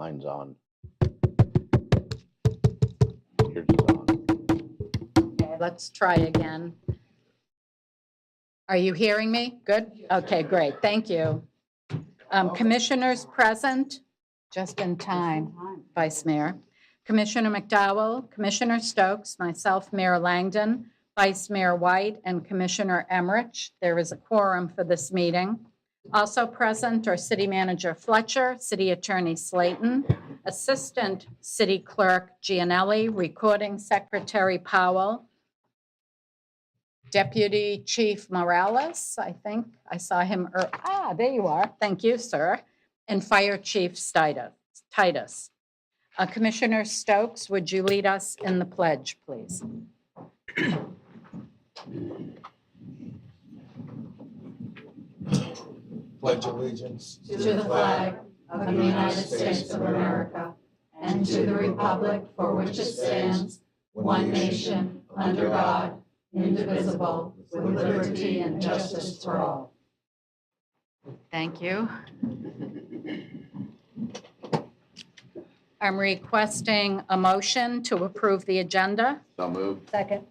Mine's on. Yours is on. Okay, let's try again. Are you hearing me? Good? Okay, great. Thank you. Commissioners present, just in time, Vice Mayor. Commissioner McDowell, Commissioner Stokes, myself, Mayor Langdon, Vice Mayor White, and Commissioner Emmerich. There is a quorum for this meeting. Also present are City Manager Fletcher, City Attorney Slayton, Assistant City Clerk Gianelli, Recording Secretary Powell, Deputy Chief Morales, I think I saw him, there you are. Thank you, sir. And Fire Chief Titus. Commissioner Stokes, would you lead us in the pledge, please? Pledge allegiance To the flag of the United States of America and to the republic for which it stands, one nation, under God, indivisible, with liberty and justice for all. Thank you. I'm requesting a motion to approve the agenda. So moved. Second.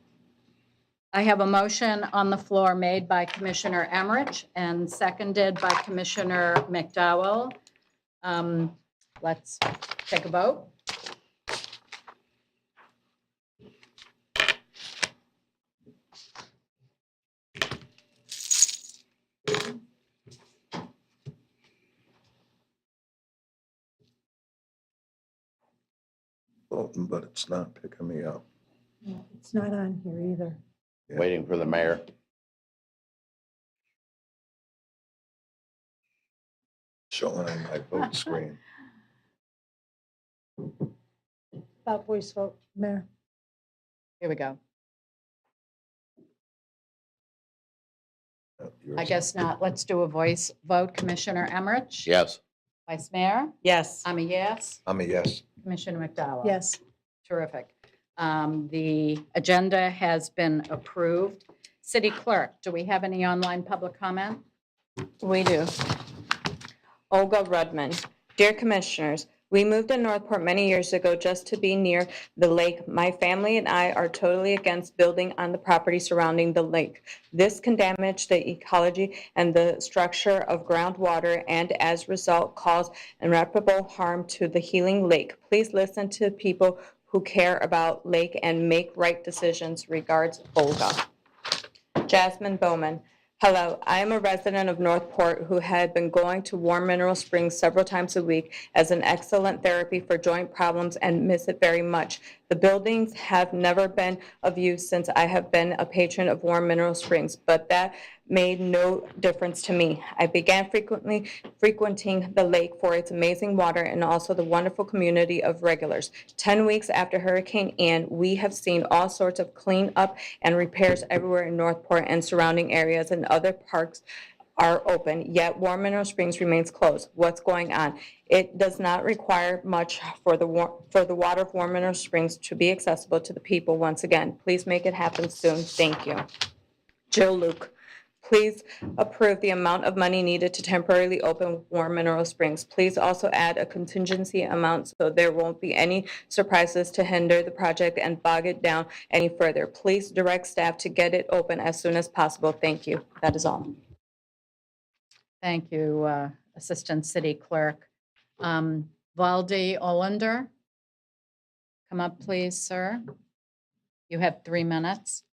I have a motion on the floor made by Commissioner Emmerich and seconded by Commissioner McDowell. Let's take a vote. voting, but it's not picking me up. It's not on here either. Waiting for the mayor. Showing on my vote screen. About voice vote, Mayor. Here we go. Oh, I yours. guess not. Let's do a voice vote. Commissioner Emmerich? Yes. Vice Mayor? Yes. I'm a yes. I'm a yes. Commissioner McDowell? Yes. Terrific. The agenda has been approved. City Clerk, do we have any online public comment? We do. Olga Rudman. Dear Commissioners, we moved to Northport many years ago just to be near the lake. My family and I are totally against building on the property surrounding the lake. This can damage the ecology and the structure of groundwater and as a result cause irreparable harm to the healing lake. Please listen to people who care about lake and make right decisions. Regards, Olga. Jasmine Bowman. Hello, I am a resident of Northport who had been going to Warm Mineral Springs several times a week as an excellent therapy for joint problems and miss it very much. The buildings have never been of use since I have been a patron of Warm Mineral Springs, but that made no difference to me. I began frequenting the lake for its amazing water and also the wonderful community of regulars. 10 weeks after Hurricane Ian, we have seen all sorts of cleanup and repairs everywhere in Northport and surrounding areas, and other parks are open, yet Warm Mineral Springs remains closed. What's going on? It does not require much for the water of Warm Mineral Springs to be accessible to the people once again. Please make it happen soon. Thank you. Jill Luke. Please approve the amount of money needed to temporarily open Warm Mineral Springs. Please also add a contingency amount so there won't be any surprises to hinder the project and bog it down any further. Please direct staff to get it open as soon as possible. Thank you. That is all. Thank you, Assistant City Clerk. Valdi Olander, come up, please, sir. You have 3 minutes.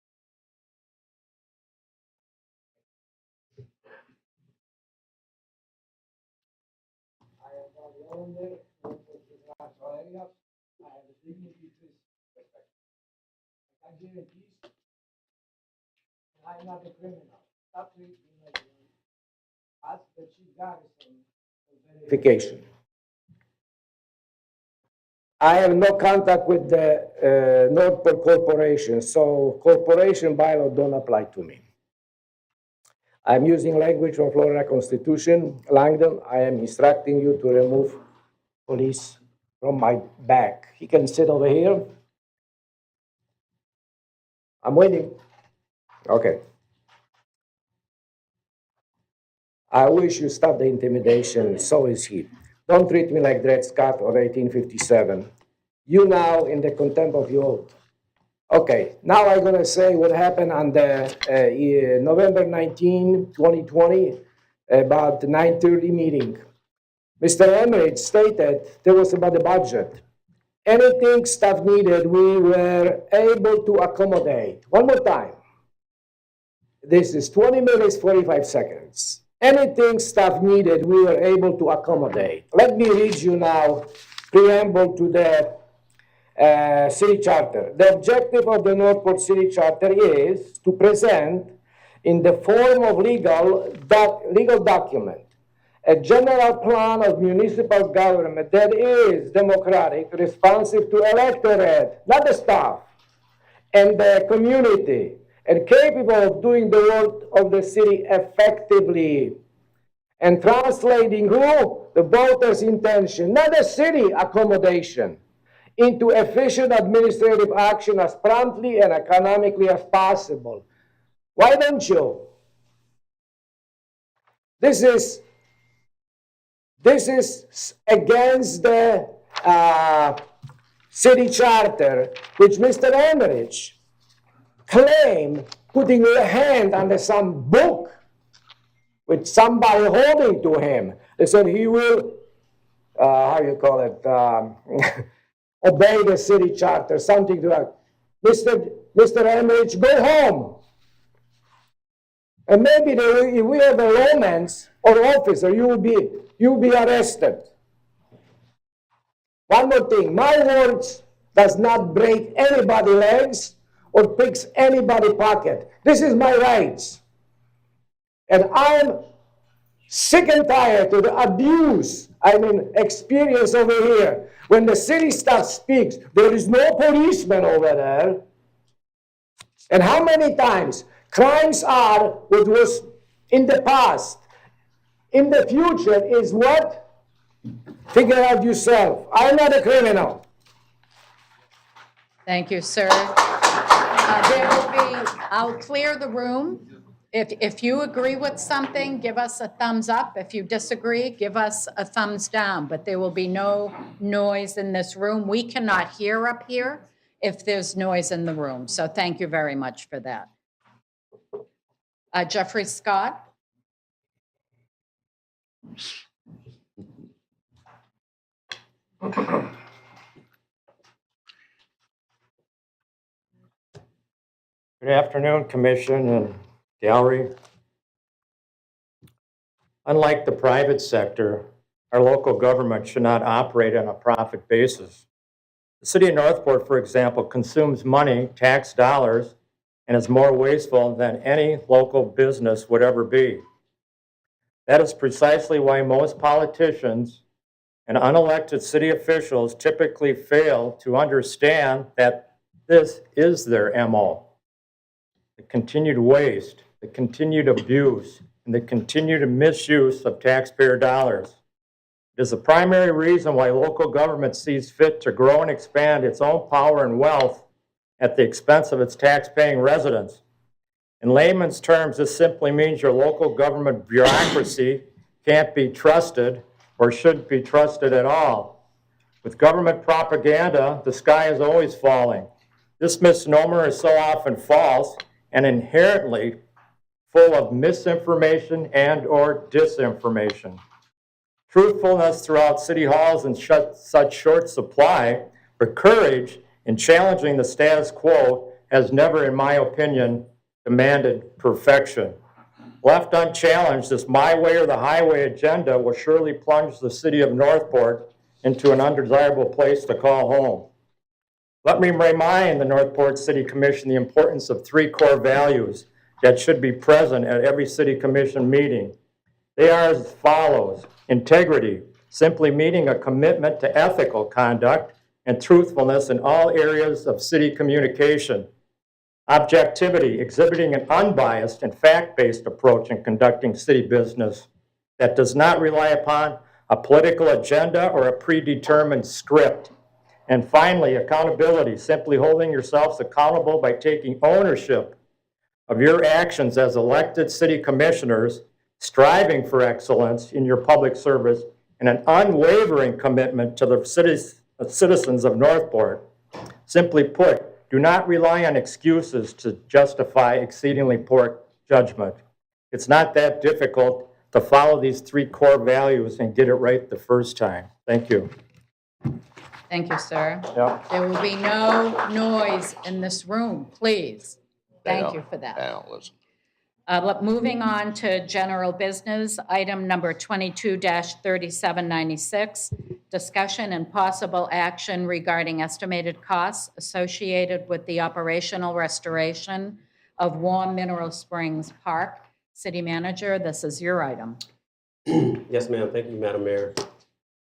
I'm not a criminal. Stop treating me like one. Ask the chief garrison for verification. I have no contact with the Northport Corporation, so corporation bylaw don't apply to me. I'm using language from Florida Constitution. Langdon, I am instructing you to remove police from my back. He can sit over here. I'm waiting. Okay. I wish you stop the intimidation, so is he. Don't treat me like Dred Scott or 1857. You now in the contempt of your oath. Okay, now I'm gonna say what happened on the November 19, 2020, about the 9:30 meeting. Mr. Emmerich stated there was about the budget. Anything staff needed, we were able to accommodate. One more time. This is 20 minutes, 45 seconds. Anything staff needed, we were able to accommodate. Let me read you now preamble to the city charter. The objective of the Northport City Charter is to present in the form of legal document a general plan of municipal government that is democratic, responsive to electorate, not the staff, and the community, and capable of doing the work of the city effectively and translating who? The voters' intention, not the city accommodation, into efficient administrative action as promptly and economically as possible. Why don't you? This is against the city charter, which Mr. Emmerich claimed putting a hand under some book with somebody holding to him. They said he will, obey the city charter, something to that. Mr. Emmerich, go home. And maybe if we have a romance or officer, you will be arrested. One more thing, my words does not break anybody's legs or picks anybody's pocket. This is my rights. And I'm sick and tired of the abuse, experience over here. When the city staff speaks, there is no policeman over there. And how many times crimes are what was in the past. In the future is what? Figure out yourself. I'm not a criminal. Thank you, sir. I'll clear the room. If you agree with something, give us a thumbs up. If you disagree, give us a thumbs down. But there will be no noise in this room. We cannot hear up here if there's noise in the room. So thank you very much for that. Jeffrey Scott. Good afternoon, Commission and Gallery. Unlike the private sector, our local government should not operate on a profit basis. The city of Northport, for example, consumes money, tax dollars, and is more wasteful than any local business would ever be. That is precisely why most politicians and unelected city officials typically fail to understand that this is their MO. The continued waste, the continued abuse, and the continued misuse of taxpayer dollars. It is the primary reason why local government sees fit to grow and expand its own power and wealth at the expense of its tax-paying residents. In layman's terms, this simply means your local government bureaucracy can't be trusted or shouldn't be trusted at all. With government propaganda, the sky is always falling. This misnomer is so often false and inherently full of misinformation and or disinformation. Truthfulness throughout city halls in such short supply, but courage in challenging the status quo has never, in my opinion, demanded perfection. Left unchallenged, this my way or the highway agenda will surely plunge the city of Northport into an undesirable place to call home. Let me remind the Northport City Commission the importance of three core values that should be present at every city commission meeting. They are as follows: integrity, simply meaning a commitment to ethical conduct and truthfulness in all areas of city communication. Objectivity, exhibiting an unbiased and fact-based approach in conducting city business that does not rely upon a political agenda or a predetermined script. And finally, accountability, simply holding yourselves accountable by taking ownership of your actions as elected city commissioners, striving for excellence in your public service, and an unwavering commitment to the citizens of Northport. Simply put, do not rely on excuses to justify exceedingly poor judgment. It's not that difficult to follow these 3 core values and get it right the first time. Thank you. Thank you, sir. Yep. There will be no noise in this room, please. Thank you for I that. don't listen. But moving on to general business, item number 22-3796, discussion and possible action regarding estimated costs associated with the operational restoration of Warm Mineral Springs Park. City Manager, this is your item. Yes, ma'am. Thank you, Madam Mayor.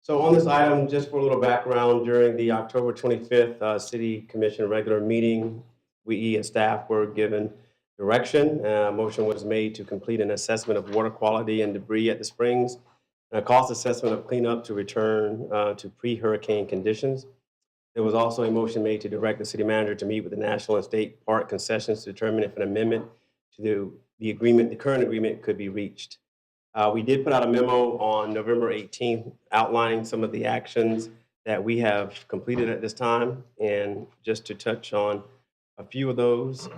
So on this item, just for a little background, during the October 25th City Commission regular meeting, we as staff were given direction. A motion was made to complete an assessment of water quality and debris at the springs, and a cost assessment of cleanup to return to pre-hurricane conditions. There was also a motion made to direct the city manager to meet with the national and state park concessions to determine if an amendment to the current agreement could be reached. We did put out a memo on November 18th outlining some of the actions that we have completed at this time. And just to touch on a few of those,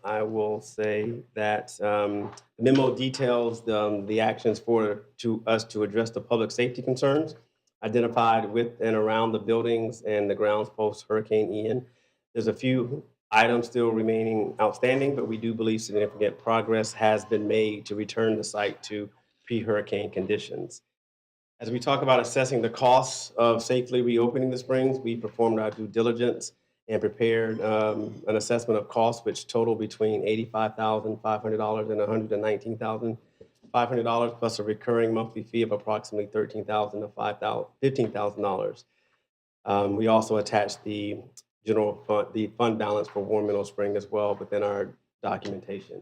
I will say that the memo details the actions to us to address the public safety concerns identified with and around the buildings and the grounds post Hurricane Ian. There's a few items still remaining outstanding, but we do believe significant progress has been made to return the site to pre-hurricane conditions. As we talk about assessing the costs of safely reopening the springs, we performed our due diligence and prepared an assessment of costs which total between $85,500 and $119,500, plus a recurring monthly fee of approximately $13,000 to $15,000. We also attached the fund balance for Warm Mineral Spring as well within our documentation.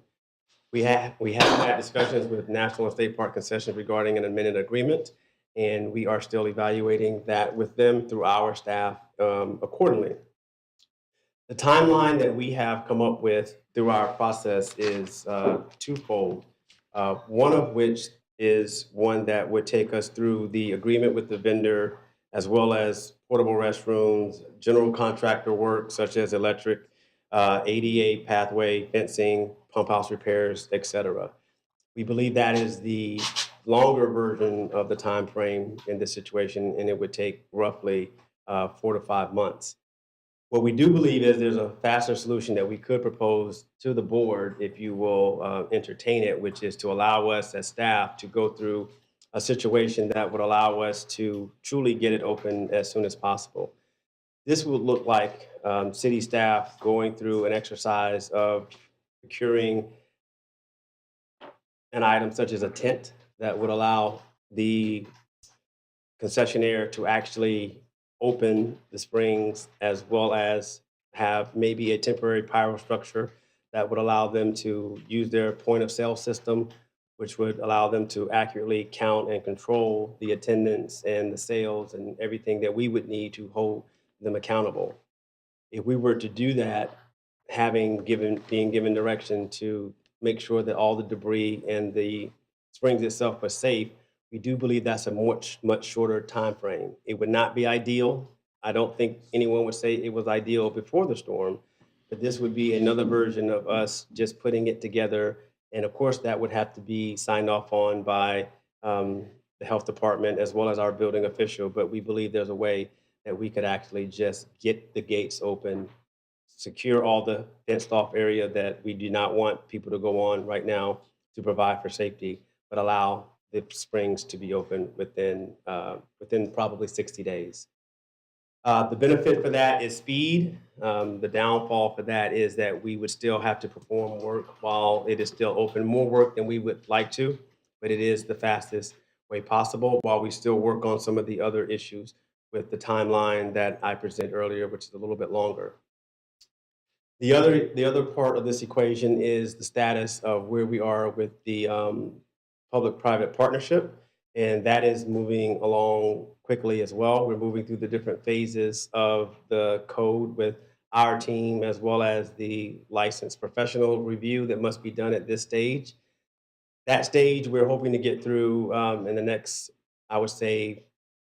We have had discussions with National and State Park Concessions regarding an amended agreement, and we are still evaluating that with them through our staff accordingly. The timeline that we have come up with through our process is twofold. One of which is one that would take us through the agreement with the vendor, as well as portable restrooms, general contractor work such as electric, ADA pathway, fencing, pump house repairs, et cetera. We believe that is the longer version of the time frame in this situation, and it would take roughly 4 to 5 months. What we do believe is there's a faster solution that we could propose to the board if you will entertain it, which is to allow us as staff to go through a situation that would allow us to truly get it open as soon as possible. This would look like city staff going through an exercise of procuring an item such as a tent that would allow the concessionaire to actually open the springs, as well as have maybe a temporary pyro structure that would allow them to use their point of sale system, which would allow them to accurately count and control the attendance and the sales and everything that we would need to hold them accountable. If we were to do that, being given direction to make sure that all the debris and the springs itself are safe, we do believe that's a much shorter time frame. It would not be ideal. I don't think anyone would say it was ideal before the storm, but this would be another version of us just putting it together. And of course, that would have to be signed off on by the health department as well as our building official. But we believe there's a way that we could actually just get the gates open, secure all the fenced off area that we do not want people to go on right now to provide for safety, but allow the springs to be open within probably 60 days. The benefit for that is speed. The downfall for that is that we would still have to perform work while it is still open, more work than we would like to, but it is the fastest way possible while we still work on some of the other issues with the timeline that I presented earlier, which is a little bit longer. The other part of this equation is the status of where we are with the public-private partnership, and that is moving along quickly as well. We're moving through the different phases of the code with our team, as well as the licensed professional review that must be done at this stage. That stage we're hoping to get through in the next I would say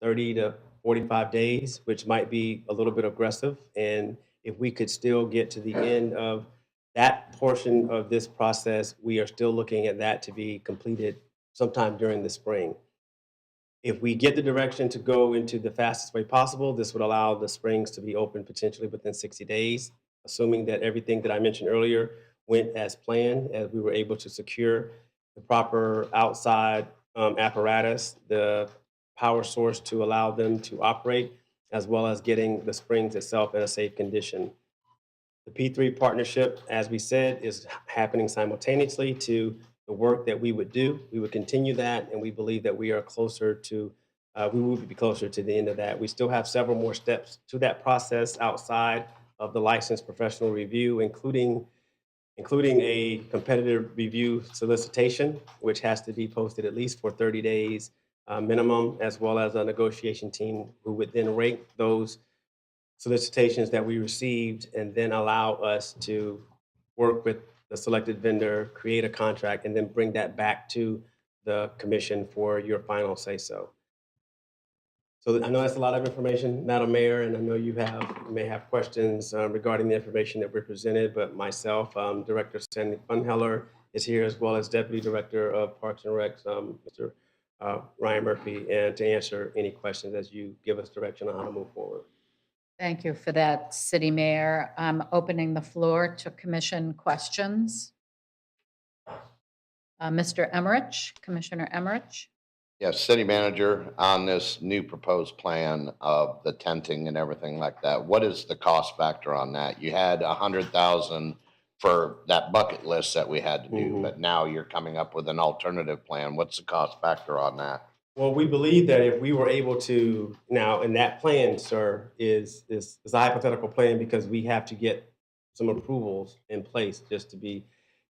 30 to 45 days, which might be a little bit aggressive. And if we could still get to the end of that portion of this process, we are still looking at that to be completed sometime during the spring. If we get the direction to go into the fastest way possible, this would allow the springs to be open potentially within 60 days, assuming that everything that I mentioned earlier went as planned, as we were able to secure the proper outside apparatus, the power source to allow them to operate, as well as getting the springs itself in a safe condition. The P3 partnership, as we said, is happening simultaneously to the work that we would do. We would continue that, and we believe that we are closer to, we will be closer to the end of that. We still have several more steps to that process outside of the licensed professional review, including a competitive review solicitation, which has to be posted at least for 30 days minimum, as well as a negotiation team who would then rank those solicitations that we received and then allow us to work with the selected vendor, create a contract, and then bring that back to the commission for your final say-so. So I know that's a lot of information, Madam Mayor, and I know you may have questions regarding the information that we're presented, but myself, Director Sandy Funheller is here, as well as Deputy Director of Parks and Recs, Mr. Ryan Murphy, and to answer any questions as you give us direction on how to move forward. Thank you for that, City Mayor. I'm opening the floor to commission questions. Mr. Emmerich, Commissioner Emmerich. Yes, city manager, on this new proposed plan of the tenting and everything like that, what is the cost factor on that? You had 100,000 for that bucket list that we had to do, but now you're coming up with an alternative plan. What's the cost factor on that? Well, we believe that if we were able to, now, and that plan, sir, is a hypothetical plan because we have to get some approvals in place, just to be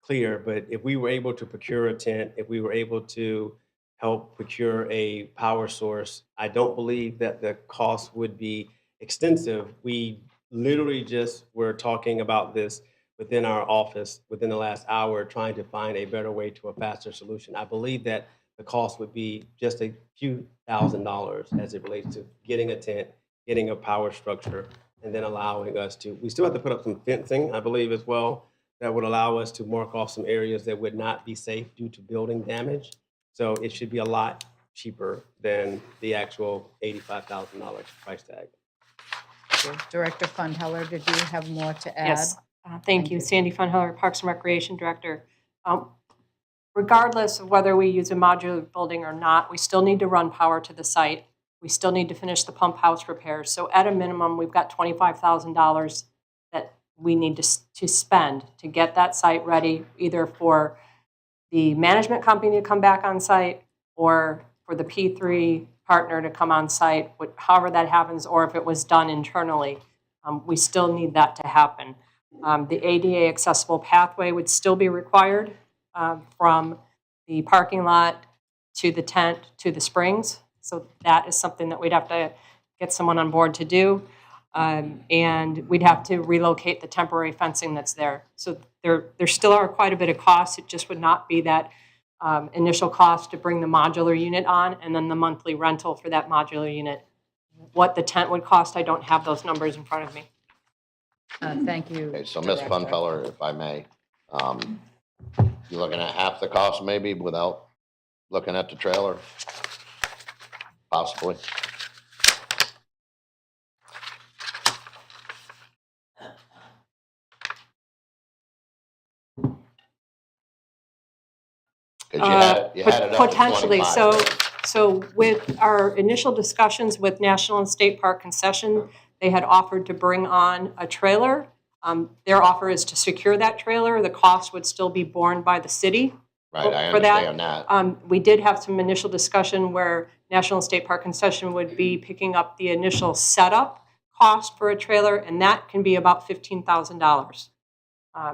clear. But if we were able to procure a tent, if we were able to help procure a power source, I don't believe that the cost would be extensive. We literally just were talking about this within our office within the last hour, trying to find a better way to a faster solution. I believe that the cost would be just a few $1,000s as it relates to getting a tent, getting a power structure, and then allowing us to, we still have to put up some fencing, I believe, as well, that would allow us to mark off some areas that would not be safe due to building damage. So it should be a lot cheaper than the actual $85,000 price tag. Director Funheller, did you have more to add? Yes, thank you. Sandy Funheller, Parks and Recreation Director. Regardless of whether we use a modular building or not, we still need to run power to the site. We still need to finish the pump house repairs. So at a minimum, we've got $25,000 that we need to spend to get that site ready, either for the management company to come back on site or for the P3 partner to come on site, however that happens, or if it was done internally. We still need that to happen. The ADA accessible pathway would still be required from the parking lot to the tent to the springs. So that is something that we'd have to get someone on board to do. And we'd have to relocate the temporary fencing that's there. So there still are quite a bit of costs. It just would not be that initial cost to bring the modular unit on and then the monthly rental for that modular unit. What the tent would cost, I don't have those numbers in front of me. Thank you. Okay, so Ms. Director. Funfeller, if I may, you're looking at half the cost maybe without looking at the trailer? Possibly. Because you had it up to Potentially. 25. So with our initial discussions with National and State Park Concession, they had offered to bring on a trailer. Their offer is to secure that trailer. The cost would still be borne by the city. Right, I for that. understand that. We did have some initial discussion where National and State Park Concession would be picking up the initial setup cost for a trailer, and that can be about $15,000.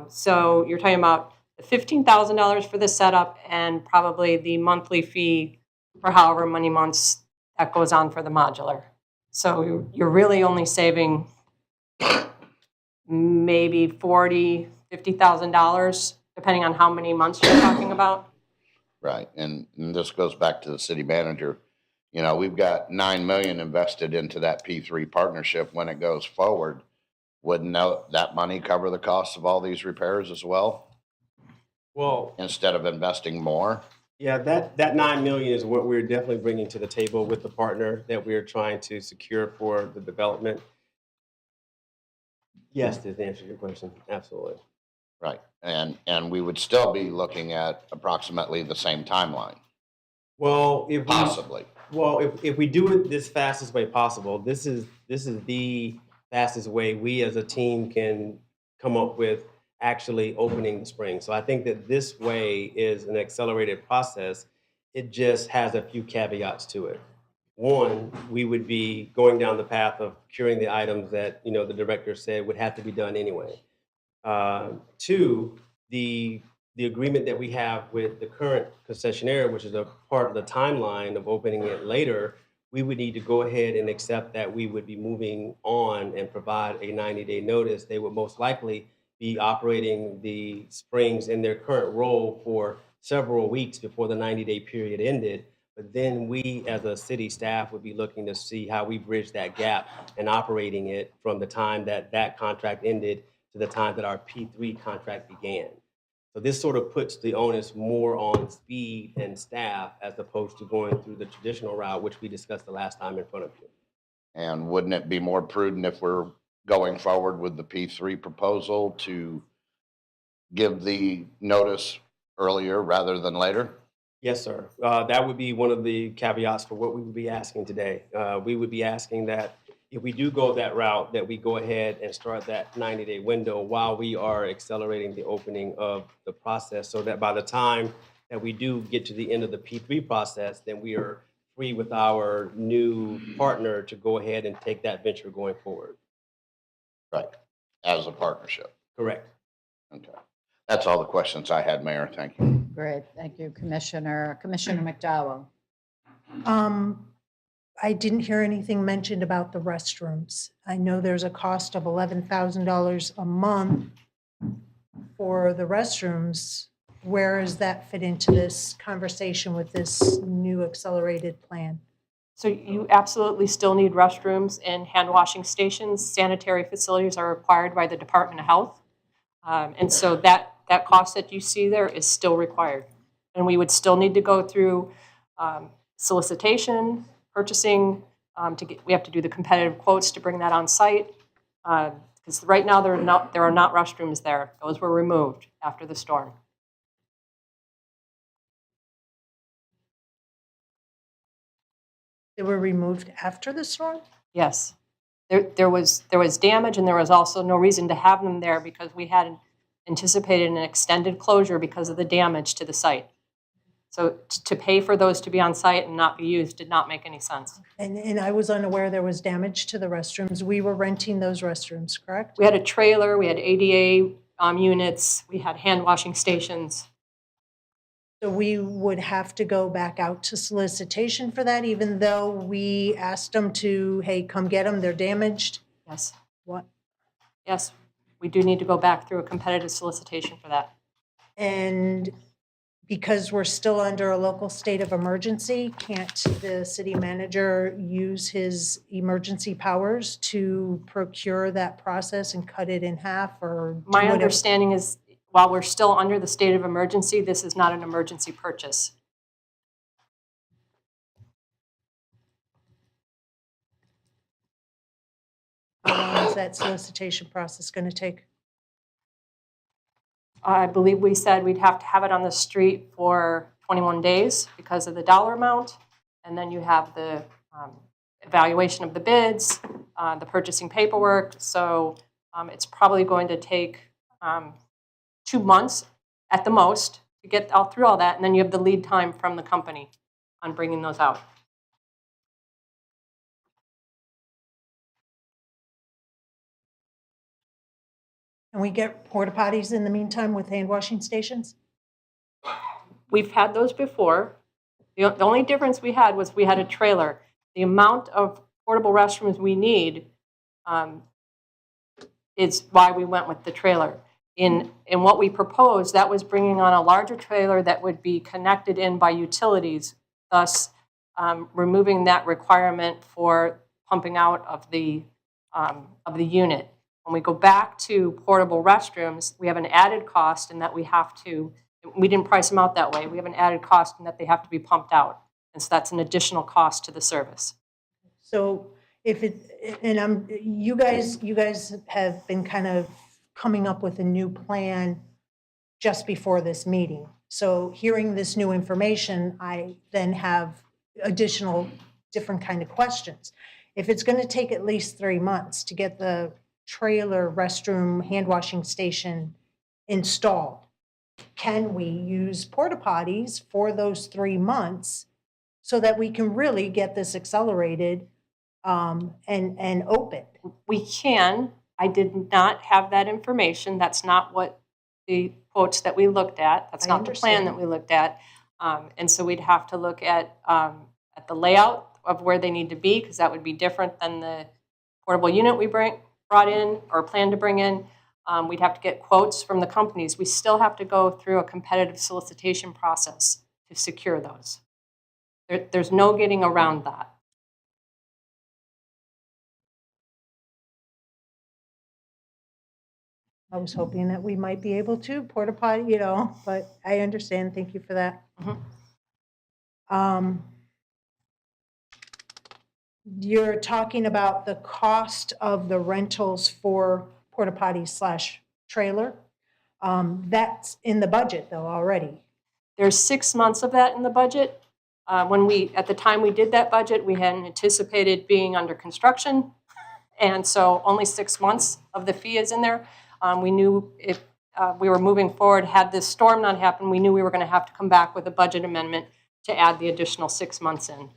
So you're talking about the $15,000 for the setup and probably the monthly fee for however many months that goes on for the modular. So you're really only saving maybe $40,000, $50,000, depending on how many months you're talking about. Right, and this goes back to the city manager. You know, we've got 9 million invested into that P3 partnership. When it goes forward, wouldn't that money cover the cost of all these repairs as well, Well, instead of investing more? yeah, that 9 million is what we're definitely bringing to the table with the partner that we're trying to secure for the development. Yes, to answer your question, absolutely. Right. And we would still be looking at approximately the same timeline, Well, if we, possibly. well, if we do it this fastest way possible, this is the fastest way we as a team can come up with actually opening the spring. So I think that this way is an accelerated process. It just has a few caveats to it. One, we would be going down the path of curing the items that, you know, the director said would have to be done anyway. Two, the agreement that we have with the current concessionaire, which is a part of the timeline of opening it later, we would need to go ahead and accept that we would be moving on and provide a 90-day notice. They would most likely be operating the springs in their current role for several weeks before the 90-day period ended. But then we, as a city staff, would be looking to see how we bridge that gap and operating it from the time that that contract ended to the time that our P3 contract began. So this sort of puts the onus more on speed and staff as opposed to going through the traditional route, which we discussed the last time in front of you. And wouldn't it be more prudent if we're going forward with the P3 proposal to give the notice earlier rather than later? Yes, sir. That would be one of the caveats for what we would be asking today. We would be asking that if we do go that route, that we go ahead and start that 90-day window while we are accelerating the opening of the process, so that by the time that we do get to the end of the P3 process, then we are free with our new partner to go ahead and take that venture going forward. Right, as a partnership. Correct. Okay. That's all the questions I had, Mayor. Thank you. Great, thank you, Commissioner. Commissioner McDowell? I didn't hear anything mentioned about the restrooms. I know there's a cost of $11,000 a month for the restrooms. Where does that fit into this conversation with this new accelerated plan? So you absolutely still need restrooms and hand washing stations. Sanitary facilities are required by the Department of Health. And so that cost that you see there is still required. And we would still need to go through solicitation, purchasing, we have to do the competitive quotes to bring that on site. Because right now there are not restrooms there. Those were removed after the storm. They were removed after the storm? Yes. There was damage, and there was also no reason to have them there because we had anticipated an extended closure because of the damage to the site. So to pay for those to be on site and not be used did not make any sense. And I was unaware there was damage to the restrooms. We were renting those restrooms, correct? We had a trailer, we had ADA units, we had hand washing stations. So we would have to go back out to solicitation for that, even though we asked them to, hey, come get them, they're damaged? Yes. What? Yes, we do need to go back through a competitive solicitation for that. And because we're still under a local state of emergency, can't the city manager use his emergency powers to procure that process and cut it in half or? do My whatever? understanding is, while we're still under the state of emergency, this is not an emergency purchase. How long is that solicitation process going to take? I believe we said we'd have to have it on the street for 21 days because of the dollar amount. And then you have the evaluation of the bids, the purchasing paperwork. So it's probably going to take 2 months at the most to get through all that. And then you have the lead time from the company on bringing those out. And we get porta potties in the meantime with hand washing stations? We've had those before. The only difference we had was we had a trailer. The amount of portable restrooms we need is why we went with the trailer. In what we proposed, that was bringing on a larger trailer that would be connected in by utilities, thus removing that requirement for pumping out of the unit. When we go back to portable restrooms, we have an added cost in that we didn't price them out that way. We have an added cost in that they have to be pumped out. And so that's an additional cost to the service. So if you guys have been kind of coming up with a new plan just before this meeting. So hearing this new information, I then have additional different kind of questions. If it's going to take at least 3 months to get the trailer restroom hand washing station installed, can we use porta potties for those 3 months so that we can really get this accelerated and open? We can. I did not have that information. That's not what the quotes that we looked at. That's I not the plan that understand. we looked at. And so we'd have to look at the layout of where they need to be, because that would be different than the portable unit we brought in or plan to bring in. We'd have to get quotes from the companies. We still have to go through a competitive solicitation process to secure those. There's no getting around that. I was hoping that we might be able to porta potty, but I understand. Thank you for that. You're talking about the cost of the rentals for porta potty / trailer. That's in the budget though already. There's 6 months of that in the budget. At the time we did that budget, we hadn't anticipated being under construction. And so only 6 months of the fee is in there. We knew if we were moving forward, had this storm not happened, we knew we were going to have to come back with a budget amendment to add the additional 6 months in.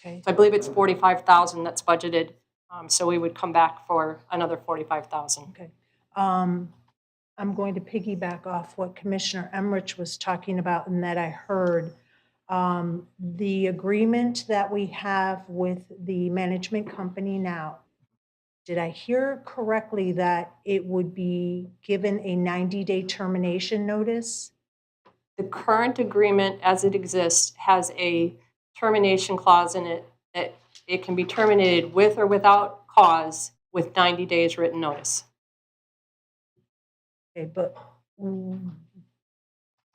Okay. So I believe it's $45,000 that's budgeted. So we would come back for another $45,000. Okay. I'm going to piggyback off what Commissioner Emmerich was talking about and that I heard. The agreement that we have with the management company now, did I hear correctly that it would be given a 90-day termination notice? The current agreement as it exists has a termination clause in it that it can be terminated with or without cause with 90 days written notice. Okay, but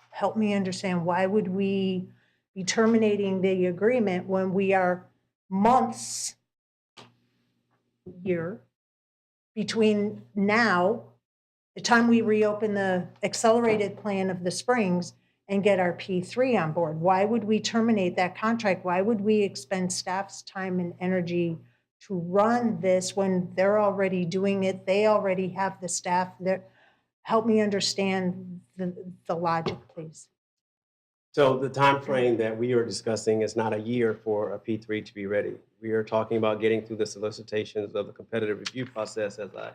help me understand, why would we be terminating the agreement when we are months year between now, the time we reopen the accelerated plan of the Springs and get our P3 on board? Why would we terminate that contract? Why would we expend staff's time and energy to run this when they're already doing it? They already have the staff there. Help me understand the logic, please. So the time frame that we are discussing is not a year for a P3 to be ready. We are talking about getting through the solicitations of the competitive review process, as I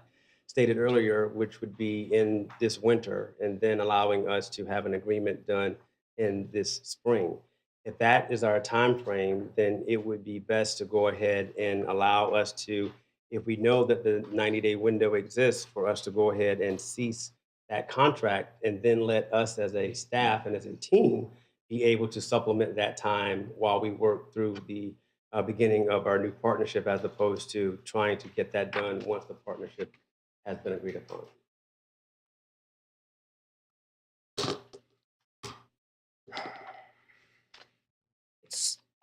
stated earlier, which would be in this winter, and then allowing us to have an agreement done in this spring. If that is our time frame, then it would be best to go ahead and allow us to, if we know that the 90-day window exists, for us to go ahead and cease that contract, and then let us as a staff and as a team be able to supplement that time while we work through the beginning of our new partnership, as opposed to trying to get that done once the partnership has been agreed upon.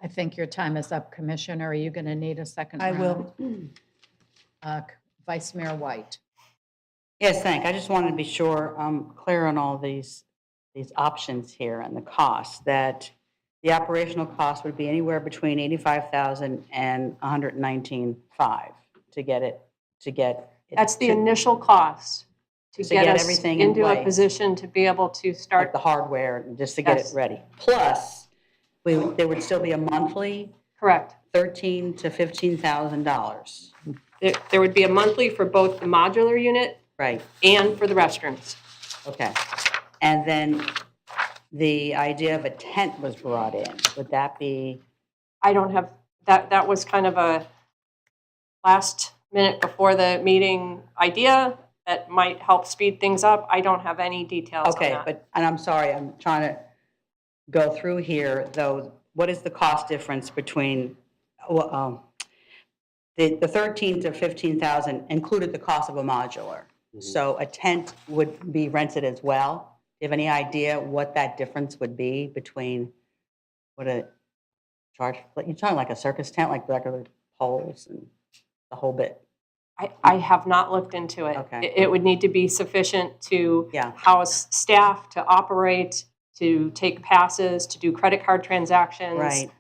I think your time is up, Commissioner. Are you going to need a second I round? will. Vice Mayor White. Yes, thank. I just wanted to be sure I'm clear on all these options here and the costs, that the operational cost would be anywhere between $85,000 and $119,500 to get it. That's the initial cost to To get get us everything in into a place. position to be able to Like start. the hardware, and just to get it Yes. ready. Plus, there would still be a monthly Correct. $13,000 to $15,000. There would be a monthly for both the modular unit Right, and for the restrooms. okay. And then the idea of a tent was brought in. Would that be, I don't have, that was kind of a last minute before the meeting idea that might help speed things up. I don't have any details on okay, that. and I'm sorry, I'm trying to go through here, though. what is the cost difference between, well, the 13 to 15,000 included the cost of a modular. So a tent would be rented as well. Do you have any idea what that difference would be between what a charge, you're talking like a circus tent, like regular poles and the whole bit? I have not looked into it. Okay. It would need to be sufficient to Yeah. house staff, to operate, to take passes, to do credit card transactions. Right.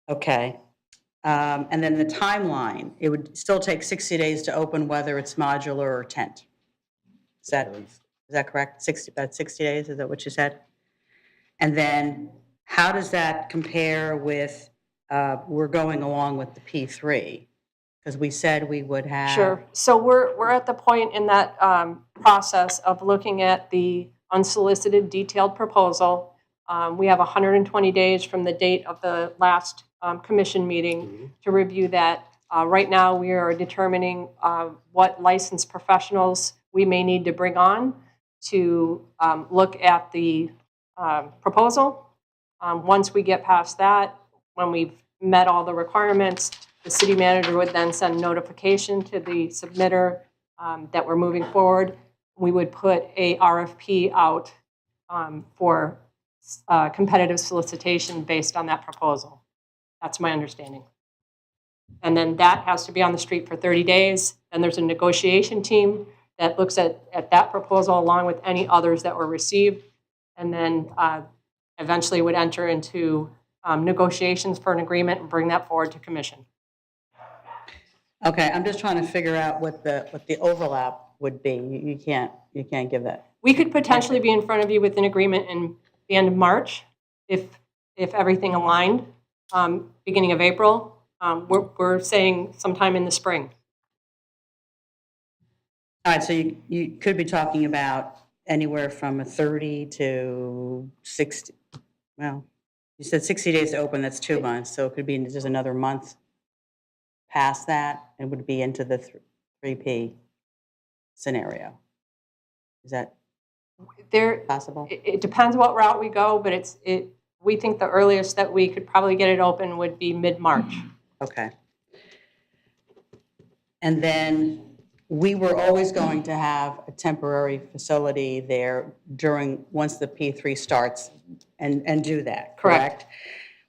Okay. And then the timeline, it would still take 60 days to open whether it's modular or tent. Is that correct? 60, about 60 days, is that what you said? And then how does that compare with, we're going along with the P3? Because we said we would have. Sure. So we're at the point in that process of looking at the unsolicited detailed proposal. We have 120 days from the date of the last commission meeting to review that. Right now, we are determining what licensed professionals we may need to bring on to look at the proposal. Once we get past that, when we've met all the requirements, the city manager would then send notification to the submitter that we're moving forward. We would put a RFP out for competitive solicitation based on that proposal. That's my understanding. And then that has to be on the street for 30 days. Then there's a negotiation team that looks at that proposal along with any others that were received, and then eventually would enter into negotiations for an agreement and bring that forward to commission. Okay, I'm just trying to figure out what the overlap would be. You can't give that. We could potentially be in front of you with an agreement in the end of March if everything aligned. Beginning of April, we're saying sometime in the spring. All right, so you could be talking about anywhere from a 30 to 60, well, you said 60 days to open, that's 2 months, so it could be just another month past that, and would be into the 3P scenario. Is that possible? It depends what route we go, but we think the earliest that we could probably get it open would be mid-March. Okay. And then we were always going to have a temporary facility there once the P3 starts and do that, correct?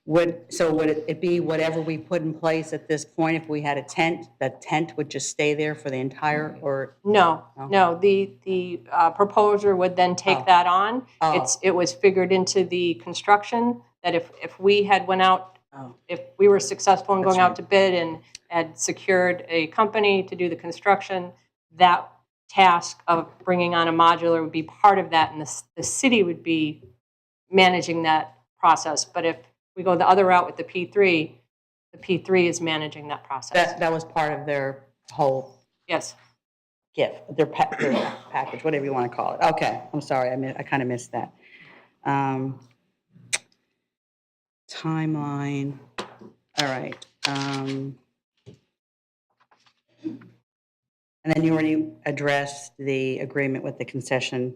Would it be whatever we put in place at this point? If we had a tent, the tent would just stay there for the entire, or? No. The proposer would then take that on. It was figured into the construction that if we had went out, if we were successful in going out to bid and had secured a company to do the construction, that task of bringing on a modular would be part of that, and the city would be managing that process. But if we go the other route with the P3 is managing that process. That was part of their whole Yes. gift, their package, whatever you want to call it. Okay, I'm sorry, I kind of missed that. Timeline, all right. And then you already addressed the agreement with the concession,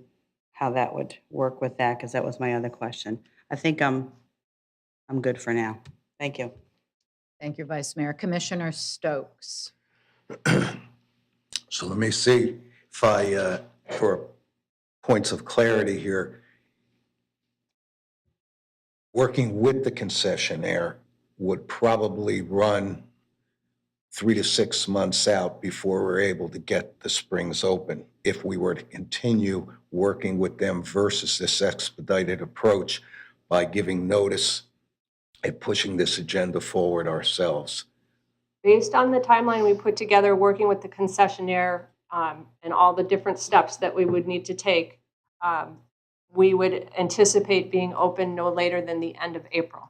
how that would work with that, because that was my other question. I think I'm good for now. Thank you. Thank you, Vice Mayor. Commissioner Stokes. So let me see if I, for points of clarity here, working with the concessionaire would probably run 3 to 6 months out before we're able to get the springs open. If we were to continue working with them versus this expedited approach by giving notice and pushing this agenda forward ourselves. Based on the timeline we put together, working with the concessionaire and all the different steps that we would need to take, we would anticipate being open no later than the end of April.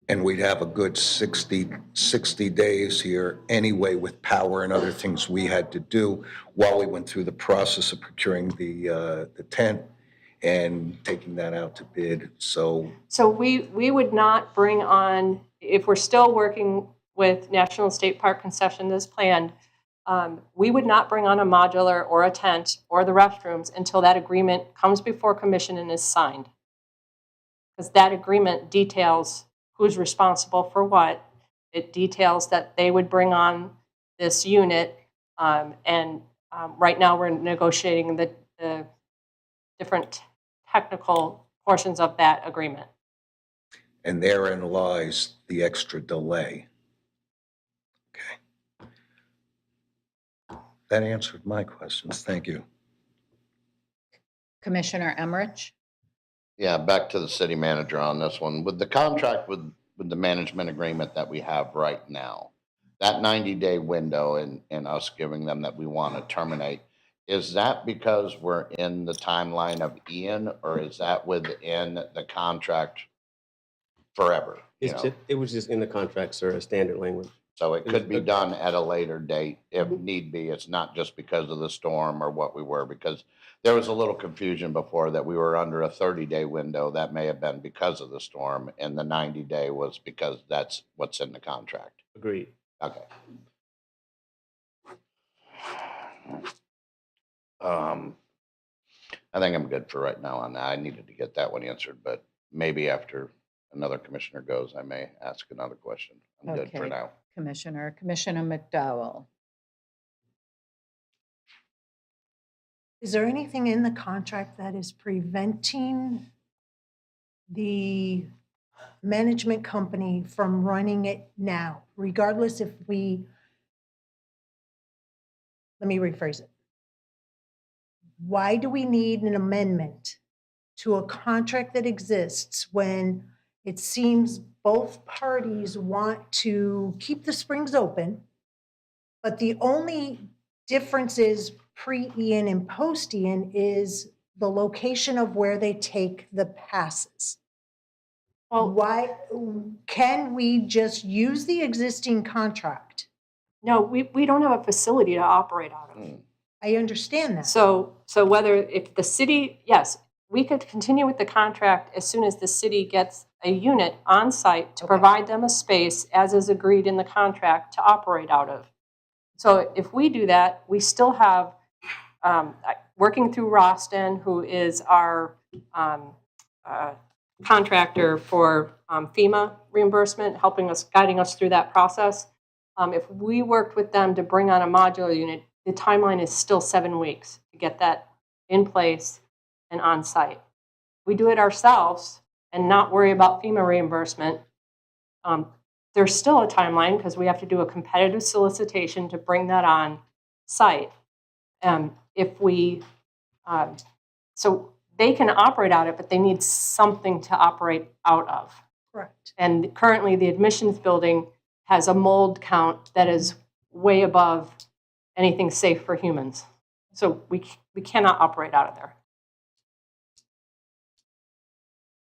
And we'd have a good 60 days here anyway with power and other things we had to do while we went through the process of procuring the tent and taking that out to bid. So we would not bring on, if we're still working with National State Park Concession as planned, we would not bring on a modular or a tent or the restrooms until that agreement comes before commission and is signed. because that agreement details who's responsible for what. It details that they would bring on this unit, and right now we're negotiating the different technical portions of that agreement. And therein lies the extra delay. Okay. That answered my questions. Thank you. Commissioner Emmerich? Yeah, back to the city manager on this one. With the contract with the management agreement that we have right now, that 90-day window and us giving them that we want to terminate, is that because we're in the timeline of Ian, or is that within the contract forever? You know? It was just in the contract, sir, as standard language. So it could be done at a later date if need be. It's not just because of the storm or what we were, because there was a little confusion before that we were under a 30-day window. That may have been because of the storm, and the 90-day was because that's what's in the contract. Agreed. Okay. I think I'm good for right now on that. I needed to get that one answered, but maybe after another commissioner goes, I may ask another question. I'm good for Okay. now. Commissioner McDowell? Is there anything in the contract that is preventing the management company from running it now, regardless if we, let me rephrase it. Why do we need an amendment to a contract that exists when it seems both parties want to keep the springs open, but the only difference is pre-Ian and post-Ian is the location of where they take the passes? Well, Why, can we just use the existing contract? no, we don't have a facility to operate out of. I understand that. So whether, if the city, yes, we could continue with the contract as soon as the city gets a unit on site to Okay. provide them a space as is agreed in the contract to operate out of. So if we do that, we still have, working through Roston, who is our contractor for FEMA reimbursement, helping us, guiding us through that process. If we worked with them to bring on a modular unit, the timeline is still 7 weeks to get that in place and on site. We do it ourselves and not worry about FEMA reimbursement. There's still a timeline because we have to do a competitive solicitation to bring that on site. If we, so they can operate out of it, but they need something to operate out of. Correct. And currently, the admissions building has a mold count that is way above anything safe for humans. So we cannot operate out of there.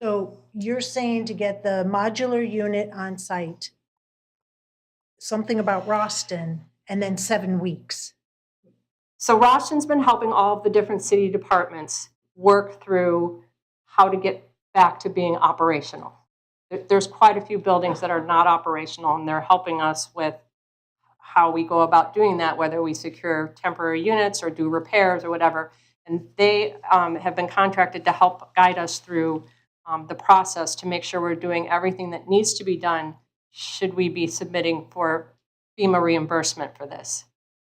So you're saying to get the modular unit on site, something about Roston, and then 7 weeks. So Roston's been helping all of the different city departments work through how to get back to being operational. There's quite a few buildings that are not operational, and they're helping us with how we go about doing that, whether we secure temporary units or do repairs or whatever. And they have been contracted to help guide us through the process to make sure we're doing everything that needs to be done should we be submitting for FEMA reimbursement for this.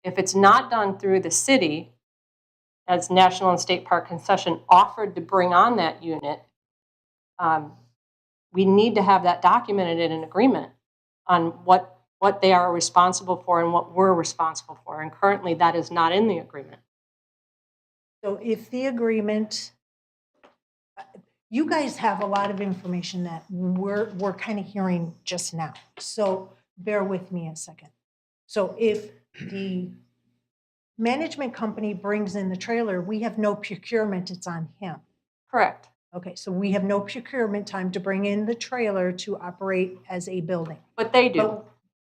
If it's not done through the city, as National and State Park Concession offered to bring on that unit, we need to have that documented in an agreement on what they are responsible for and what we're responsible for. And currently, that is not in the agreement. So if the agreement, you guys have a lot of information that we're kind of hearing just now. So bear with me a second. So if the management company brings in the trailer, we have no procurement, it's on him. Correct. Okay, so we have no procurement time to bring in the trailer to operate as a building. But they do. But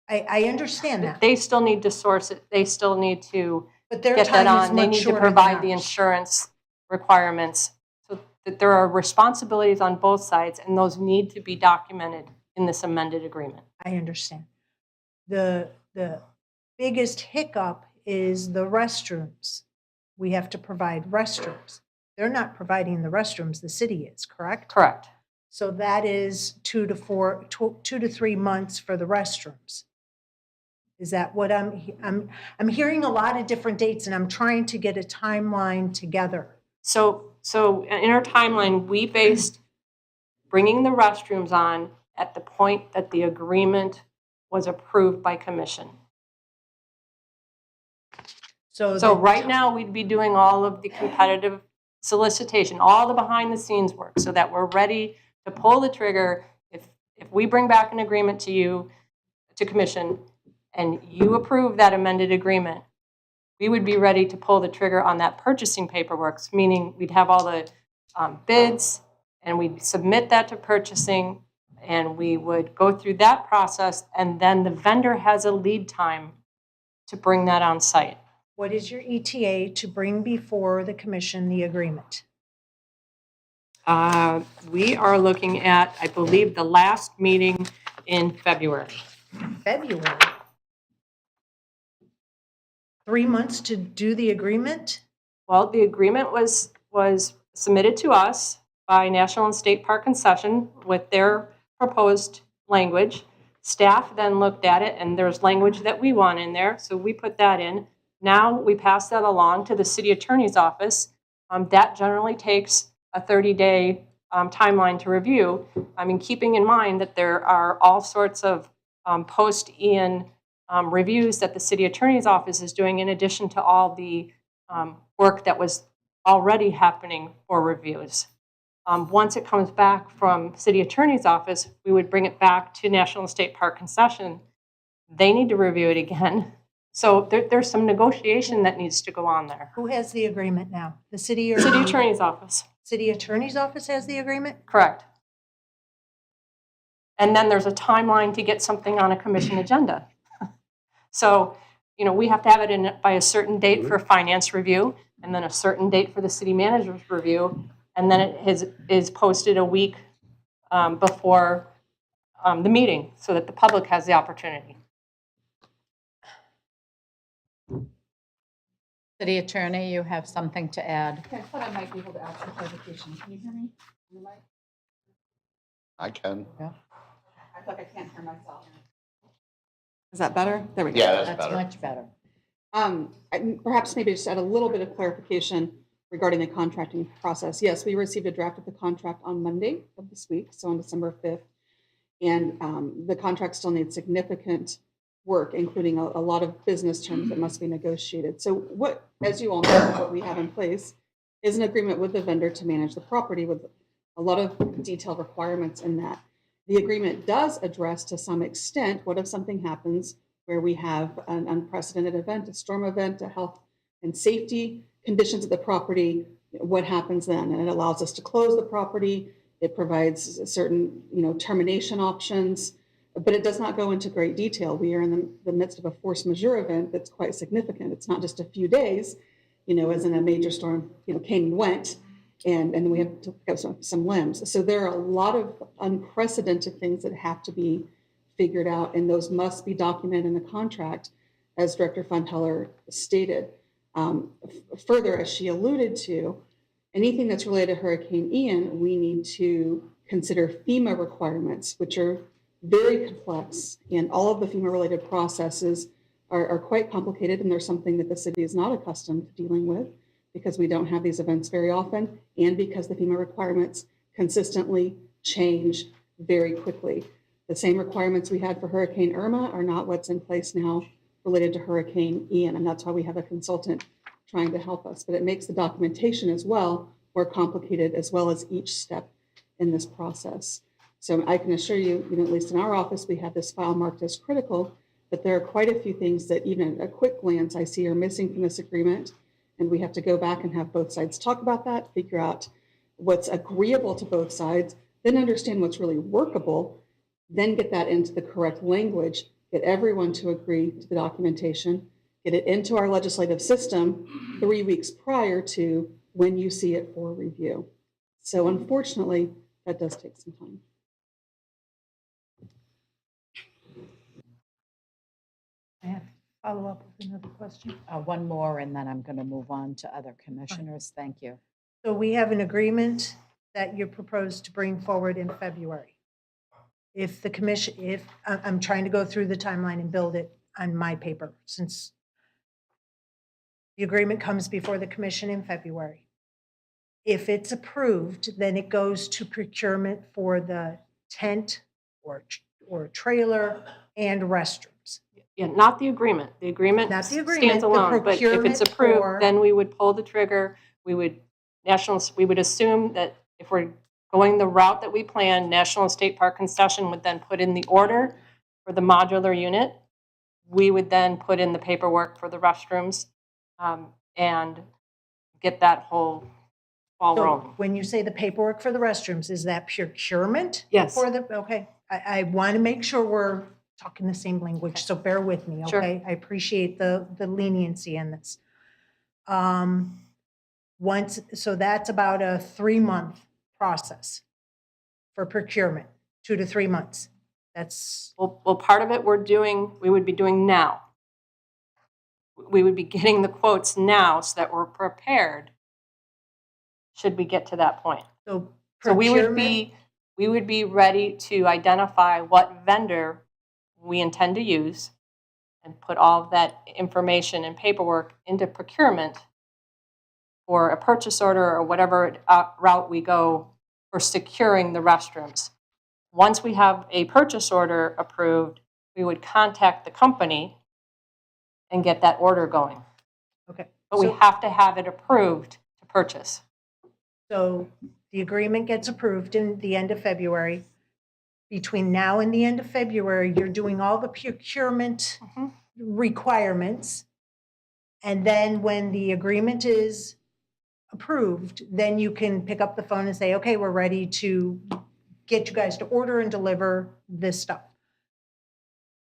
I understand that, They still need to source it. They still need to but their get that time is on. They much need to shorter than provide the ours. insurance requirements. So that there are responsibilities on both sides, and those need to be documented in this amended agreement. I understand. The biggest hiccup is the restrooms. We have to provide restrooms. They're not providing the restrooms, the city is, correct? Correct. So that is 2 to 3 months for the restrooms. Is that what I'm hearing a lot of different dates, and I'm trying to get a timeline together. So in our timeline, we based bringing the restrooms on at the point that the agreement was approved by commission. So right now, we'd be doing all of the competitive solicitation, all the behind-the-scenes work, so that we're ready to pull the trigger. If we bring back an agreement to you, to commission, and you approve that amended agreement, we would be ready to pull the trigger on that purchasing paperwork, meaning we'd have all the bids, and we'd submit that to purchasing, and we would go through that process, and then the vendor has a lead time to bring that on site. What is your ETA to bring before the commission the agreement? We are looking at, I believe, the last meeting in February. February. 3 months to do the agreement? Well, the agreement was submitted to us by National and State Park Concession with their proposed language. Staff then looked at it, and there's language that we want in there, so we put that in. Now we pass that along to the city attorney's office. That generally takes a 30-day timeline to review. I mean, keeping in mind that there are all sorts of post-Ian reviews that the city attorney's office is doing in addition to all the work that was already happening for reviews. Once it comes back from city attorney's office, we would bring it back to National and State Park Concession. They need to review it again. So there's some negotiation that needs to go on there. Who has the agreement now? The city or? City attorney's office, City attorney's office has the agreement? correct. And then there's a timeline to get something on a commission agenda. So, we have to have it in by a certain date for finance review, and then a certain date for the city manager's review, and then it is posted a week before the meeting so that the public has the opportunity. City Attorney, you have something to add? Okay, I thought I might be able to ask for clarification. Can you hear me? Am I- I can. I feel like I can't hear myself. Is that better? There we go. Yeah, that's That's better. much better. Perhaps maybe just add a little bit of clarification regarding the contracting process. Yes, we received a draft of the contract on Monday of this week, so on December 5th. And the contract still needs significant work, including a lot of business terms that must be negotiated. So what, as you all know, what we have in place is an agreement with the vendor to manage the property with a lot of detailed requirements in that. The agreement does address to some extent, what if something happens where we have an unprecedented event, a storm event, a health and safety conditions of the property, what happens then? And it allows us to close the property. It provides certain, termination options, but it does not go into great detail. We are in the midst of a force majeure event that's quite significant. It's not just a few days, as in a major storm, came and went, and we have to pick up some limbs. So there are a lot of unprecedented things that have to be figured out, and those must be documented in the contract, as Director Fonteller stated. Further, as she alluded to, anything that's related to Hurricane Ian, we need to consider FEMA requirements, which are very complex, and all of the FEMA-related processes are quite complicated, and they're something that the city is not accustomed to dealing with because we don't have these events very often, and because the FEMA requirements consistently change very quickly. The same requirements we had for Hurricane Irma are not what's in place now related to Hurricane Ian, and that's why we have a consultant trying to help us. But it makes the documentation as well more complicated, as well as each step in this process. So I can assure you, at least in our office, we have this file marked as critical, but there are quite a few things that even at a quick glance I see are missing from this agreement, and we have to go back and have both sides talk about that, figure out what's agreeable to both sides, then understand what's really workable, then get that into the correct language, get everyone to agree to the documentation, get it into our legislative system 3 weeks prior to when you see it for review. So unfortunately, that does take some time. I have to follow up with another question. One more, and then I'm going to move on to other commissioners. Thank you. So we have an agreement that you propose to bring forward in February? If the commission, I'm trying to go through the timeline and build it on my paper, since the agreement comes before the commission in February. If it's approved, then it goes to procurement for the tent or trailer and restrooms. Yeah, not the agreement. The agreement Not the agreement, stands the alone, but if it's procurement for- approved, then we would pull the trigger. We would assume that if we're going the route that we planned, National and State Park Concession would then put in the order for the modular unit. We would then put in the paperwork for the restrooms, and get that whole ball So rolling. when you say the paperwork for the restrooms, is that procurement? Yes. For the, okay, I want to make sure we're talking the same language, so bear with me, Sure. okay? I appreciate the leniency in this. So that's about a 3-month process for procurement, 2 to 3 months. That's, Well, part of it we would be doing now. We would be getting the quotes now so that we're prepared should we get to that point. so So we procurement, would be ready to identify what vendor we intend to use and put all of that information and paperwork into procurement for a purchase order or whatever route we go for securing the restrooms. Once we have a purchase order approved, we would contact the company and get that order going. okay. But we So- have to have it approved to purchase. So the agreement gets approved in the end of February. Between now and the end of February, you're doing all the procurement Mhm. requirements. And then when the agreement is approved, then you can pick up the phone and say, okay, we're ready to get you guys to order and deliver this stuff.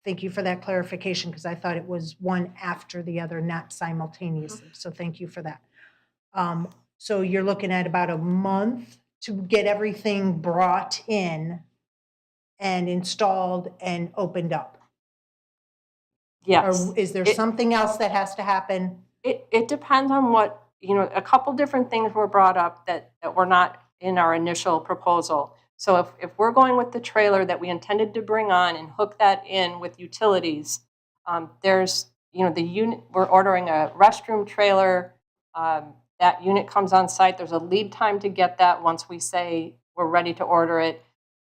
Thank you for that clarification, because I thought it was one after the other, not simultaneously. So thank you for that. So you're looking at about a month to get everything brought in and installed and opened up? Yes. Or is there It- something else that has to happen? It depends on what, a couple different things were brought up that were not in our initial proposal. So if we're going with the trailer that we intended to bring on and hook that in with utilities, there's, the unit, we're ordering a restroom trailer. That unit comes on site. There's a lead time to get that once we say we're ready to order it.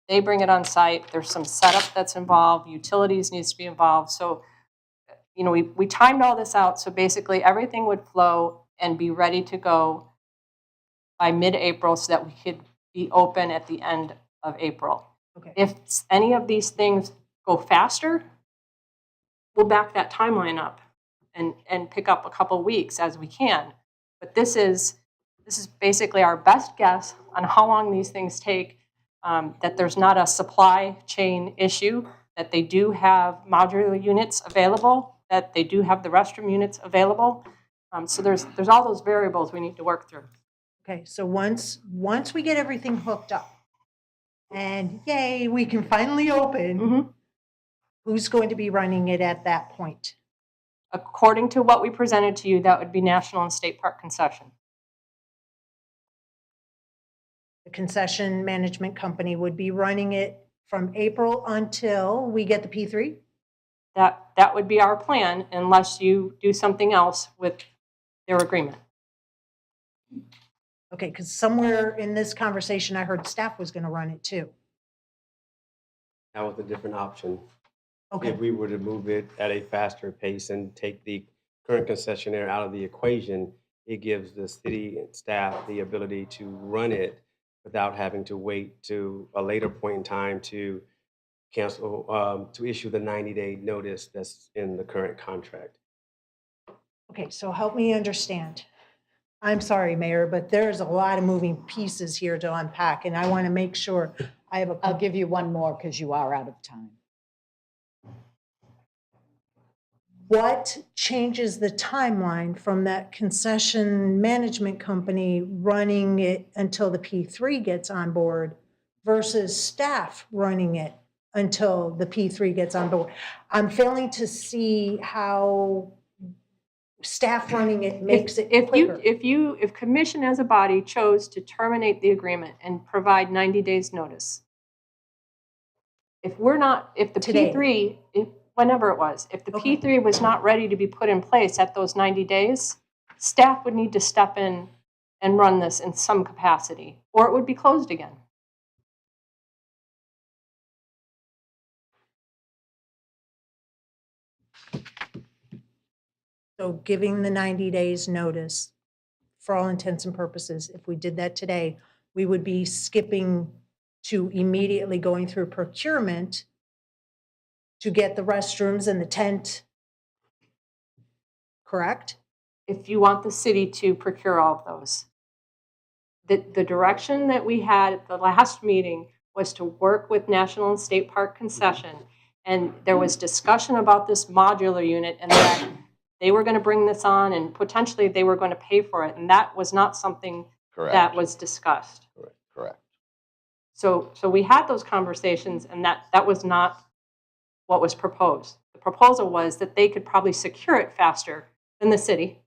They bring it on site. There's some setup that's involved. Utilities needs to be involved. So, we timed all this out. So basically everything would flow and be ready to go by mid-April so that we could be open at the end of April. Okay. If any of these things go faster, we'll back that timeline up and pick up a couple weeks as we can. But this is basically our best guess on how long these things take, that there's not a supply chain issue, that they do have modular units available, that they do have the restroom units available. So there's all those variables we need to work through. Okay, so once we get everything hooked up, and yay, we can finally open, Mhm. who's going to be running it at that point? According to what we presented to you, that would be National and State Park Concession. The concession management company would be running it from April until we get the P3? That would be our plan unless you do something else with their agreement. Okay, because somewhere in this conversation, I heard staff was going to run it too. That was a different option. Okay, If we were to move it at a faster pace and take the current concessionaire out of the equation, it gives the city and staff the ability to run it without having to wait to a later point in time to cancel, to issue the 90-day notice that's in the current contract. okay, so help me understand. I'm sorry, Mayor, but there's a lot of moving pieces here to unpack, and I want to make sure I have I'll a, give you one more because you are out of time. what changes the timeline from that concession management company running it until the P3 gets on board versus staff running it until the P3 gets on board? I'm failing to see how staff running it makes it If quicker. if commission as a body chose to terminate the agreement and provide 90 days notice, if the Today. P3, whenever it was, if the Okay. P3 was not ready to be put in place at those 90 days, staff would need to step in and run this in some capacity, or it would be closed again. So giving the 90 days notice, for all intents and purposes, if we did that today, we would be skipping to immediately going through procurement to get the restrooms and the tent, correct? If you want the city to procure all of those. The direction that we had at the last meeting was to work with National and State Park Concession. And there was discussion about this modular unit and that they were going to bring this on and potentially they were going to pay for it. And that was not something Correct. that was discussed. Correct. So we had those conversations and that was not what was proposed. The proposal was that they could probably secure it faster than the city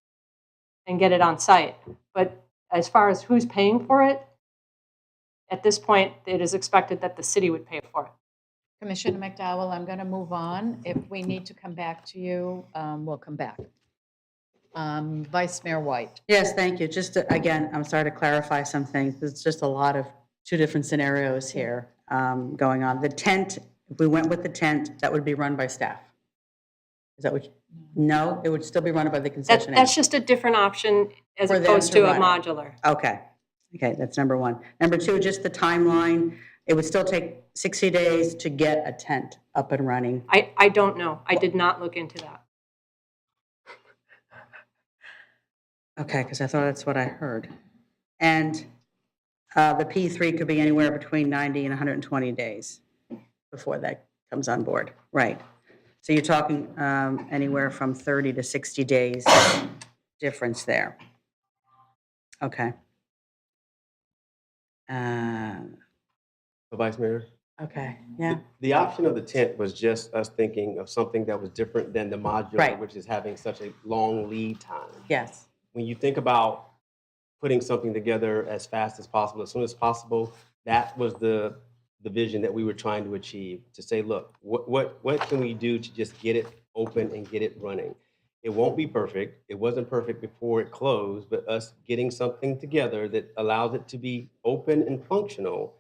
and get it on site. But as far as who's paying for it, at this point, it is expected that the city would pay for it. Commissioner McDowell, I'm going to move on. If we need to come back to you, we'll come back. Vice Mayor White. Yes, thank you. Just again, I'm sorry to clarify some things. There's just a lot of two different scenarios here going on. The tent, if we went with the tent, that would be run by staff. Is that what? No, it would still be run by the concessionaire. That's just a different option as For them opposed to to a run it. modular. Okay, okay, that's number one. Number two, just the timeline. It would still take 60 days to get a tent up and running. I don't know. I did not look into that. Okay, because I thought that's what I heard. And the P3 could be anywhere between 90 and 120 days before that comes on board. Right. So you're talking anywhere from 30 to 60 days difference there. Okay. Vice Mayor? Okay, yeah, The option of the tent was just us thinking of something that was different than the modular, Right. which is having such a long lead time. yes. When you think about putting something together as fast as possible, as soon as possible, that was the vision that we were trying to achieve, to say, look, what can we do to just get it open and get it running? It won't be perfect. It wasn't perfect before it closed, but us getting something together that allows it to be open and functional,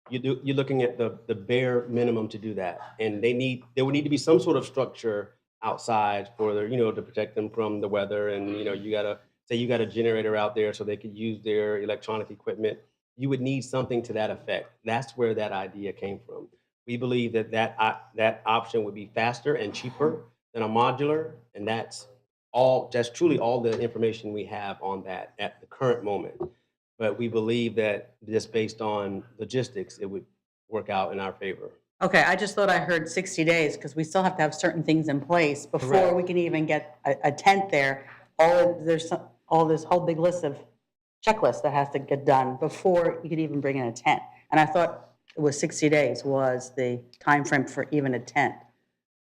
you're looking at the bare minimum to do that. And there would need to be some sort of structure outside for their, to protect them from the weather. And, you got a generator out there so they could use their electronic equipment. You would need something to that effect. That's where that idea came from. We believe that option would be faster and cheaper than a modular. And that's truly all the information we have on that at the current moment. But we believe that just based on logistics, it would work out in our favor. Okay, I just thought I heard 60 days because we still have to have certain things in place before Correct. we can even get a tent there. There's all this whole big list of checklists that has to get done before you could even bring in a tent. And I thought it was 60 days was the time frame for even a tent.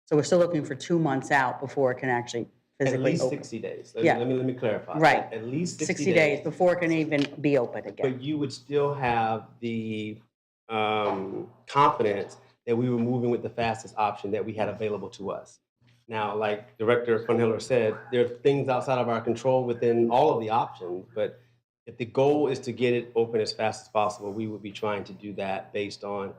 So we're still looking for 2 months out before it can actually At physically least open. 60 days. Yeah. Let me clarify. Right. At least 60 days before it can even be open again. But you would still have the confidence that we were moving with the fastest option that we had available to us. Now, like Director Funhiller said, there are things outside of our control within all of the options, but if the goal is to get it open as fast as possible, we would be trying to do that based on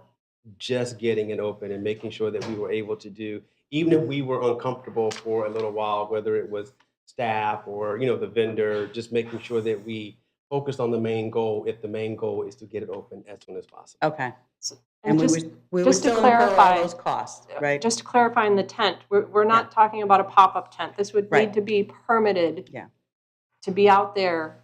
just getting it open and making sure that we were able to do, even if we were uncomfortable for a little while, whether it was staff or, the vendor, just making sure that we focused on the main goal, if the main goal is to get it open as soon as possible. Okay. And And just, we would just to still incur all clarify- those costs, right? just to clarify in the tent, we're not talking about a pop-up tent. This would Right. need to be permitted Yeah. to be out there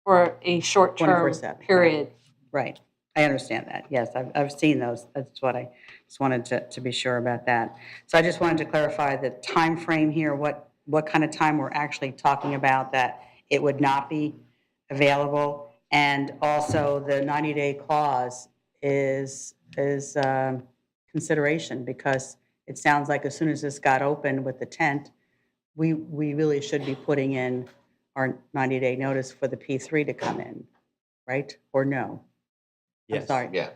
for a short-term 24/7, right. period. Right. I understand that. Yes, I've seen those. That's what I just wanted to be sure about that. So I just wanted to clarify the time frame here, what kind of time we're actually talking about that it would not be available. And also the 90-day clause is consideration because it sounds like as soon as this got open with the tent, we really should be putting in our 90-day notice for the P3 to come in, right? Or no? I'm Yes. sorry. Yeah.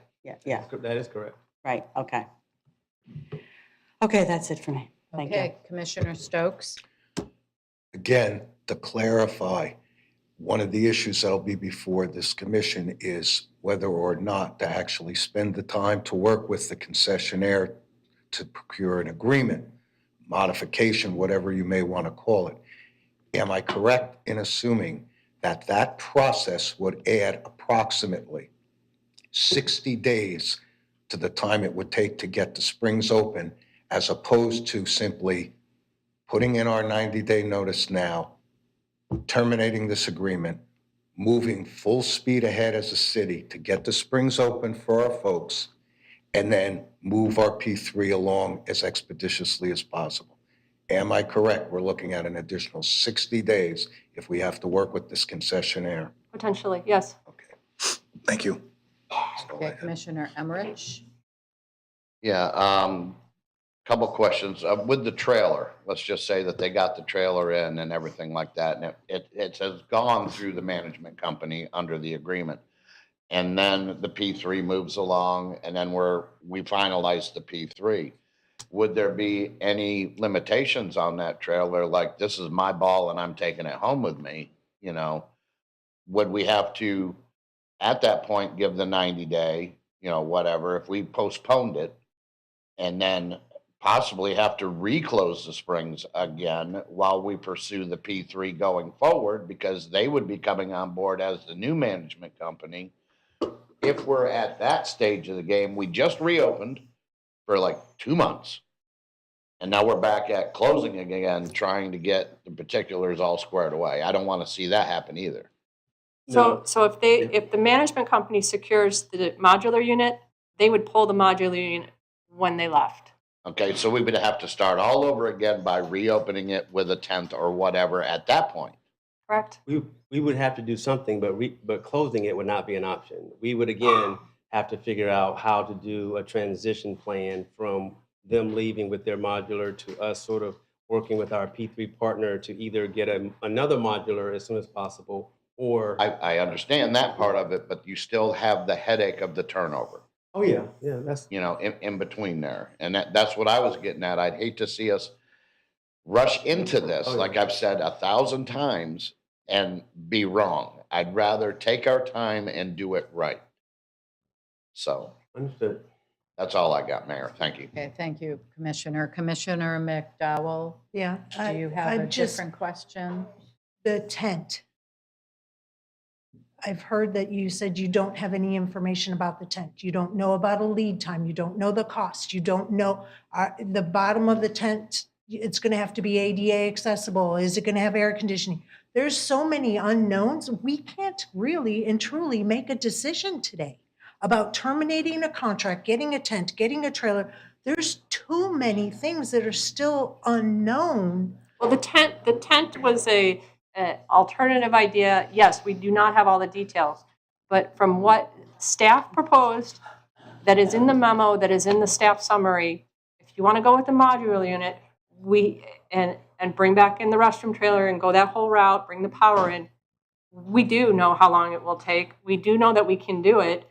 Yeah, That is correct. right, okay. Okay, that's it for me. Thank you. Okay, Commissioner Stokes? Again, to clarify, one of the issues that'll be before this commission is whether or not to actually spend the time to work with the concessionaire to procure an agreement, modification, whatever you may want to call it. Am I correct in assuming that that process would add approximately 60 days to the time it would take to get the springs open, as opposed to simply putting in our 90-day notice now, terminating this agreement, moving full speed ahead as a city to get the springs open for our folks, and then move our P3 along as expeditiously as possible? Am I correct? We're looking at an additional 60 days if we have to work with this concessionaire. Potentially, yes. Okay, thank you. That's all I Okay, have. Commissioner Emmerich? Yeah, couple questions. With the trailer, let's just say that they got the trailer in and everything like that, and it has gone through the management company under the agreement. And then the P3 moves along, and then we finalize the P3. Would there be any limitations on that trailer? Like, this is my ball and I'm taking it home with me, you know? Would we have to, at that point, give the 90-day, whatever, if we postponed it, and then possibly have to reclose the springs again while we pursue the P3 going forward, because they would be coming on board as the new management company. If we're at that stage of the game, we just reopened for like 2 months. And now we're back at closing again, trying to get the particulars all squared away. I don't want to see that happen either. So if the management company secures the modular unit, they would pull the modular unit when they left. Okay, so we would have to start all over again by reopening it with a tent or whatever at that point. Correct? We would have to do something, but closing it would not be an option. We would again have to figure out how to do a transition plan from them leaving with their modular to us sort of working with our P3 partner to either get another modular as soon as possible, or I understand that part of it, but you still have the headache of the turnover, oh yeah, that's in between there. And that's what I was getting at. I'd hate to see us rush into this, Oh, yeah. like I've said 1,000 times, and be wrong. I'd rather take our time and do it right. So understood. that's all I got, Mayor. Thank you. Okay, thank you, Commissioner. Commissioner McDowell, Yeah. do you have a I'm just- different question? The tent. I've heard that you said you don't have any information about the tent. You don't know about a lead time. You don't know the cost. You don't know the bottom of the tent. It's going to have to be ADA accessible. Is it going to have air conditioning? There's so many unknowns. We can't really and truly make a decision today about terminating a contract, getting a tent, getting a trailer. There's too many things that are still unknown. Well, the tent was a alternative idea. Yes, we do not have all the details, but from what staff proposed, that is in the memo, that is in the staff summary, if you want to go with the modular unit, and bring back in the restroom trailer and go that whole route, bring the power in, we do know how long it will take. We do know that we can do it.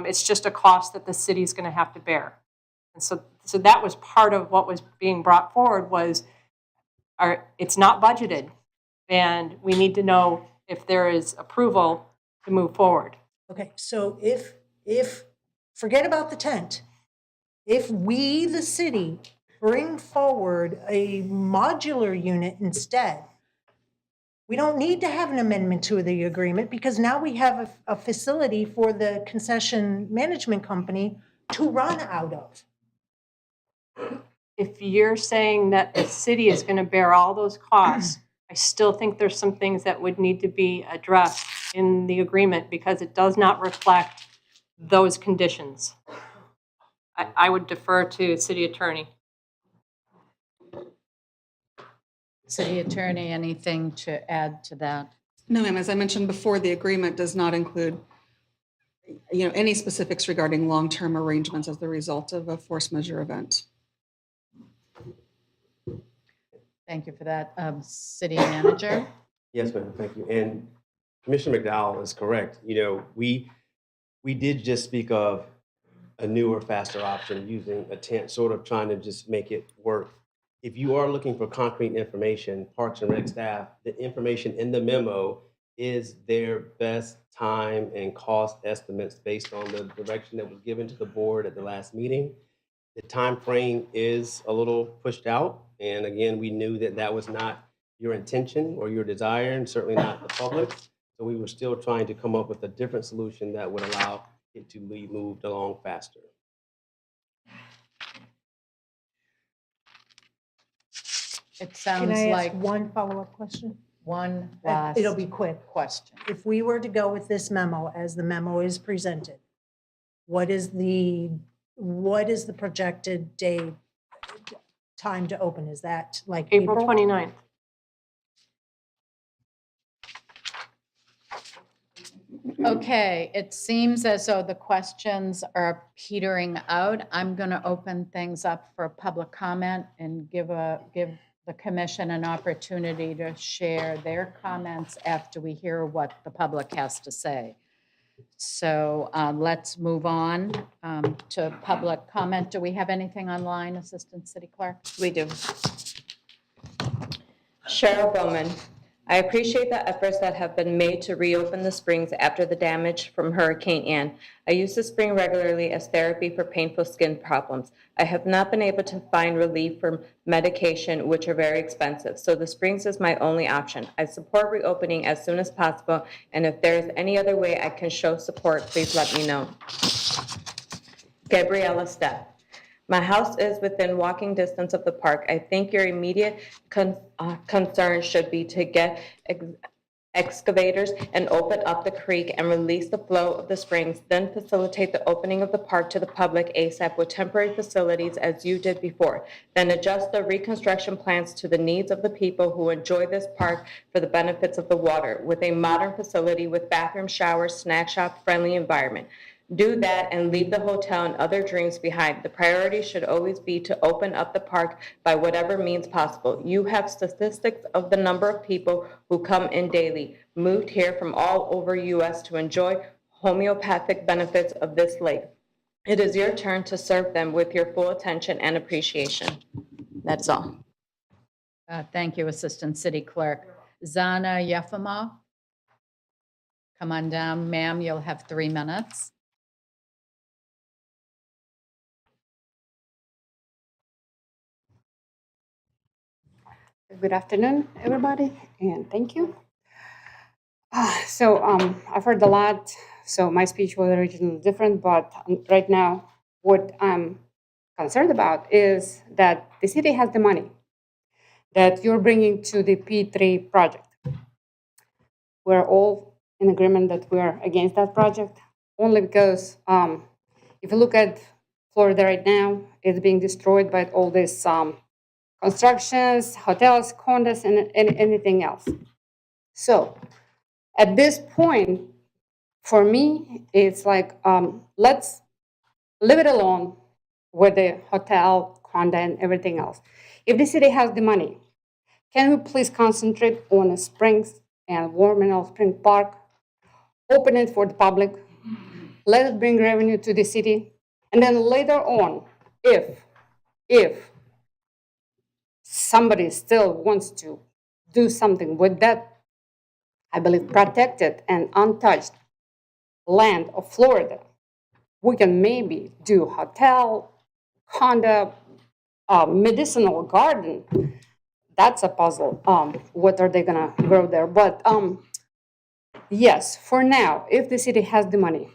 It's just a cost that the city is going to have to bear. And so that was part of what was being brought forward was it's not budgeted. And we need to know if there is approval to move forward. Okay, so if forget about the tent, if we, the city, bring forward a modular unit instead, we don't need to have an amendment to the agreement because now we have a facility for the concession management company to run out of. If you're saying that the city is going to bear all those costs, I still think there's some things that would need to be addressed in the agreement because it does not reflect those conditions. I would defer to city attorney. City Attorney, anything to add to that? No, ma'am, as I mentioned before, the agreement does not include, any specifics regarding long-term arrangements as the result of a force majeure event. Thank you for that. City manager? Yes, ma'am, thank you. And Commissioner McDowell is correct. You know, we did just speak of a newer, faster option using a tent, sort of trying to just make it work. If you are looking for concrete information, Parks and Rec staff, the information in the memo is their best time and cost estimates based on the direction that was given to the board at the last meeting. The time frame is a little pushed out, and again, we knew that that was not your intention or your desire, and certainly not the public. So we were still trying to come up with a different solution that would allow it to be moved along faster. It Can sounds I like ask one follow-up question? one last It'll be quick. question. If we were to go with this memo as the memo is presented, what is the projected day, time to open? Is that like April April? 29th. Okay, it seems as though the questions are petering out. I'm going to open things up for public comment and give the commission an opportunity to share their comments after we hear what the public has to say. So let's move on to public comment. Do we have anything online, Assistant City Clerk? We do. Cheryl Bowman, I appreciate the efforts that have been made to reopen the springs after the damage from Hurricane Ann. I use the spring regularly as therapy for painful skin problems. I have not been able to find relief from medication, which are very expensive, so the springs is my only option. I support reopening as soon as possible, and if there is any other way I can show support, please let me know. Gabriella Stepp. My house is within walking distance of the park. I think your immediate concern should be to get excavators and open up the creek and release the flow of the springs, then facilitate the opening of the park to the public ASAP with temporary facilities as you did before. Then adjust the reconstruction plans to the needs of the people who enjoy this park for the benefits of the water with a modern facility with bathroom, showers, snack shop, friendly environment. Do that and leave the hotel and other dreams behind. The priority should always be to open up the park by whatever means possible. You have statistics of the number of people who come in daily, moved here from all over U.S. to enjoy homeopathic benefits of this lake. It is your turn to serve them with your full attention and appreciation. That's all. Thank you, Assistant City Clerk. Zana Yefimov? Come on down, ma'am. You'll have 3 minutes. Good afternoon, everybody, and thank you. I've heard a lot, so my speech was originally different, but right now, what I'm concerned about is that the city has the money that you're bringing to the P3 project. We're all in agreement that we're against that project, only because if you look at Florida right now, it's being destroyed by all this constructions, hotels, condos, and anything else. So at this point, for me, it's like, let's leave it alone with the hotel, condo, and everything else. If the city has the money, can we please concentrate on the springs and War Memorial Spring Park, open it for the public, let it bring revenue to the city, and then later on, if somebody still wants to do something with that, I believe, protected and untouched land of Florida, we can maybe do hotel, condo, medicinal garden. That's a puzzle. What are they gonna grow there? But yes, for now, if the city has the money,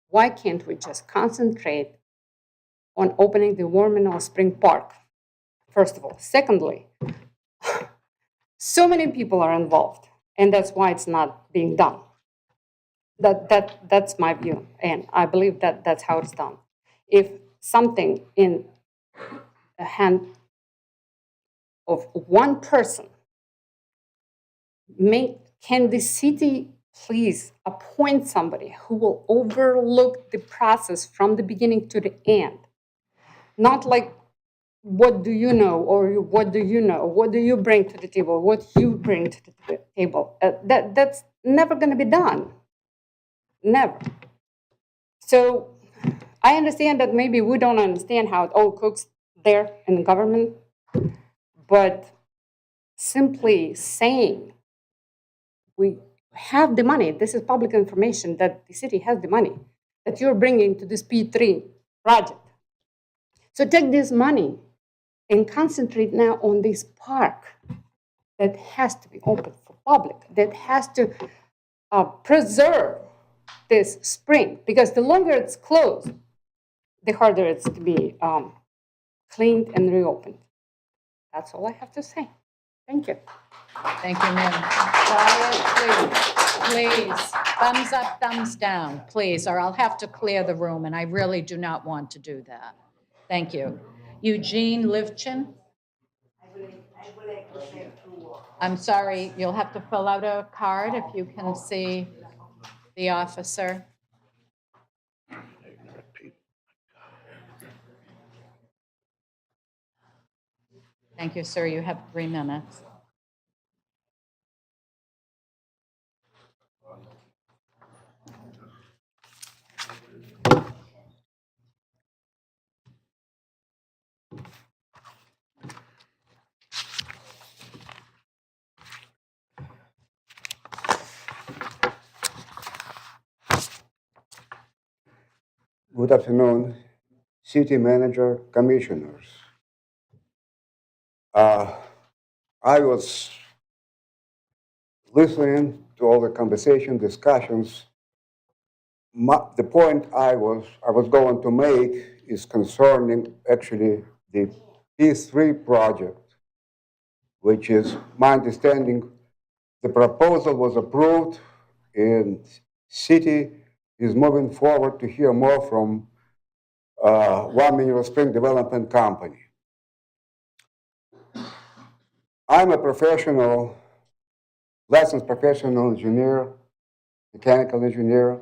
why can't we just concentrate on opening the War Memorial Spring Park? First of all. Secondly, so many people are involved, and that's why it's not being done. That's my view, and I believe that that's how it's done. If something in the hand of one person, can the city please appoint somebody who will overlook the process from the beginning to the end? Not like what do you know, or what do you know? What do you bring to the table? What you bring to the table? That's never going to be done. Never. So I understand that maybe we don't understand how it all cooks there in the government, but simply saying we have the money, this is public information that the city has the money that you're bringing to this P3 project. So take this money and concentrate now on this park that has to be open for public, that has to preserve this spring, because the longer it's closed, the harder it's to be cleaned and reopened. That's all I have to say. Thank you. Thank you, ma'am. Quiet, please. Please, thumbs up, thumbs down, please, or I'll have to clear the room, and I really do not want to do that. Thank you. Eugene Livchin? I'm sorry, you'll have to fill out a card if you can see the officer. Thank you, sir. You have 3 minutes. Good afternoon, city manager, commissioners. I was listening to all the conversation, discussions. The point I was going to make is concerning actually the P3 project, which is my understanding, the proposal was approved and city is moving forward to hear more from One Mineral Spring Development Company. I'm a professional, licensed professional engineer, mechanical engineer,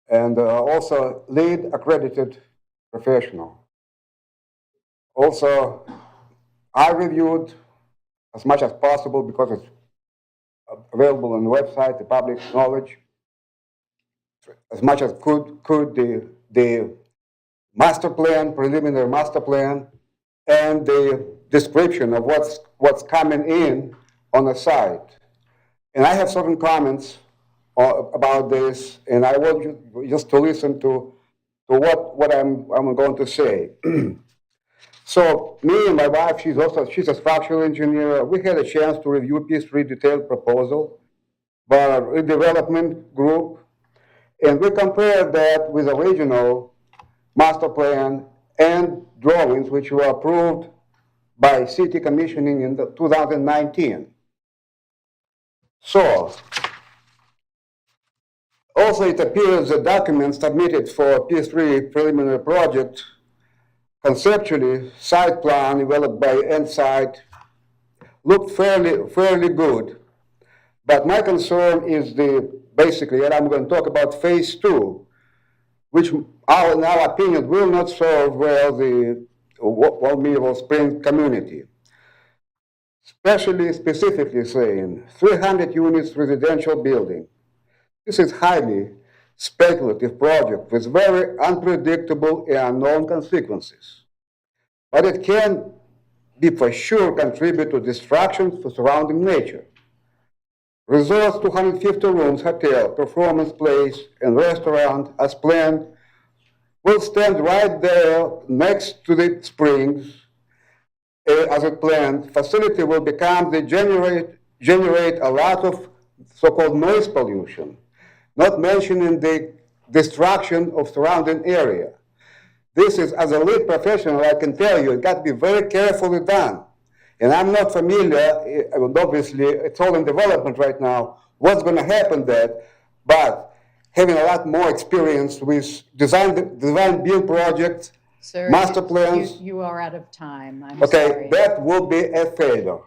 and also lead accredited professional. Also, I reviewed as much as possible, because it's available on the website, the public knowledge, as much as could the master plan, preliminary master plan, and the description of what's coming in on the site. And I have certain comments about this, and I want you just to listen to what I'm going to say. So me and my wife, she's a structural engineer. We had a chance to review P3 detailed proposal by our redevelopment group, and we compared that with the original master plan and drawings which were approved by city commissioning in 2019. So, also it appears the documents submitted for P3 preliminary project, conceptually, site plan developed by Ensite, looked fairly good. But my concern is basically, and I'm going to talk about phase 2, which in our opinion will not serve well the One Mineral Spring community. Specifically saying 300 units residential building. This is highly speculative project with very unpredictable and unknown consequences. But it can be for sure contribute to destruction to surrounding nature. Resorts 250 rooms hotel, performance place, and restaurant as planned will stand right there next to the springs as it planned. Facility will become generate a lot of so-called noise pollution, not mentioning the destruction of surrounding area. This is, as a lead professional, I can tell you, it got to be very carefully done. And I'm not familiar, obviously, it's all in development right now, what's going to happen there, but having a lot more experience with design build projects, Sir, master plans. You are out of time. I'm Okay, sorry. that will be a failure.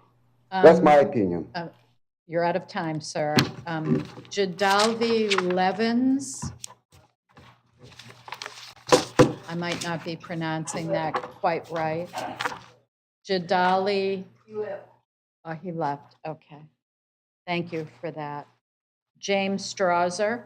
That's my opinion. You're out of time, sir. Jadalvi Levens. I might not be pronouncing that quite right. Jadali. Oh, he left, okay. Thank you for that. James Strauzer.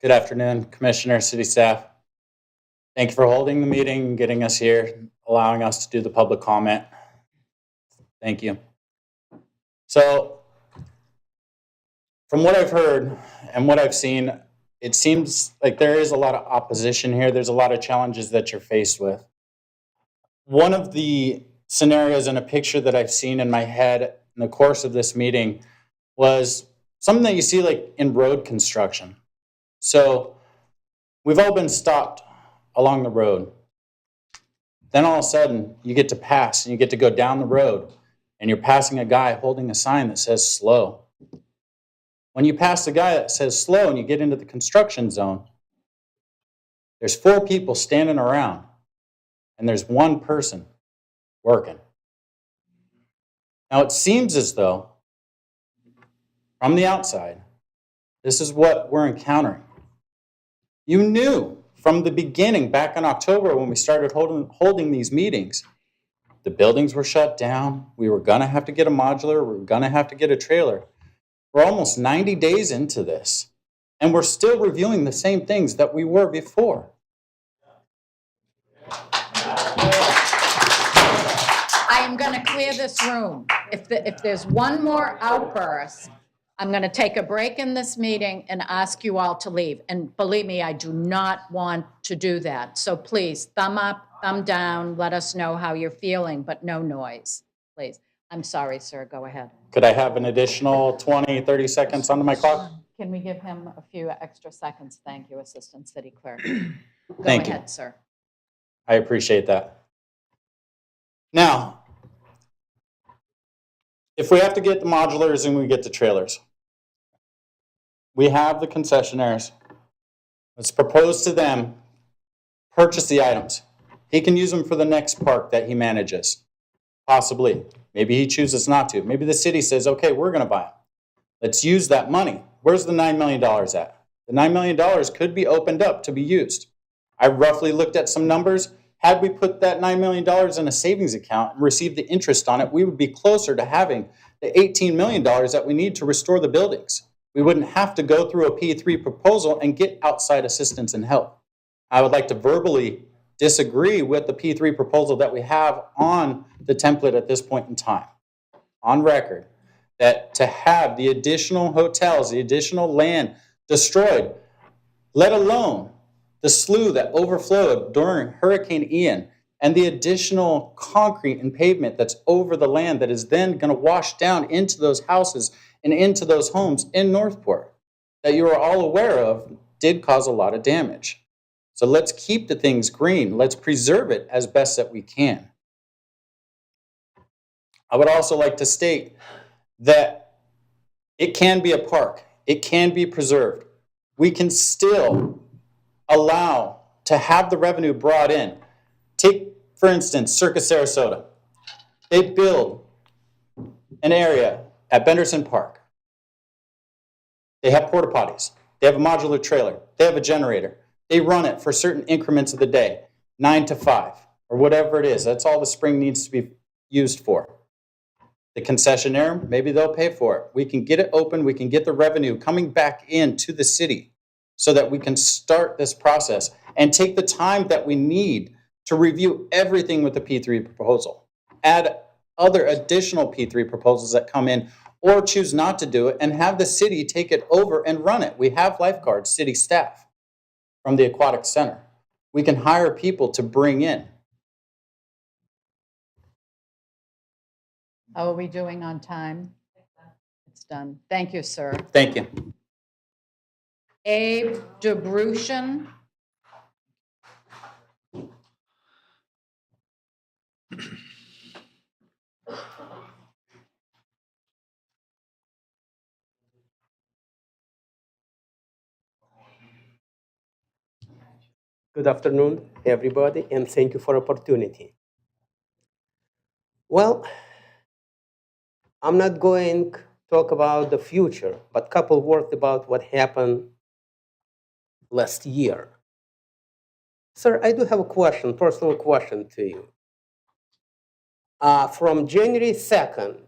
Good afternoon, Commissioner, City staff. Thank you for holding the meeting, getting us here, allowing us to do the public comment. Thank you. So, from what I've heard and what I've seen, it seems like there is a lot of opposition here. There's a lot of challenges that you're faced with. One of the scenarios in a picture that I've seen in my head in the course of this meeting was something that you see like in road construction. So we've all been stopped along the road. Then all of a sudden you get to pass and you get to go down the road and you're passing a guy holding a sign that says slow. When you pass the guy that says slow and you get into the construction zone, there's 4 people standing around and there's 1 person working. Now it seems as though from the outside, this is what we're encountering. You knew from the beginning, back in October when we started holding these meetings, the buildings were shut down. We were going to have to get a modular. We were going to have to get a trailer. We're almost 90 days into this, and we're still reviewing the same things that we were before. I am going to clear this room. If there's one more outburst, I'm going to take a break in this meeting and ask you all to leave. And believe me, I do not want to do that. So please, thumb up, thumb down, let us know how you're feeling, but no noise, please. I'm sorry, sir, go ahead. Could I have an additional 20, 30 seconds onto my clock? Can we give him a few extra seconds? Thank you, Assistant City Clerk. Thank Go you. ahead, sir. I appreciate that. Now, if we have to get the modulars and we get the trailers, we have the concessionaires. Let's propose to them, purchase the items. He can use them for the next park that he manages, possibly. Maybe he chooses not to. Maybe the city says, okay, we're going to buy them. Let's use that money. Where's the $9 million at? The $9 million could be opened up to be used. I roughly looked at some numbers. Had we put that $9 million in a savings account and received the interest on it, we would be closer to having the $18 million that we need to restore the buildings. We wouldn't have to go through a P3 proposal and get outside assistance and help. I would like to verbally disagree with the P3 proposal that we have on the template at this point in time, on record, that to have the additional hotels, the additional land destroyed, let alone the slough that overflowed during Hurricane Ian, and the additional concrete and pavement that's over the land that is then going to wash down into those houses and into those homes in Northport that you are all aware of did cause a lot of damage. So let's keep the things green. Let's preserve it as best that we can. I would also like to state that it can be a park. It can be preserved. We can still allow to have the revenue brought in. Take, for instance, Circus Sarasota. They build an area at Benderson Park. They have porta potties. They have a modular trailer. They have a generator. They run it for certain increments of the day, 9 to 5, or whatever it is. That's all the spring needs to be used for. The concessionaire, maybe they'll pay for it. We can get it open. We can get the revenue coming back into the city so that we can start this process and take the time that we need to review everything with the P3 proposal. Add other additional P3 proposals that come in, or choose not to do it and have the city take it over and run it. We have lifeguards, city staff from the aquatic center. We can hire people to bring in. How are we doing on time? It's done. Thank you, sir. Thank you. Abe DeBruschen. Good afternoon, everybody, and thank you for opportunity. Well, I'm not going to talk about the future, but couple words about what happened last year. Sir, I do have a question, personal question to you. From January 2nd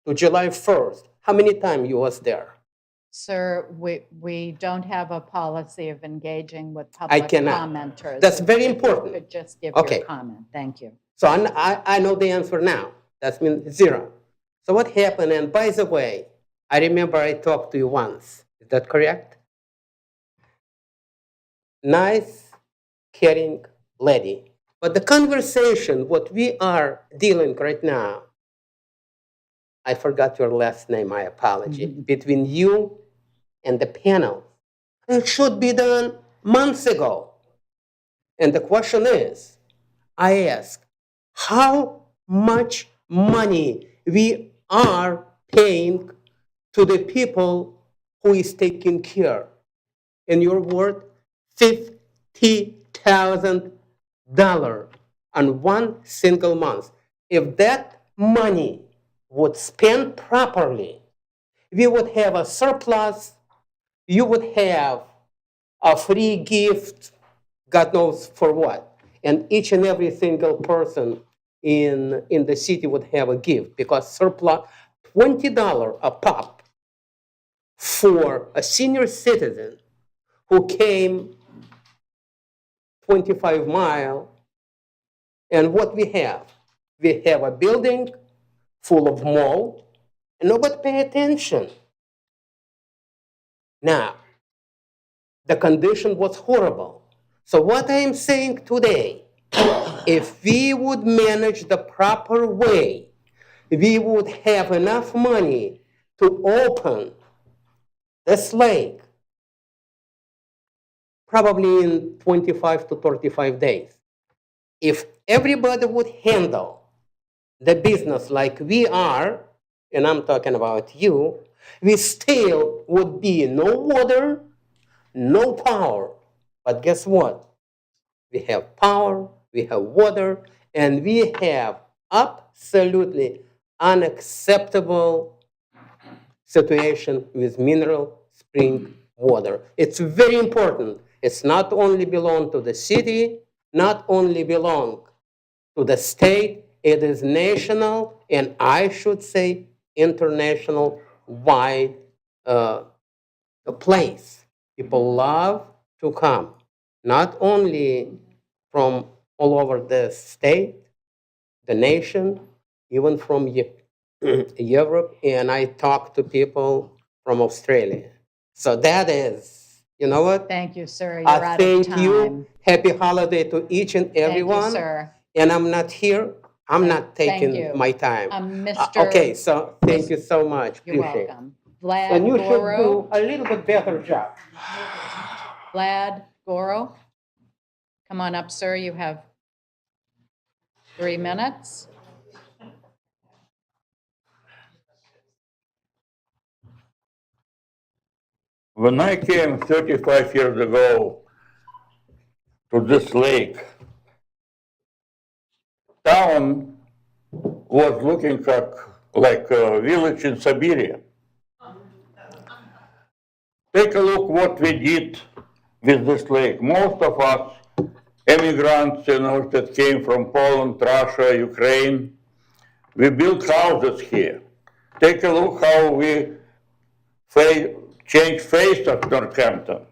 to July 1st, how many times you was there? Sir, we don't have a policy of engaging with public cannot. commenters. That's very If you important. could just give Okay. your comment. Thank you. So I know the answer now. That means 0. So what happened, and by the way, I remember I talked to you once. Is that correct? Nice, caring lady. But the conversation, what we are dealing right now, I forgot your last name, I apologize, between you and the panel. It should be done months ago. And the question is, I ask, how much money we are paying to the people who is taking care? In your word, $50,000 on one single month. If that money would spend properly, we would have a surplus, you would have a free gift, God knows for what. And each and every single person in the city would have a gift, because surplus, $20 a pop for a senior citizen who came 25 miles. And what we have a building full of mold, and nobody pay attention. Now, the condition was horrible. So what I'm saying today, if we would manage the proper way, we would have enough money to open this lake probably in 25 to 35 days. If everybody would handle the business like we are, and I'm talking about you, we still would be no water, no power. But guess what? We have power, we have water, and we have absolutely unacceptable situation with mineral spring water. It's very important. It's not only belong to the city, not only belong to the state, it is national, and I should say international wide place. People love to come, not only from all over the state, the nation, even from Europe, and I talk to people from Australia. So that is, you know what? Thank you, sir. You're I out of thank time. you. Happy holiday to each and everyone. Thank you, sir. And I'm not here. I'm not Thank taking you. my time. Mr. Okay, so thank you so much. You're Appreciate it. welcome. Vlad And you should Goro. do a little bit better job. Vlad Goro. Come on up, sir. You have 3 minutes. When I came 35 years ago to this lake, town was looking like a village in Siberia. Take a look what we did with this lake. Most of us immigrants, that came from Poland, Russia, Ukraine, we built houses here. Take a look how we change face of Northampton,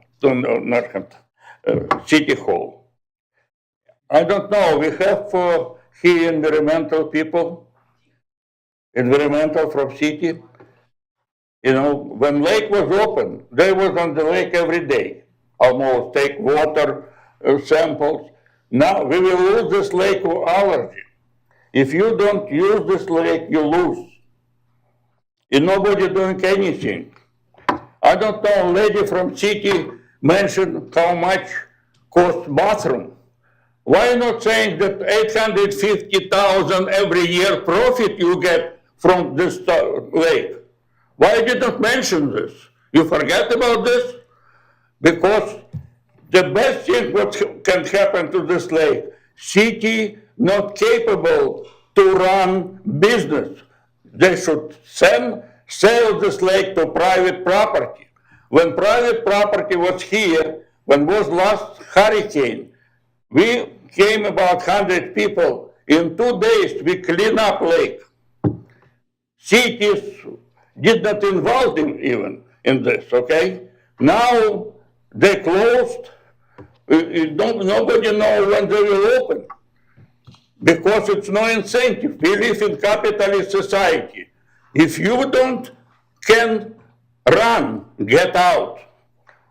City Hall. I don't know, we have here environmental people, environmental from city. When lake was open, they was on the lake every day, almost take water samples. Now we will lose this lake for allergy. If you don't use this lake, you lose. And nobody doing anything. I don't know, a lady from city mentioned how much cost bathroom. Why not saying that 850,000 every year profit you get from this lake? Why did not mention this? You forget about this? Because the best thing what can happen to this lake, city not capable to run business. They should sell this lake to private property. When private property was here, when was last hurricane, we came about 100 people. In 2 days, we clean up lake. Cities did not involve in even in this, okay? Now they closed. Nobody knows when they will open because it's no incentive. We live in capitalist society. If you can run, get out,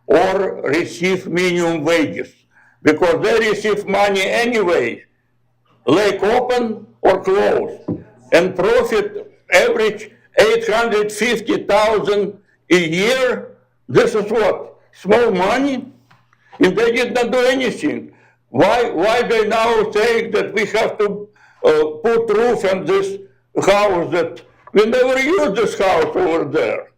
or receive minimum wages, because they receive money anyway, lake open or close, and profit average 850,000 a year. This is what? Small money? And they did not do anything. Why they now saying that we have to put roof on this house that we never used this house over there.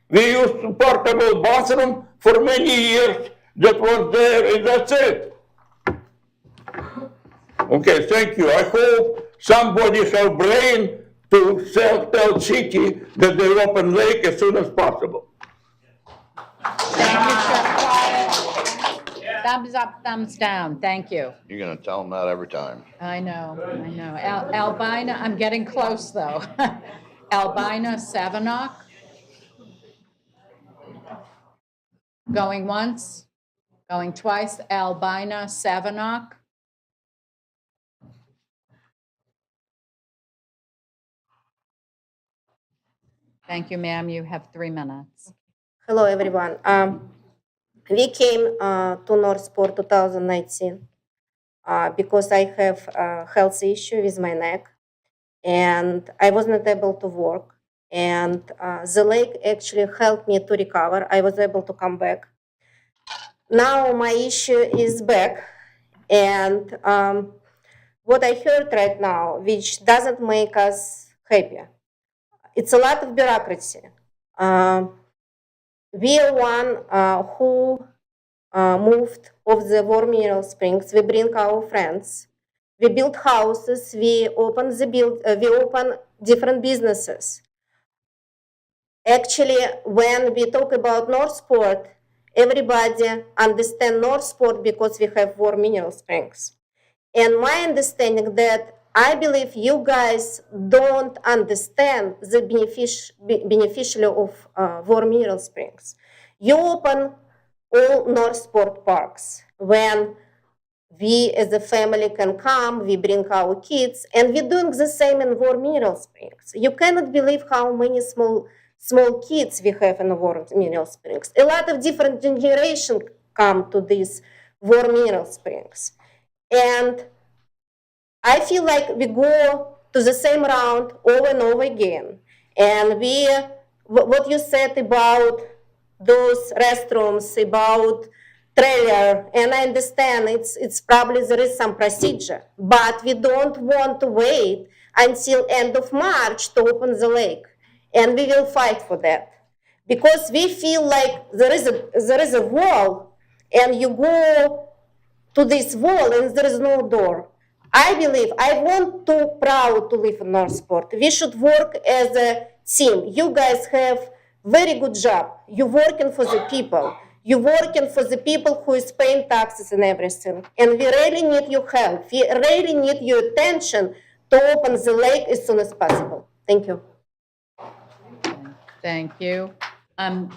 We used portable bathroom for many years that was there, and that's it. Okay, thank you. I hope somebody have brain to tell city that they open lake as soon as possible. Thank you, Chef Quiet. Thumbs up, thumbs down. Thank you. You're gonna tell them that every time. I know. Albina, I'm getting close, though. Albina Savinock. Going once, going twice. Albina Savinock. Thank you, ma'am. You have 3 minutes. Hello, everyone. We came to Northport 2019 because I have a health issue with my neck, and I was not able to work. And the lake actually helped me to recover. I was able to come back. Now my issue is back, and what I heard right now, which doesn't make us happy, it's a lot of bureaucracy. We are one who moved of the War Mineral Springs. We bring our friends. We build houses. We open we open different businesses. Actually, when we talk about Northport, everybody understands Northport because we have War Mineral Springs. And my understanding that I believe you guys don't understand the beneficiary of War Mineral Springs. You open all Northport parks when we as a family can come, we bring our kids, and we're doing the same in War Mineral Springs. You cannot believe how many small kids we have in War Mineral Springs. A lot of different generations come to these War Mineral Springs. And I feel like we go to the same round over and over again. And what you said about those restrooms, about trailer, and I understand it's probably there is some procedure, but we don't want to wait until end of March to open the lake. And we will fight for that. Because we feel like there is a wall, and you go to this wall and there is no door. I believe, I want to proud to live in Northport. We should work as a team. You guys have very good job. You're working for the people. You're working for the people who is paying taxes and everything. And we really need your help. We really need your attention to open the lake as soon as possible. Thank you. Thank you.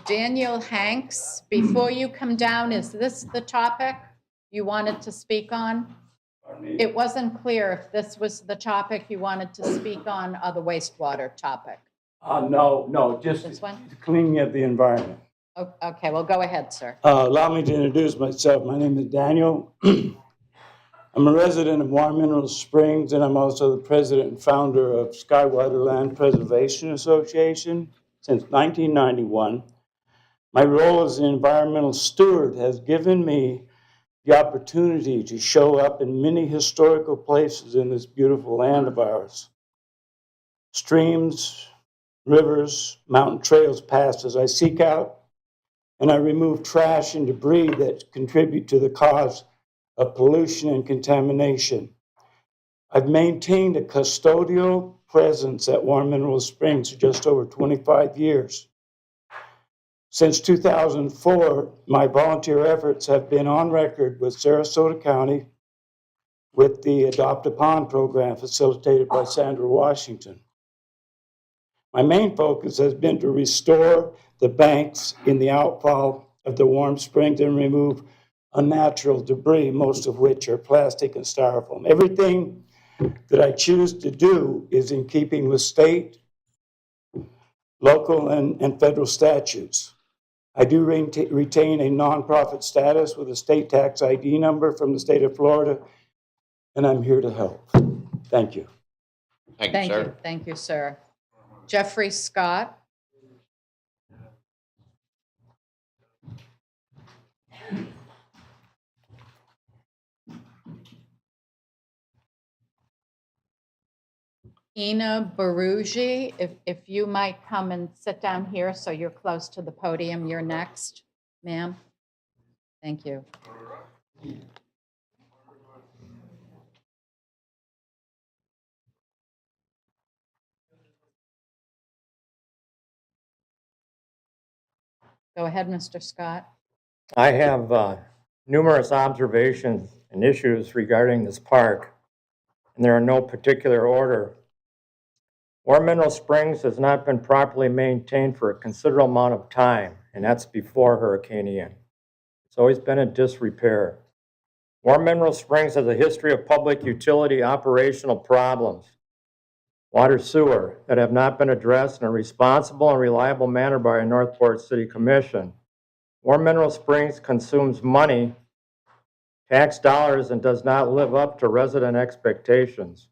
Daniel Hanks, before you come down, is this the topic you wanted to speak on? It wasn't clear if this was the topic you wanted to speak on or the wastewater topic. No, just This one? cleaning of the environment. Okay, well, go ahead, sir. Allow me to introduce myself. My name is Daniel. I'm a resident of War Mineral Springs, and I'm also the president and founder of Skywater Land Preservation Association since 1991. My role as an environmental steward has given me the opportunity to show up in many historical places in this beautiful land of ours. Streams, rivers, mountain trails past as I seek out and I remove trash and debris that contribute to the cause of pollution and contamination. I've maintained a custodial presence at Warm Mineral Springs for just over 25 years. Since 2004, my volunteer efforts have been on record with Sarasota County with the Adopt a Pond program facilitated by Sandra Washington. My main focus has been to restore the banks in the outfall of the Warm Springs and remove unnatural debris, most of which are plastic and styrofoam. Everything that I choose to do is in keeping with state, local, and federal statutes. I do retain a nonprofit status with a state tax ID number from the state of Florida, and I'm here to help. Thank you. Thank you, sir. Thank you, sir. Jeffrey Scott. Ina Baruji, if you might come and sit down here so you're close to the podium, you're next, ma'am. Thank you. Go ahead, Mr. Scott. I have numerous observations and issues regarding this park, and they're in no particular order. Warm Mineral Springs has not been properly maintained for a considerable amount of time, and that's before Hurricane Ian. It's always been in disrepair. Warm Mineral Springs has a history of public utility operational problems, water sewer, that have not been addressed in a responsible and reliable manner by a Northport City Commission. Warm Mineral Springs consumes money, tax dollars, and does not live up to resident expectations.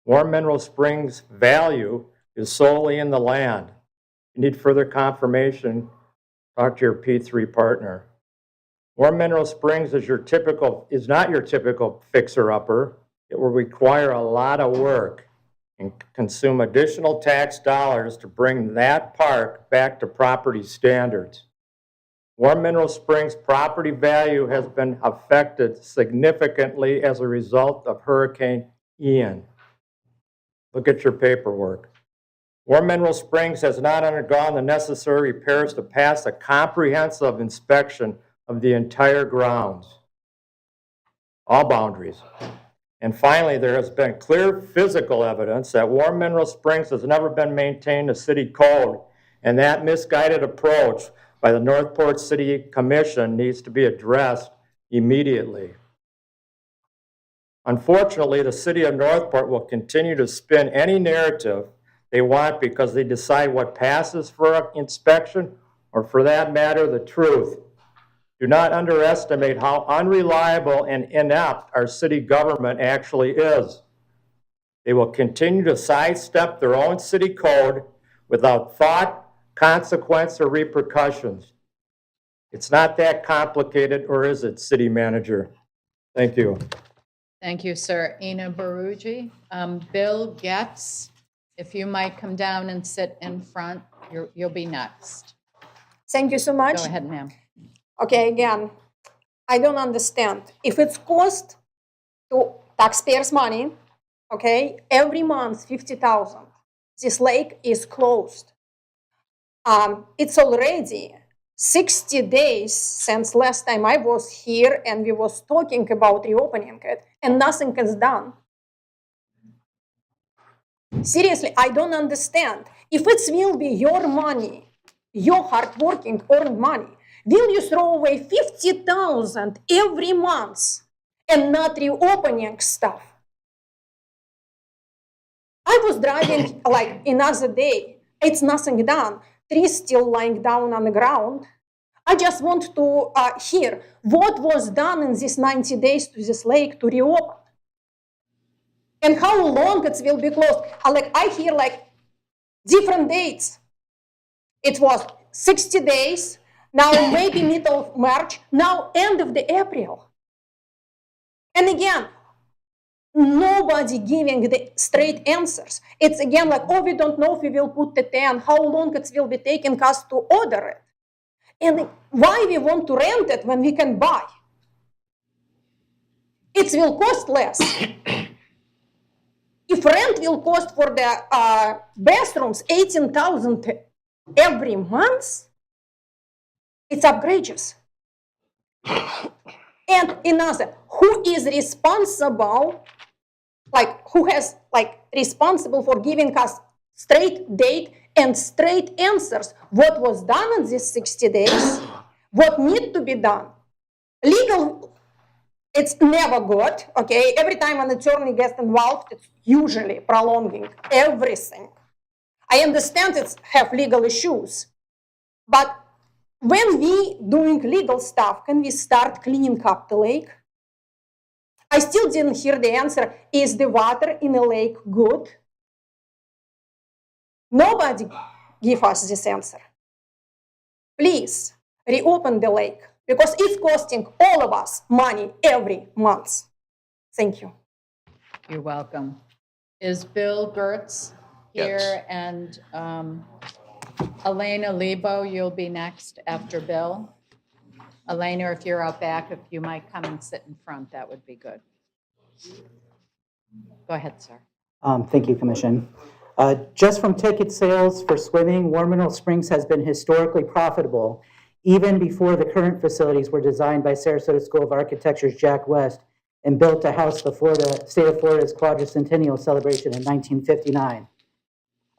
Warm Mineral Springs' value is solely in the land. You need further confirmation, talk to your P3 partner. Warm Mineral Springs is not your typical fixer-upper. It will require a lot of work and consume additional tax dollars to bring that park back to property standards. Warm Mineral Springs' property value has been affected significantly as a result of Hurricane Ian. Look at your paperwork. Warm Mineral Springs has not undergone the necessary repairs to pass a comprehensive inspection of the entire grounds, all boundaries. And finally, there has been clear physical evidence that Warm Mineral Springs has never been maintained to city code, and that misguided approach by the Northport City Commission needs to be addressed immediately. Unfortunately, the city of Northport will continue to spin any narrative they want because they decide what passes for inspection, or for that matter, the truth. Do not underestimate how unreliable and inept our city government actually is. They will continue to sidestep their own city code without thought, consequence, or repercussions. It's not that complicated, or is it, city manager? Thank you. Thank you, sir. Ina Baruji. Bill Getz, if you might come down and sit in front, you'll be next. Thank you so much. Go ahead, ma'am. Okay, again, I don't understand. If it's cost to taxpayers' money, okay, every month 50,000, this lake is closed. It's already 60 days since last time I was here and we was talking about reopening it, and nothing is done. Seriously, I don't understand. If it will be your money, your hardworking earned money, will you throw away 50,000 every month and not reopening stuff? I was driving like another day. It's nothing done. Trees still lying down on the ground. I just want to hear what was done in these 90 days to this lake to reopen. And how long it will be closed. I hear like different dates. It was 60 days, now maybe middle of March, now end of the April. And again, nobody giving the straight answers. It's again like, oh, we don't know if we will put the 10, how long it will be taking us to order it. And why we want to rent it when we can buy? It will cost less. If rent will cost for the bathrooms 18,000 every month, it's outrageous. And another, who is responsible, like who has like responsible for giving us straight date and straight answers? What was done in these 60 days? What need to be done? Legal, it's never good, okay? Every time an attorney gets involved, it's usually prolonging everything. I understand it's have legal issues, but when we doing legal stuff, can we start cleaning up the lake? I still didn't hear the answer. Is the water in the lake good? Nobody give us this answer. Please reopen the lake because it's costing all of us money every month. Thank you. You're welcome. Is Bill Gertz here? Yes. And Elena Lebo, you'll be next after Bill. Elena, if you're out back, if you might come and sit in front, that would be good. Go ahead, sir. Thank you, Commission. Just from ticket sales for swimming, War Mineral Springs has been historically profitable, even before the current facilities were designed by Sarasota School of Architecture's Jack West and built to house the state of Florida's quadricentennial celebration in 1959.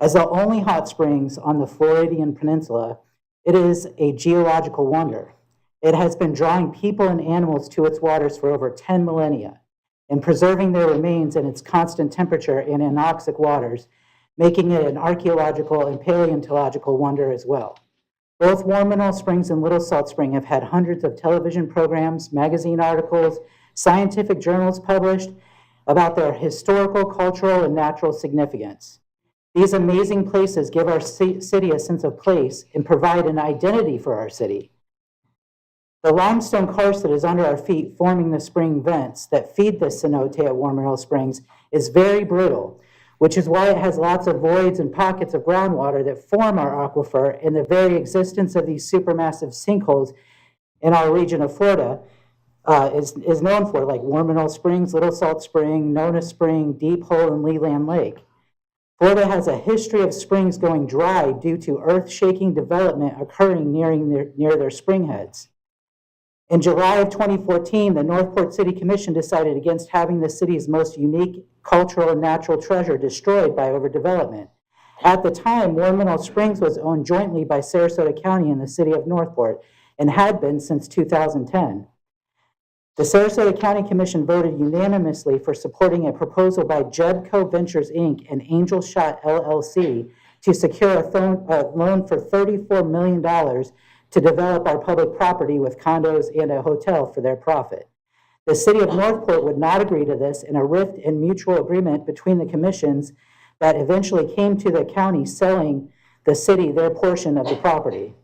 As the only hot springs on the Floridian Peninsula, it is a geological wonder. It has been drawing people and animals to its waters for over 10 millennia and preserving their remains in its constant temperature and anoxic waters, making it an archaeological and paleontological wonder as well. Both War Mineral Springs and Little Salt Spring have had hundreds of television programs, magazine articles, scientific journals published about their historical, cultural, and natural significance. These amazing places give our city a sense of place and provide an identity for our city. The limestone karst that is under our feet forming the spring vents that feed the cenote at War Mineral Springs is very brittle, which is why it has lots of voids and pockets of groundwater that form our aquifer, and the very existence of these supermassive sinkholes in our region of Florida is known for, like War Mineral Springs, Little Salt Spring, Nona Spring, Deep Hole, and Leland Lake. Florida has a history of springs going dry due to earth-shaking development occurring near their spring heads. In July of 2014, the Northport City Commission decided against having the city's most unique cultural and natural treasure destroyed by overdevelopment. At the time, War Mineral Springs was owned jointly by Sarasota County and the city of Northport and had been since 2010. The Sarasota County Commission voted unanimously for supporting a proposal by Jebco Ventures, Inc. and Angel Shot LLC to secure a loan for $34 million to develop our public property with condos and a hotel for their profit. The city of Northport would not agree to this, and a rift in mutual agreement between the commissions that eventually came to the county selling the city their portion of the property.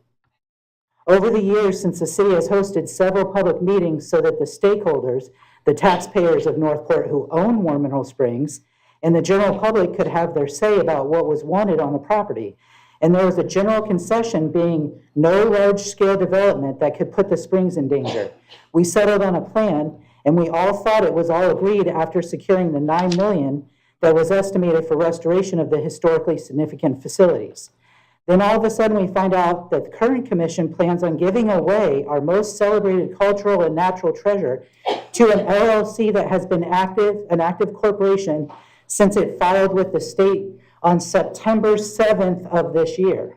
Over the years, since the city has hosted several public meetings so that the stakeholders, the taxpayers of Northport who own War Mineral Springs, and the general public could have their say about what was wanted on the property. And there was a general concession being no large-scale development that could put the springs in danger. We settled on a plan, and we all thought it was all agreed after securing the $9 million that was estimated for restoration of the historically significant facilities. Then all of a sudden we find out that the current commission plans on giving away our most celebrated cultural and natural treasure to an LLC that has been an active corporation since it filed with the state on September 7th of this year.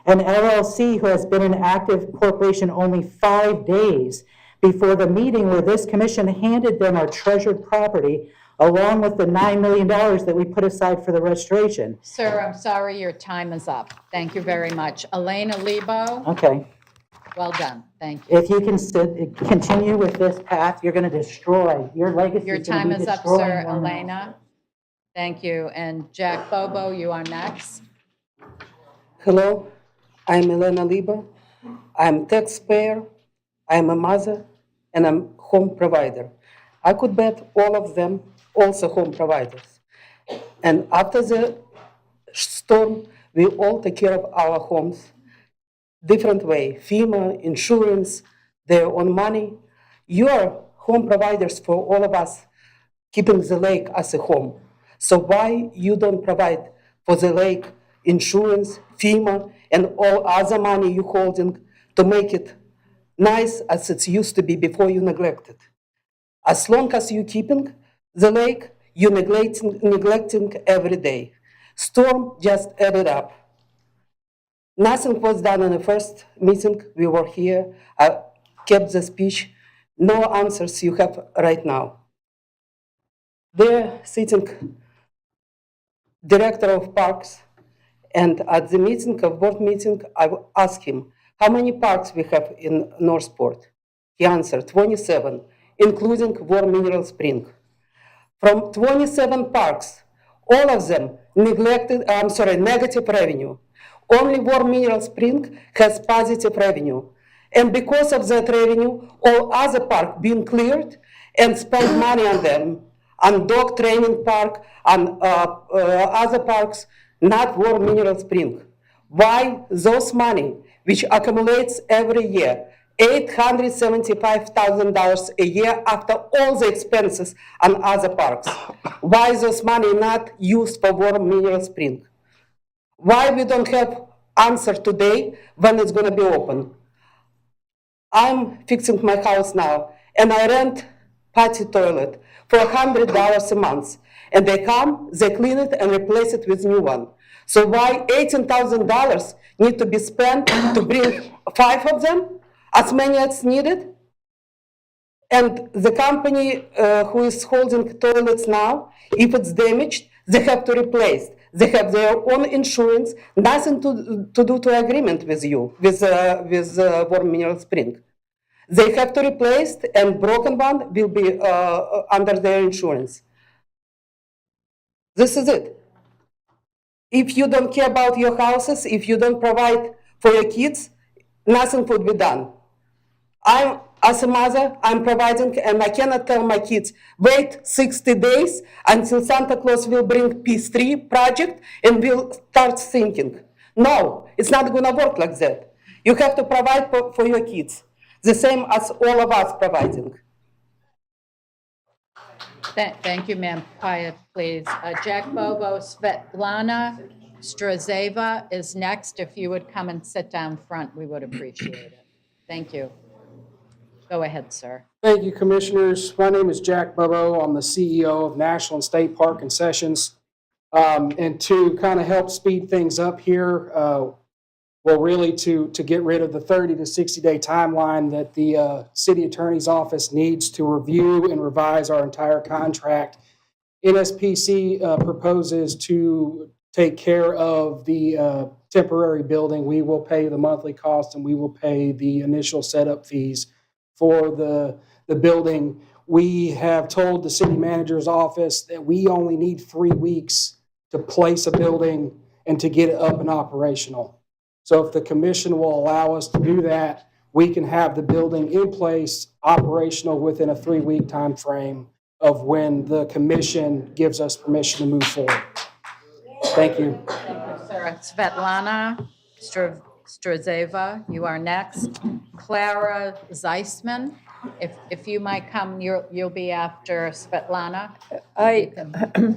An LLC who has been an active corporation only 5 days before the meeting where this commission handed them our treasured property along with the $9 million that we put aside for the restoration. Sir, I'm sorry, your time is up. Thank you very much. Elena Lebo, Okay, well done. Thank you. if you can continue with this path, you're going to destroy, your legacy Your is going time to be is up, destroying sir. War Mineral. Elena. Thank you. And Jack Bobo, you are next. Hello, I'm Elena Liba. I'm taxpayer, I'm a mother, and I'm home provider. I could bet all of them also home providers. And after the storm, we all take care of our homes. different way. FEMA, insurance, their own money. You are home providers for all of us, keeping the lake as a home. So why you don't provide for the lake insurance, FEMA, and all other money you holding to make it nice as it used to be before you neglect it? As long as you keeping the lake, you neglecting every day. Storm just added up. Nothing was done in the first meeting. We were here. I kept the speech. No answers you have right now. There sitting director of parks, and at the meeting, of board meeting, I asked him, how many parks we have in Northport? He answered, 27, including War Mineral Spring. From 27 parks, all of them negative revenue. Only War Mineral Spring has positive revenue. And because of that revenue, all other parks being cleared and spend money on them, on dog training park, on other parks, not War Mineral Spring. Why those money, which accumulates every year, $875,000 a year after all the expenses on other parks, why those money not used for War Mineral Spring? Why we don't have answer today when it's going to be open? I'm fixing my house now, and I rent potty toilet for $100 a month. And they come, they clean it, and replace it with new one. So why $18,000 need to be spent to bring 5 of them, as many as needed? And the company who is holding toilets now, if it's damaged, they have to replace. They have their own insurance, nothing to do to agreement with you, with War Mineral Spring. They have to replace, and broken one will be under their insurance. This is it. If you don't care about your houses, if you don't provide for your kids, nothing would be done. As a mother, I'm providing, and I cannot tell my kids, wait 60 days until Santa Claus will bring Peace Tree project and we'll start thinking. No, it's not gonna work like that. You have to provide for your kids, the same as all of us providing. Thank you, ma'am. Quiet, please. Jack Bobo, Svetlana Strazeva is next. If you would come and sit down front, we would appreciate it. Thank you. Go ahead, sir. Thank you, Commissioners. My name is Jack Bobo. I'm the CEO of National and State Park Concessions. And to kind of help speed things up here, well, really to get rid of the 30 to 60 day timeline that the city attorney's office needs to review and revise our entire contract. NSPC proposes to take care of the temporary building. We will pay the monthly cost, and we will pay the initial setup fees for the building. We have told the city manager's office that we only need 3 weeks to place a building and to get it up and operational. So if the commission will allow us to do that, we can have the building in place, operational within a 3-week time frame of when the commission gives us permission to move forward. Thank you. Thank you, sir. Svetlana Strazeva, you are next. Clara Zeisman, if you might come, you'll be after Svetlana. You can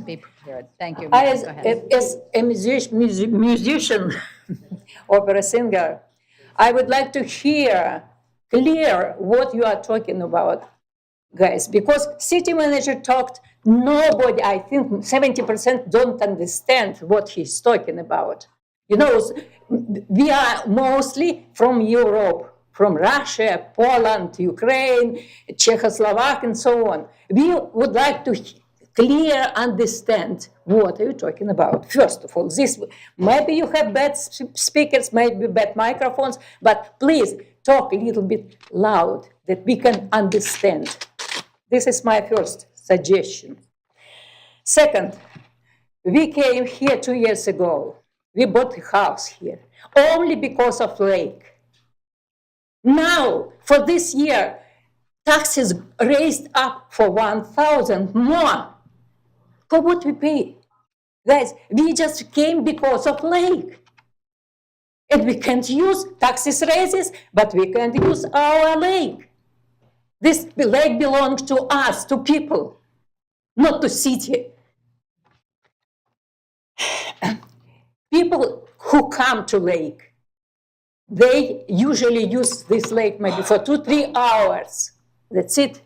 be prepared. Thank you. As Go ahead. a musician, opera singer, I would like to hear clear what you are talking about, guys, because city manager talked, nobody, I think 70% don't understand what he's talking about. You know, we are mostly from Europe, from Russia, Poland, Ukraine, Czechoslovakia, and so on. We would like to clear understand what are you talking about. First of all, this maybe you have bad speakers, maybe bad microphones, but please talk a little bit loud that we can understand. This is my first suggestion. Second, we came here 2 years ago. We bought a house here only because of lake. Now, for this year, taxes raised up for 1,000 more. For what we pay? Guys, we just came because of lake. And we can't use taxes raises, but we can't use our lake. This lake belongs to us, to people, not to city. People who come to lake, they usually use this lake maybe for 2-3 hours. That's it.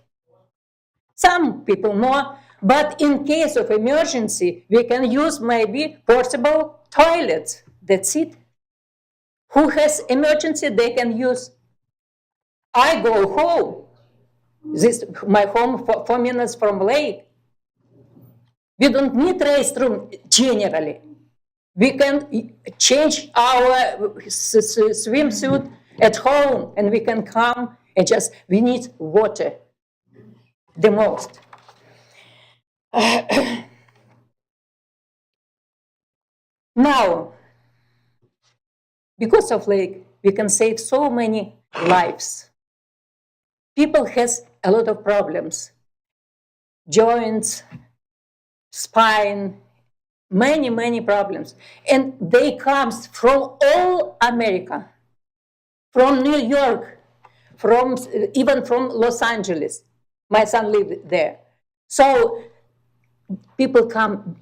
Some people more, but in case of emergency, we can use maybe portable toilets. That's it. Who has emergency, they can use. I go home. This my home 4 minutes from lake. We don't need restroom generally. We can change our swimsuit at home and we can come and just, we need water the most. Now, because of lake, we can save so many lives. People has a lot of problems. Joints, spine, many problems. And they comes from all America, from New York, even from Los Angeles. My son lived there. So people come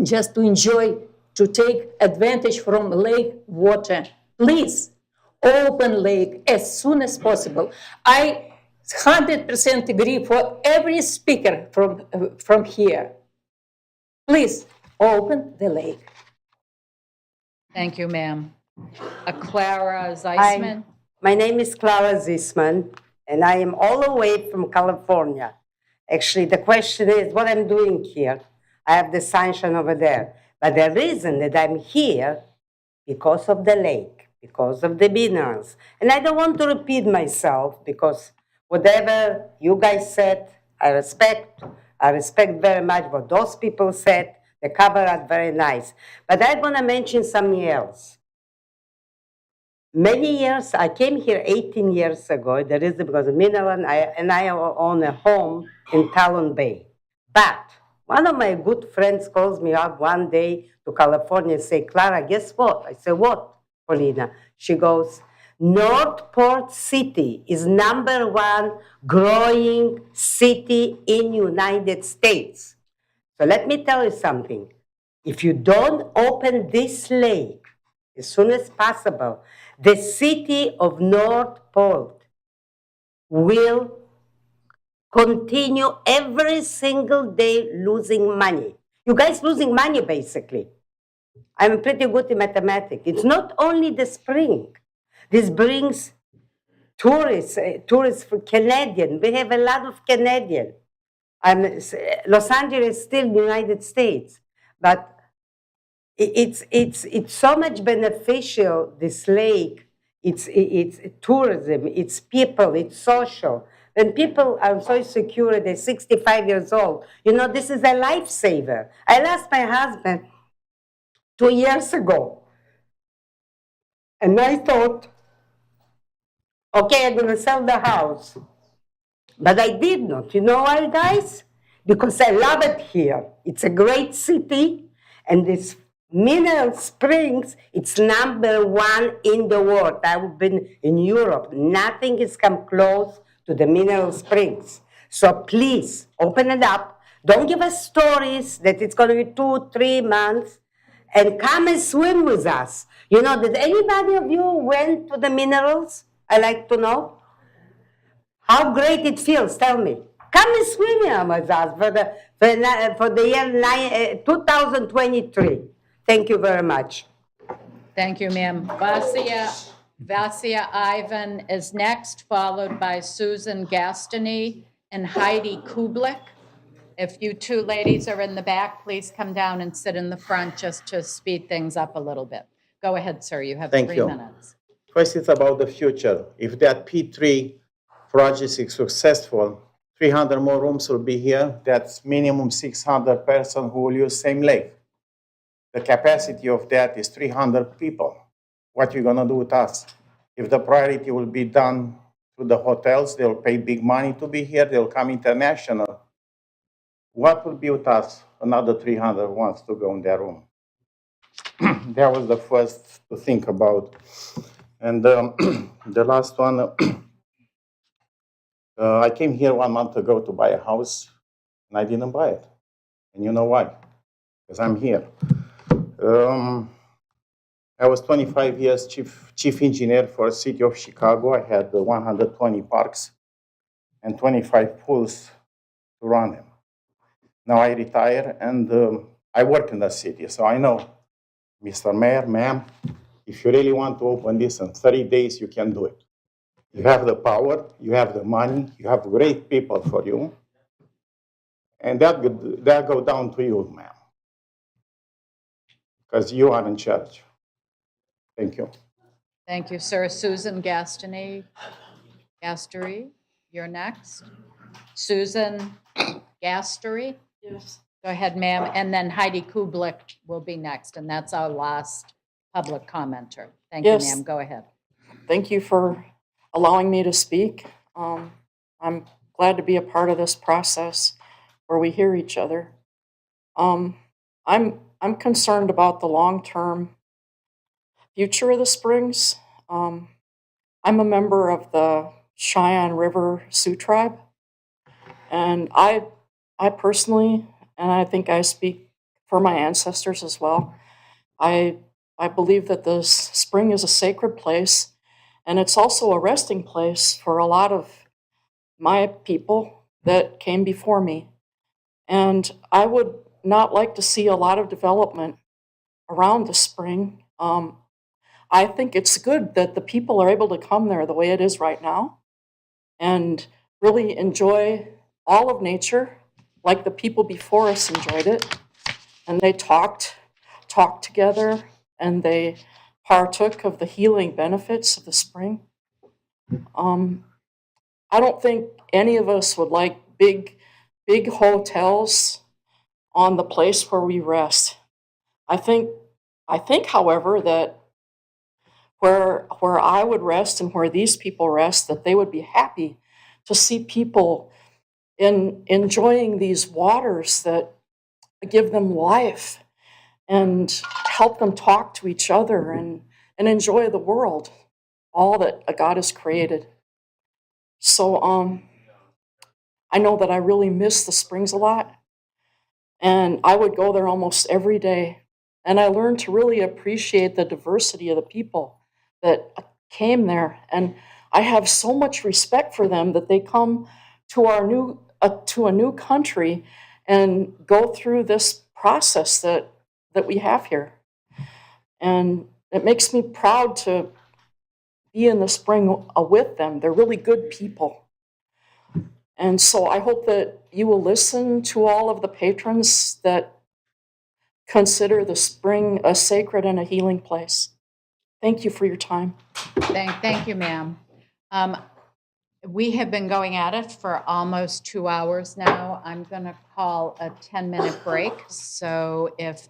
just to enjoy, to take advantage from lake water. Please, open lake as soon as possible. I 100% agree for every speaker from here. Please, open the lake. Thank you, ma'am. Clara Zeisman. My name is Clara Zisman, and I am all the way from California. Actually, the question is what I'm doing here. I have the sunshine over there. But the reason that I'm here, because of the lake, because of the minerals. And I don't want to repeat myself, because whatever you guys said, I respect. I respect very much what those people said. The cover art very nice. But I want to mention something else. Many years, I came here 18 years ago. The reason because of mineral, and I own a home in Talon Bay. But one of my good friends calls me up one day to California and say, Clara, guess what? I say, what, Paulina? She goes, Northport City is #1 growing city in United States. So let me tell you something. If you don't open this lake as soon as possible, the city of Northport will continue every single day losing money. You guys losing money, basically. I'm pretty good in mathematics. It's not only the spring. This brings tourists for Canadian. We have a lot of Canadian. Los Angeles is still United States, but it's so much beneficial, this lake. It's tourism, it's people, it's social. When people are so secure, they're 65 years old. You know, this is a lifesaver. I lost my husband 2 years ago. And I thought, okay, I'm gonna sell the house. But I did not. You know why, guys? Because I love it here. It's a great city, and this Mineral Springs, it's #1 in the world. I've been in Europe. Nothing has come close to the Mineral Springs. So please, open it up. Don't give us stories that it's going to be 2-3 months, and come and swim with us. You know, did anybody of you went to the minerals? I like to know. How great it feels, tell me. Come and swim with us for the year 2023. Thank you very much. Thank you, ma'am. Vasia Ivan is next, followed by Susan Gastany and Heidi Kublik. If you two ladies are in the back, please come down and sit in the front just to speed things up a little bit. Go ahead, sir. You have 3 minutes. First, it's about the future. If that P3 project is successful, 300 more rooms will be here. That's minimum 600 person who will use same lake. The capacity of that is 300 people. What you gonna do with us? If the priority will be done to the hotels, they'll pay big money to be here, they'll come international. What will be with us? Another 300 wants to go in their room. that was the first to think about. And the last one, I came here 1 month ago to buy a house, and I didn't buy it. And you know why? Because I'm here. I was 25 years chief engineer for the city of Chicago. I had 120 parks and 25 pools to run them. Now I retire and I work in the city, so I know, Mr. Mayor, ma'am, if you really want to open this in 30 days, you can do it. You have the power, you have the money, you have great people for you, and that go down to you, ma'am, because you are in charge. Thank you. Thank you, sir. Susan Gastory, you're next. Susan Gastory? Yes. Go ahead, ma'am. And then Heidi Kublik will be next, and that's our last public commenter. Thank you, Yes. ma'am. Go ahead. Thank you for allowing me to speak. I'm glad to be a part of this process where we hear each other. I'm concerned about the long-term future of the Springs. I'm a member of the Cheyenne River Sioux Tribe, and I personally, and I think I speak for my ancestors as well, I believe that the spring is a sacred place, and it's also a resting place for a lot of my people that came before me. And I would not like to see a lot of development around the spring. I think it's good that the people are able to come there the way it is right now and really enjoy all of nature like the people before us enjoyed it. And they talked together, and they partook of the healing benefits of the spring. I don't think any of us would like big hotels on the place where we rest. I think, however, that where I would rest and where these people rest, that they would be happy to see people enjoying these waters that give them life and help them talk to each other and enjoy the world, all that God has created. So I know that I really miss the Springs a lot, and I would go there almost every day. And I learned to really appreciate the diversity of the people that came there. And I have so much respect for them that they come to to a new country and go through this process that we have here. And it makes me proud to be in the spring with them. They're really good people. And so I hope that you will listen to all of the patrons that consider the spring a sacred and a healing place. Thank you for your time. Thank you, ma'am. We have been going at it for almost 2 hours now. I'm going to call a 10-minute break. So if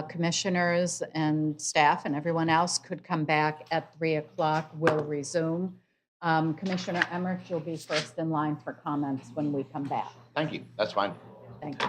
commissioners and staff and everyone else could come back at 3 o'clock, we'll resume. Commissioner Emmerich, you'll be first in line for comments when we come back. Thank you. That's fine. Thank you.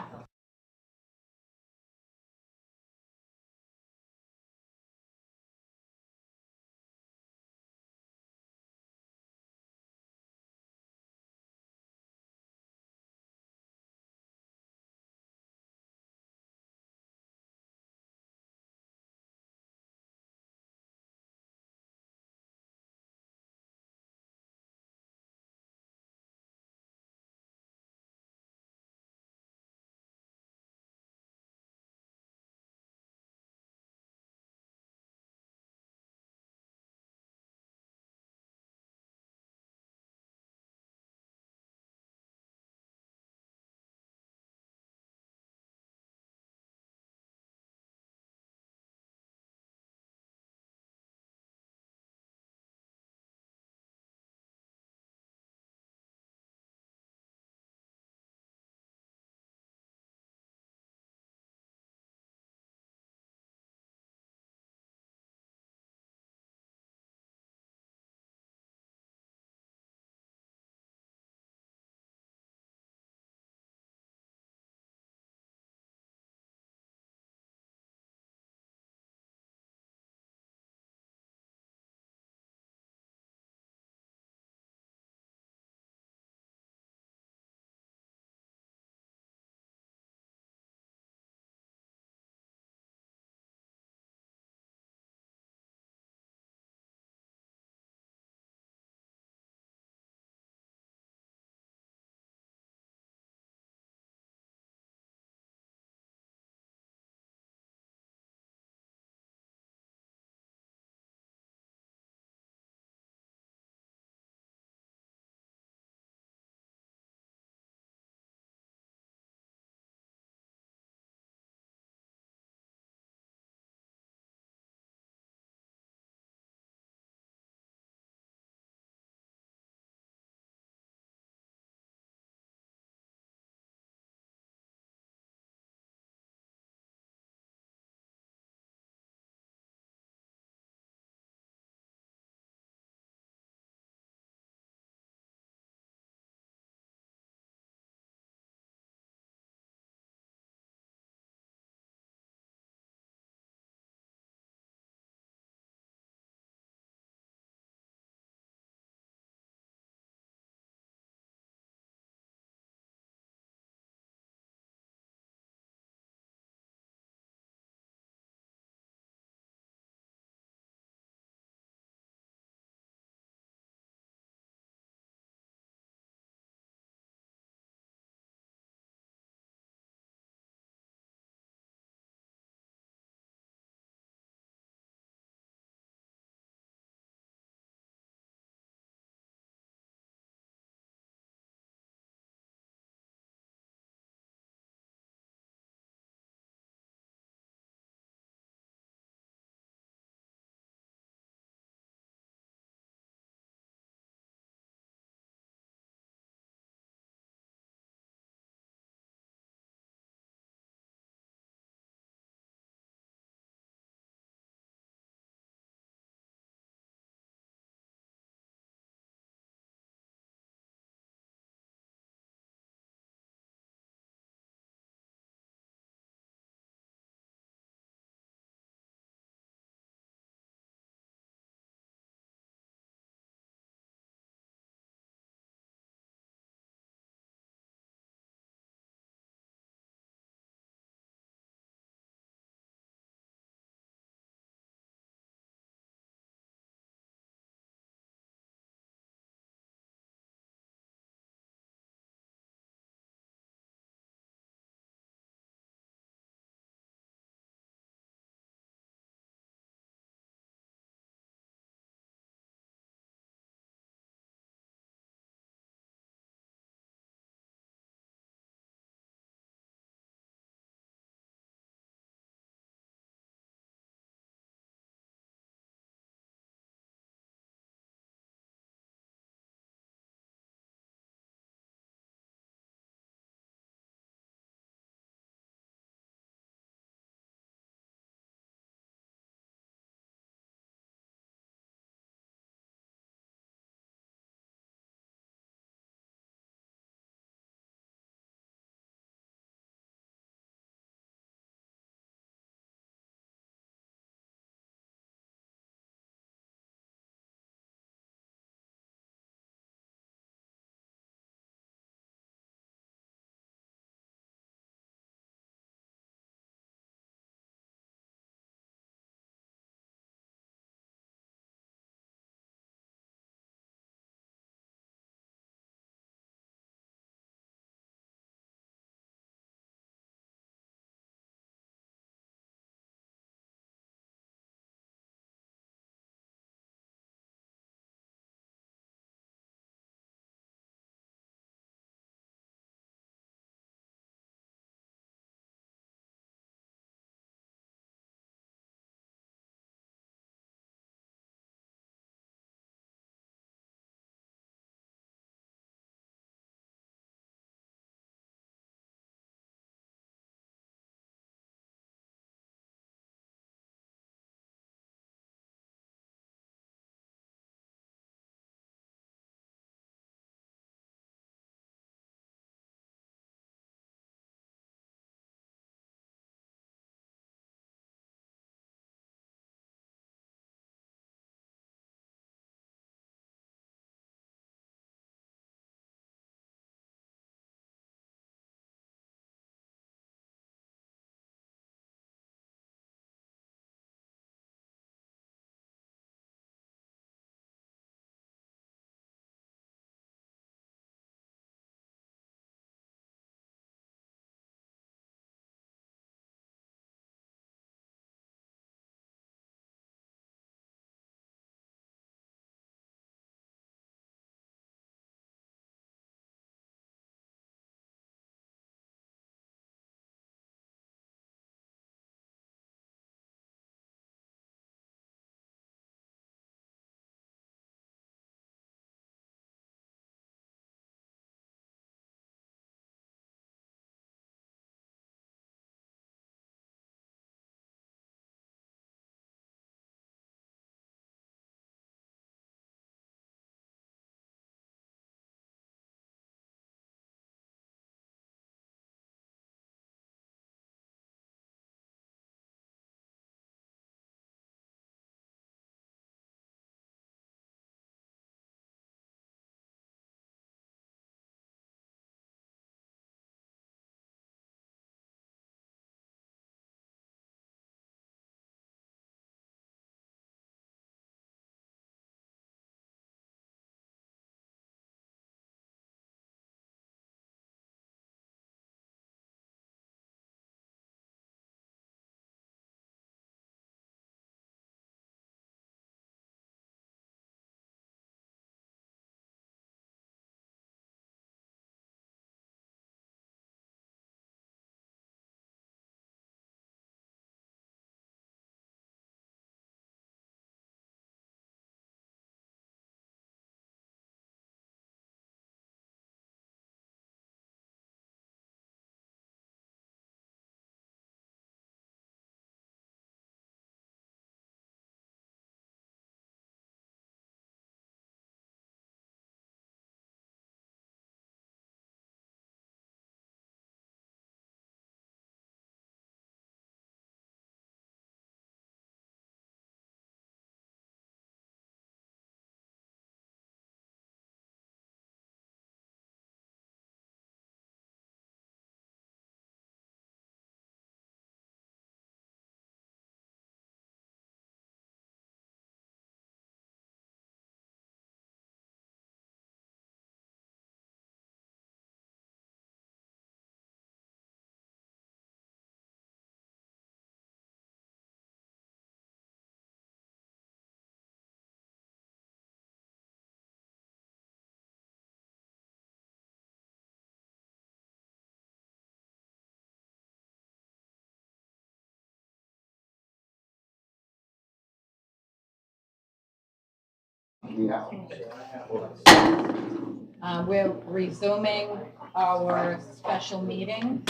We're resuming our special meeting.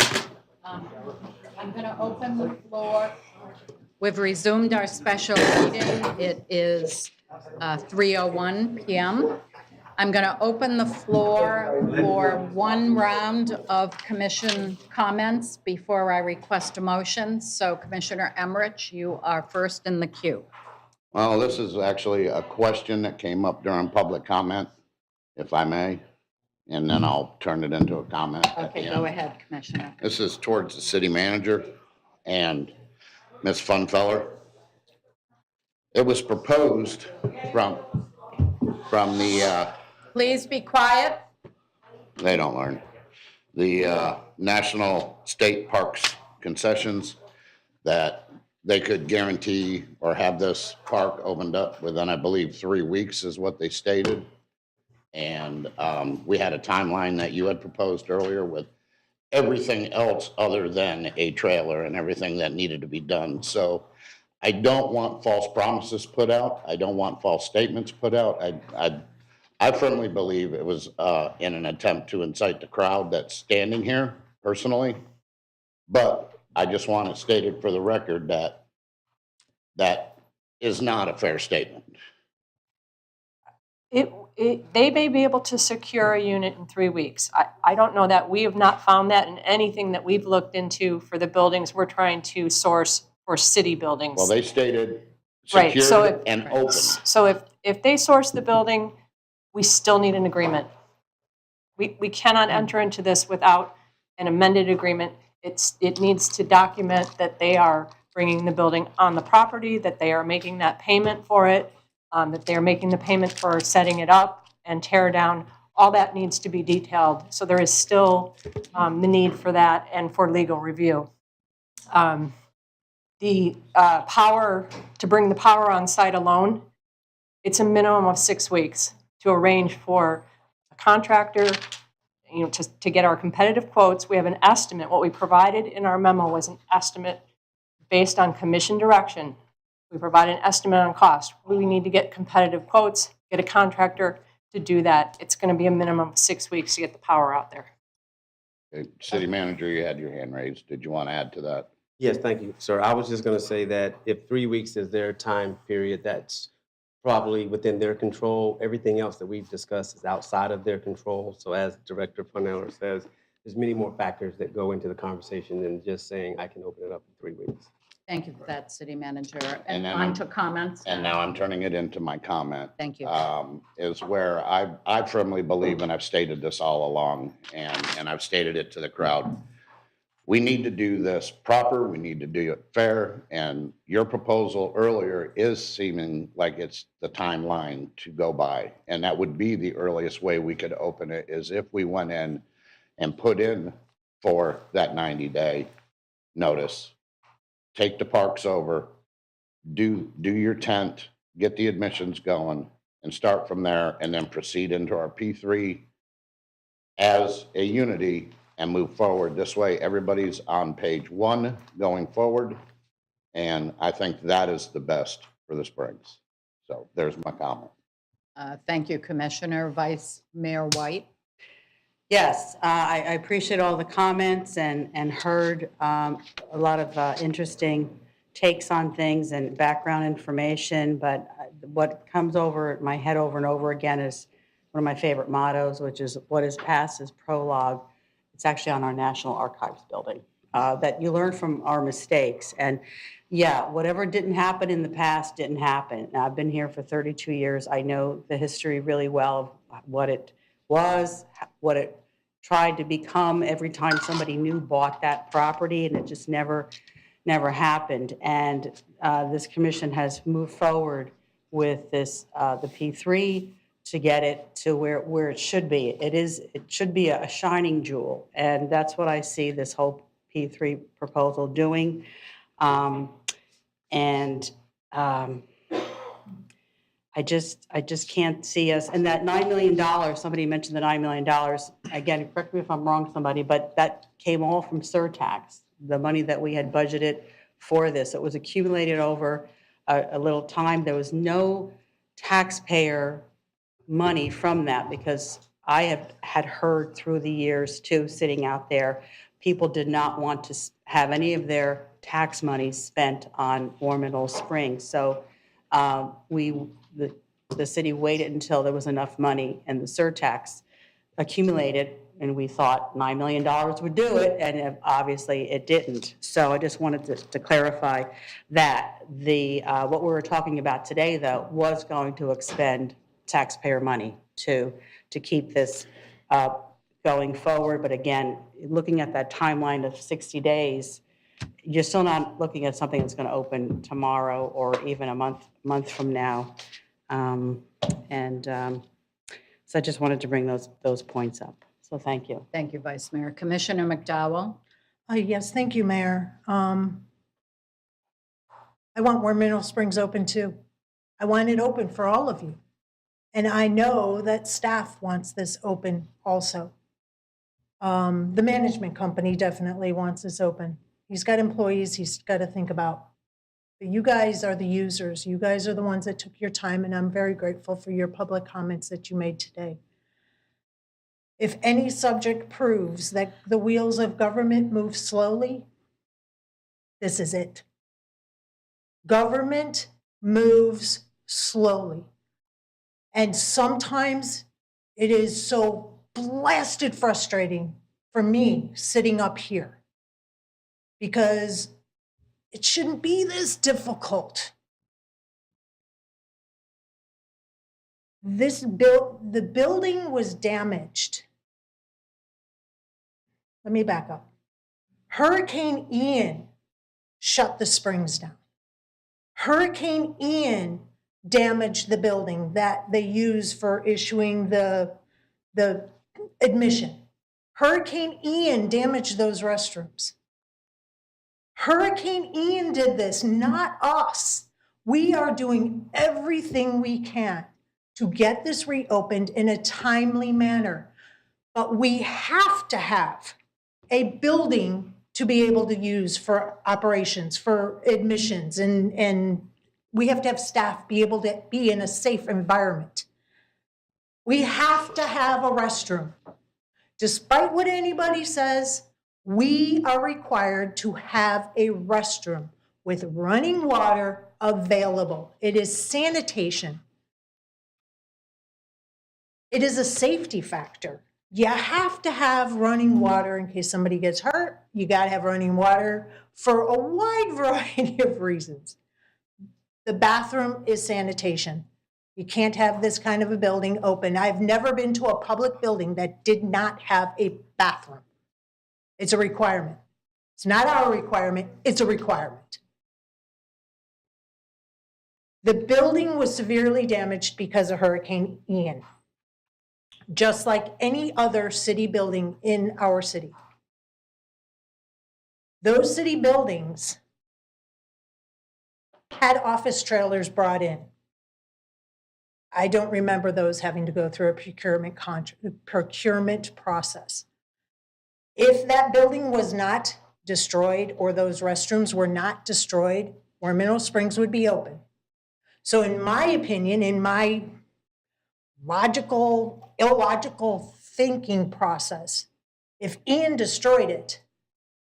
I'm going to open the floor. We've resumed our special meeting. It is 3:01 PM. I'm going to open the floor for one round of commission comments before I request a motion. So Commissioner Emmerich, you are first in the queue. Well, this is actually a question that came up during public comment, if I may, and then I'll turn it into a comment at the Okay, end. go ahead, Commissioner. This is towards the city manager and Ms. Funfeller. It was proposed from the, Please be quiet. they don't learn, the National State Parks concessions, that they could guarantee or have this park opened up within, I believe, 3 weeks is what they stated. And we had a timeline that you had proposed earlier with everything else other than a trailer and everything that needed to be done. So I don't want false promises put out. I don't want false statements put out. I firmly believe it was in an attempt to incite the crowd that's standing here personally. But I just want it stated for the record that that is not a fair statement. They may be able to secure a unit in 3 weeks. I don't know that. We have not found that in anything that we've looked into for the buildings we're trying to source for city buildings. Well, they stated Right, so secured and open. So if they source the building, we still need an agreement. We cannot enter into this without an amended agreement. It needs to document that they are bringing the building on the property, that they are making that payment for it, that they're making the payment for setting it up and tear down. All that needs to be detailed. So there is still the need for that and for legal review. The power, to bring the power on site alone, it's a minimum of 6 weeks to arrange for a contractor, to get our competitive quotes. We have an estimate. What we provided in our memo was an estimate based on commission direction. We provide an estimate on cost. We need to get competitive quotes, get a contractor to do that. It's going to be a minimum of 6 weeks to get the power out there. Okay, City manager, you had your hand raised. Did you want to add to that? Yes, thank you, sir. I was just going to say that if 3 weeks is their time period, that's probably within their control. Everything else that we've discussed is outside of their control. So as Director Funneller says, there's many more factors that go into the conversation than just saying I can open it up in 3 weeks. Thank you for that, City Manager. And And then on to comments. And now I'm turning it into my comment. Thank you. Is where I firmly believe, and I've stated this all along, and I've stated it to the crowd, we need to do this proper, we need to do it fair, and your proposal earlier is seeming like it's the timeline to go by. And that would be the earliest way we could open it, is if we went in and put in for that 90-day notice. Take the parks over, do your tent, get the admissions going, and start from there, and then proceed into our P3 as a unity and move forward. This way, everybody's on page one going forward, and I think that is the best for the Springs. So there's my comment. Thank you, Commissioner. Vice Mayor White. Yes, I appreciate all the comments and heard a lot of interesting takes on things and background information, but what comes over my head over and over again is one of my favorite mottos, which is what is past is prologue. It's actually on our National Archives building, that you learn from our mistakes. And yeah, whatever didn't happen in the past didn't happen. Now, I've been here for 32 years. I know the history really well of what it was, what it tried to become every time somebody new bought that property, and it just never happened. And this commission has moved forward with this, the P3, to get it to where it should be. It should be a shining jewel, and that's what I see this whole P3 proposal doing. I just can't see us, and that $9 million, somebody mentioned the $9 million, again, correct me if I'm wrong, somebody, but that came all from surtax, the money that we had budgeted for this. It was accumulated over a little time. There was no taxpayer money from that, because I had heard through the years too, sitting out there, people did not want to have any of their tax money spent on War Mineral Springs. So the city waited until there was enough money and the surtax accumulated, and we thought $9 million would do it, and obviously it didn't. So I just wanted to clarify that. What we were talking about today, though, was going to expend taxpayer money to keep this going forward. But again, looking at that timeline of 60 days, you're still not looking at something that's going to open tomorrow or even a month from now. So I just wanted to bring those points up. So thank you. Thank you, Vice Mayor. Commissioner McDowell? Yes, thank you, Mayor. I want War Mineral Springs open too. I want it open for all of you. And I know that staff wants this open also. The management company definitely wants this open. He's got employees he's got to think about. But you guys are the users. You guys are the ones that took your time, and I'm very grateful for your public comments that you made today. If any subject proves that the wheels of government move slowly, this is it. Government moves slowly. And sometimes it is so blasted frustrating for me sitting up here, because it shouldn't be this difficult. The building was damaged. Let me back up. Hurricane Ian shut the springs down. Hurricane Ian damaged the building that they use for issuing the admission. Hurricane Ian damaged those restrooms. Hurricane Ian did this, not us. We are doing everything we can to get this reopened in a timely manner. But we have to have a building to be able to use for operations, for admissions, and we have to have staff be able to be in a safe environment. We have to have a restroom. Despite what anybody says, we are required to have a restroom with running water available. It is sanitation. It is a safety factor. You have to have running water in case somebody gets hurt. You got to have running water for a wide variety of reasons. The bathroom is sanitation. You can't have this kind of a building open. I've never been to a public building that did not have a bathroom. It's a requirement. It's not our requirement, it's a requirement. The building was severely damaged because of Hurricane Ian, just like any other city building in our city. Those city buildings had office trailers brought in. I don't remember those having to go through a procurement process. If that building was not destroyed or those restrooms were not destroyed, War Mineral Springs would be open. So in my opinion, in my illogical thinking process, if Ian destroyed it,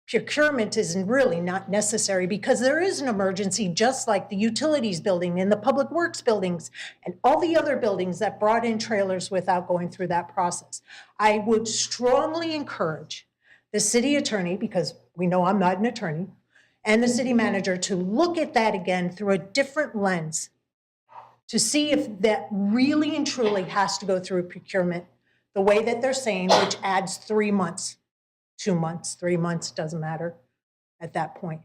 procurement is really not necessary, because there is an emergency, just like the utilities building and the public works buildings and all the other buildings that brought in trailers without going through that process. I would strongly encourage the city attorney, because we know I'm not an attorney, and the city manager to look at that again through a different lens to see if that really and truly has to go through procurement the way that they're saying, which adds 3 months. 2 months, 3 months, doesn't matter at that point.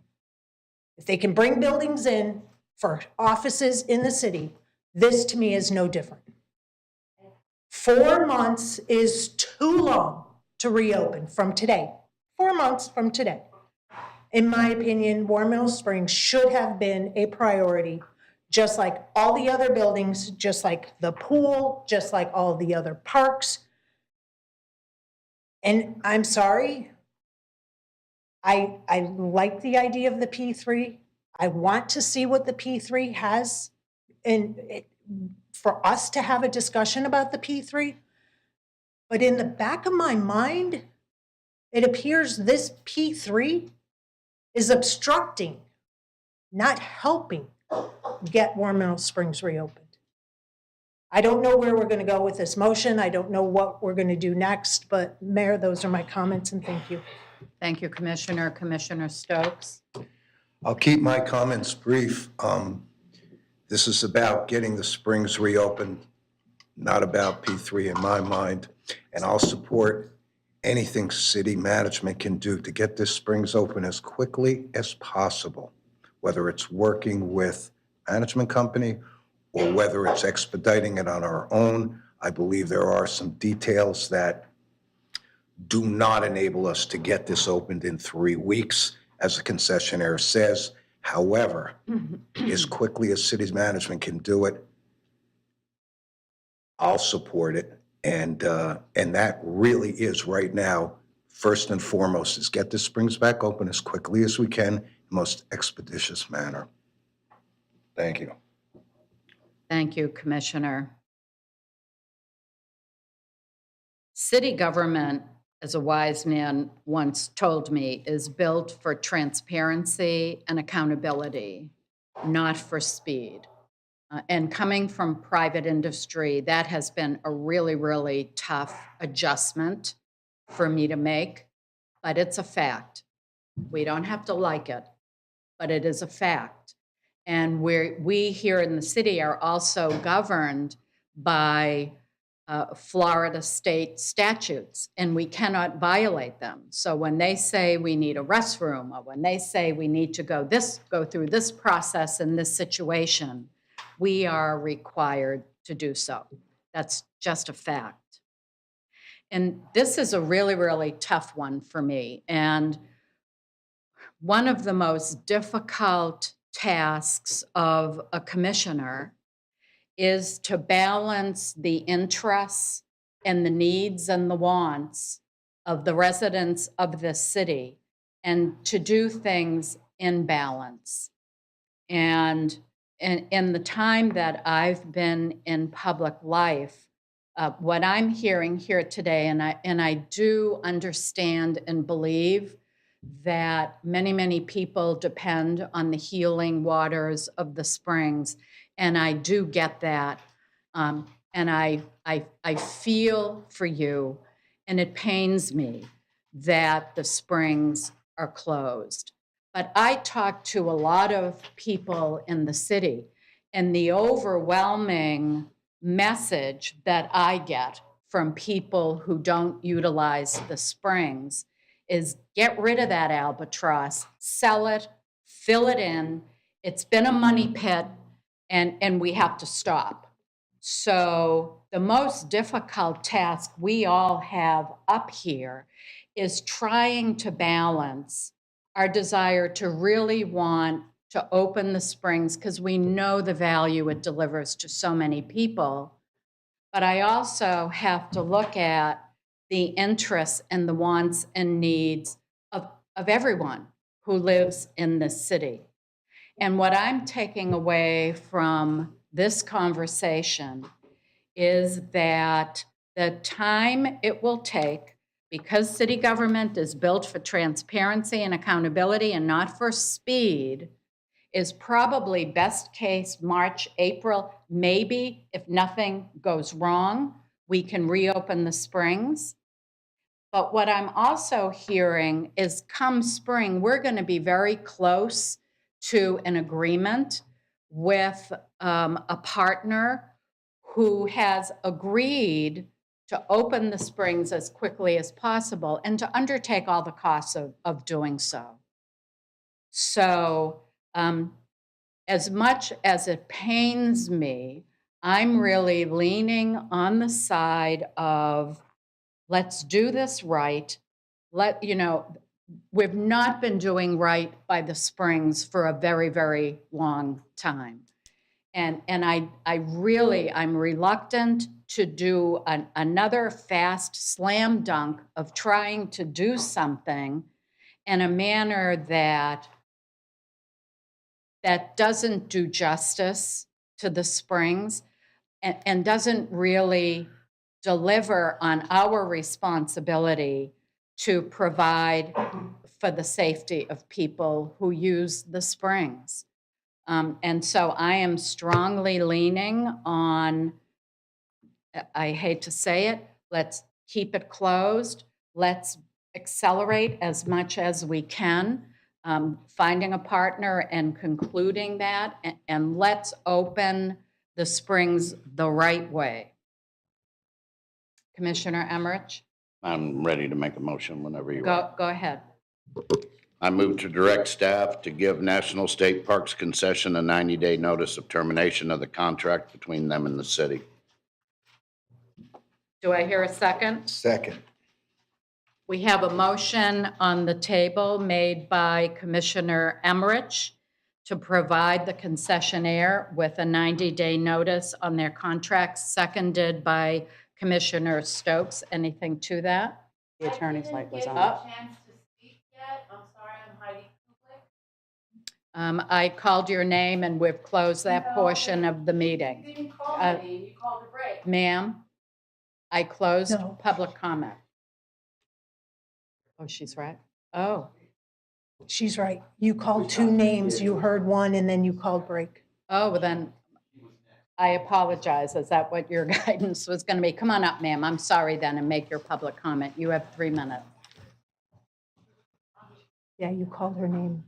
If they can bring buildings in for offices in the city, this to me is no different. 4 months is too long to reopen from today. 4 months from today. In my opinion, War Mineral Springs should have been a priority, just like all the other buildings, just like the pool, just like all the other parks. And I'm sorry, I like the idea of the P3. I want to see what the P3 has. And for us to have a discussion about the P3. But in the back of my mind, it appears this P3 is obstructing, not helping get Warm Mineral Springs reopened. I don't know where we're going to go with this motion. I don't know what we're going to do next, but Mayor, those are my comments, and thank you. Thank you, Commissioner. Commissioner Stokes? I'll keep my comments brief. This is about getting the springs reopened, not about P3 in my mind. And I'll support anything city management can do to get this springs open as quickly as possible, whether it's working with management company or whether it's expediting it on our own. I believe there are some details that do not enable us to get this opened in 3 weeks, as the concessionaire says. However, as quickly as city management can do it, I'll support it. And that really is right now, first and foremost, is get the springs back open as quickly as we can, in the most expeditious manner. Thank you. Thank you, Commissioner. City government, as a wise man once told me, is built for transparency and accountability, not for speed. And coming from private industry, that has been a really, really tough adjustment for me to make, but it's a fact. We don't have to like it, but it is a fact. And we here in the city are also governed by Florida state statutes, and we cannot violate them. So when they say we need a restroom, or when they say we need to go through this process in this situation, we are required to do so. That's just a fact. And this is a really, really tough one for me. And one of the most difficult tasks of a commissioner is to balance the interests and the needs and the wants of the residents of this city and to do things in balance. And in the time that I've been in public life, what I'm hearing here today, and I do understand and believe that many, many people depend on the healing waters of the springs, and I do get that. And I feel for you, and it pains me that the springs are closed. But I talk to a lot of people in the city, and the overwhelming message that I get from people who don't utilize the springs is get rid of that albatross, sell it, fill it in. It's been a money pit, and we have to stop. So the most difficult task we all have up here is trying to balance our desire to really want to open the springs because we know the value it delivers to so many people. But I also have to look at the interests and the wants and needs of everyone who lives in this city. And what I'm taking away from this conversation is that the time it will take, because city government is built for transparency and accountability and not for speed, is probably best case March, April, maybe if nothing goes wrong, we can reopen the springs. But what I'm also hearing is come spring, we're going to be very close to an agreement with a partner who has agreed to open the springs as quickly as possible and to undertake all the costs of doing so. So as much as it pains me, I'm really leaning on the side of let's do this right. We've not been doing right by the springs for a very, very long time. And I'm reluctant to do another fast slam dunk of trying to do something in a manner that doesn't do justice to the springs. and doesn't really deliver on our responsibility to provide for the safety of people who use the springs. And so I am strongly leaning on, I hate to say it, let's keep it closed. Let's accelerate as much as we can, finding a partner and concluding that, and let's open the springs the right way. Commissioner Emmerich, I'm ready to make a motion whenever you are. go ahead. I move to direct staff to give National State Parks Concession a 90-day notice of termination of the contract between them and the city. Do I hear a second? Second. We have a motion on the table made by Commissioner Emmerich to provide the concessionaire with a 90-day notice on their contract, seconded by Commissioner Stokes. Anything to that? The attorney's light was on. I called your name and we've closed that portion of the meeting. You didn't call my name, you called a break. Ma'am, I closed No. public comment. Oh, she's right. Oh, She's right. You called two names, you heard one, and then you called break. oh, well then, I apologize. Is that what your guidance was going to be? Come on up, ma'am. I'm sorry then, and make your public comment. You have 3 minutes. Yeah, you called her name.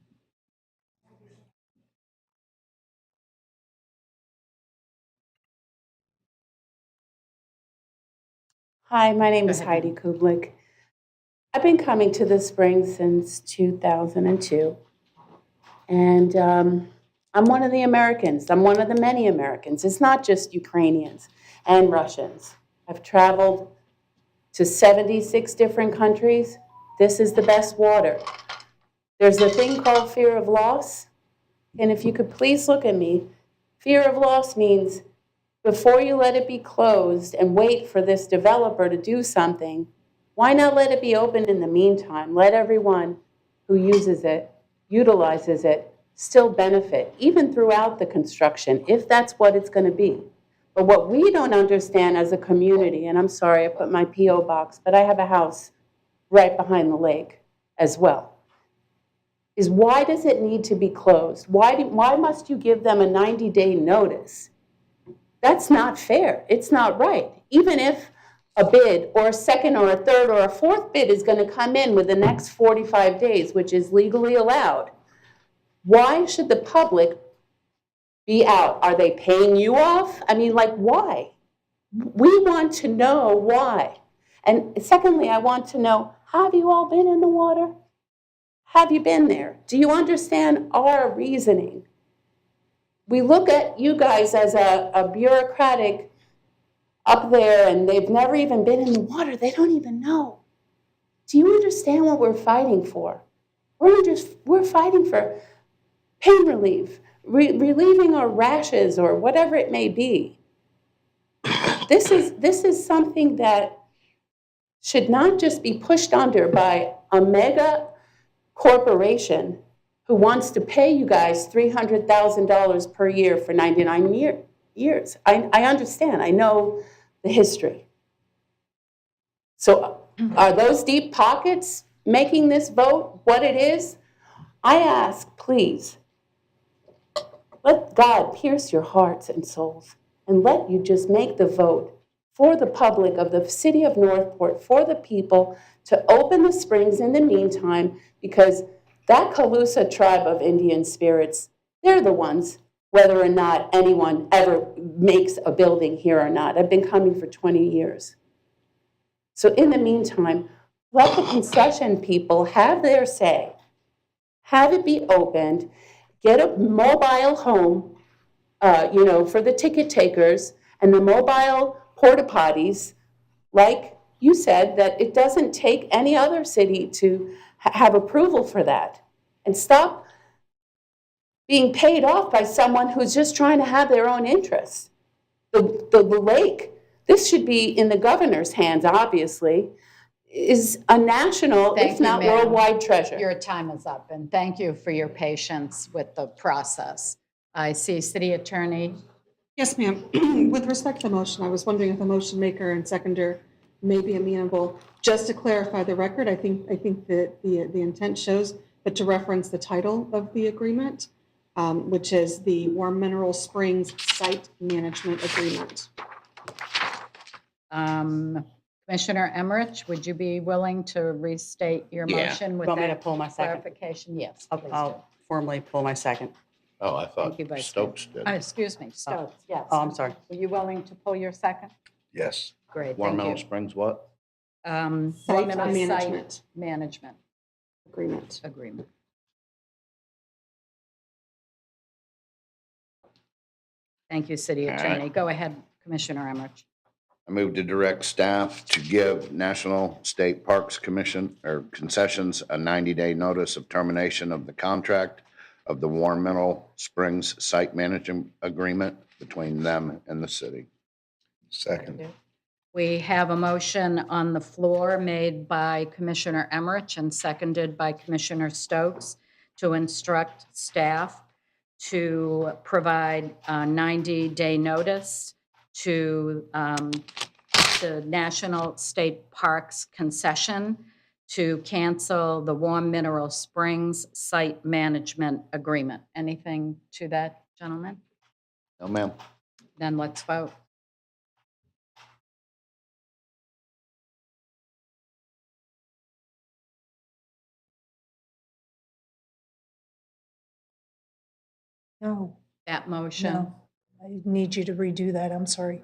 Hi, my name is Heidi Kublik. I've been coming to the Springs since 2002. And I'm one of the Americans. I'm one of the many Americans. It's not just Ukrainians and Russians. I've traveled to 76 different countries. This is the best water. There's a thing called fear of loss. And if you could please look at me, fear of loss means before you let it be closed and wait for this developer to do something, why not let it be open in the meantime? Let everyone who uses it, utilizes it, still benefit, even throughout the construction, if that's what it's going to be. But what we don't understand as a community, and I'm sorry I put my P.O. box, but I have a house right behind the lake as well, is why does it need to be closed? Why must you give them a 90-day notice? That's not fair. It's not right. Even if a bid or a second or a third or a fourth bid is going to come in with the next 45 days, which is legally allowed, why should the public be out? Are they paying you off? I mean, like, why? We want to know why. And secondly, I want to know, have you all been in the water? Have you been there? Do you understand our reasoning? We look at you guys as a bureaucratic up there, and they've never even been in the water. They don't even know. Do you understand what we're fighting for? We're fighting for pain relief, relieving our rashes or whatever it may be. This is something that should not just be pushed under by a mega corporation who wants to pay you guys $300,000 per year for 99 years. I understand. I know the history. So are those deep pockets making this vote what it is? I ask, please, let God pierce your hearts and souls and let you just make the vote for the public of the city of Northport, for the people, to open the springs in the meantime, because that Calusa tribe of Indian spirits, they're the ones, whether or not anyone ever makes a building here or not. I've been coming for 20 years. So in the meantime, let the concession people have their say. Have it be opened. Get a mobile home, for the ticket takers, and the mobile porta potties, like you said, that it doesn't take any other city to have approval for that. And stop being paid off by someone who's just trying to have their own interests. The lake, this should be in the governor's hands, obviously, is a national, if not worldwide treasure. Your time is up, and thank you for your patience with the process. I see City Attorney Yes, ma'am. With respect to the motion, I was wondering if the motion maker and seconder may be amenable. Just to clarify the record, I think that the intent shows, but to reference the title of the agreement, which is the Warm Mineral Springs Site Management Agreement. Commissioner Emmerich, would you be willing to restate your Yeah. motion with Want me to that pull my second? clarification? Yes. I'll- please I'll formally pull my second. Oh, I thought Thank you, Vice Stokes did. do. Excuse me, Stokes, yes. Oh, I'm sorry. Were you willing to pull your second? Yes. Great, Warm thank Meadow you. Springs what? Site Warm Meadow management. Site Management Agreement. Agreement. Thank you, City All right. Attorney. Go ahead, Commissioner Emmerich. I move to direct staff to give National State Parks Commission or concessions a 90-day notice of termination of the contract of the Warm Mineral Springs Site Management Agreement between them and the city. Second. We have a motion on the floor made by Commissioner Emmerich and seconded by Commissioner Stokes to instruct staff to provide a 90-day notice to the National State Parks concession to cancel the Warm Mineral Springs Site Management Agreement. Anything to that, gentlemen? No, ma'am. Then let's vote. No, That motion. no. I need you to redo that. I'm sorry.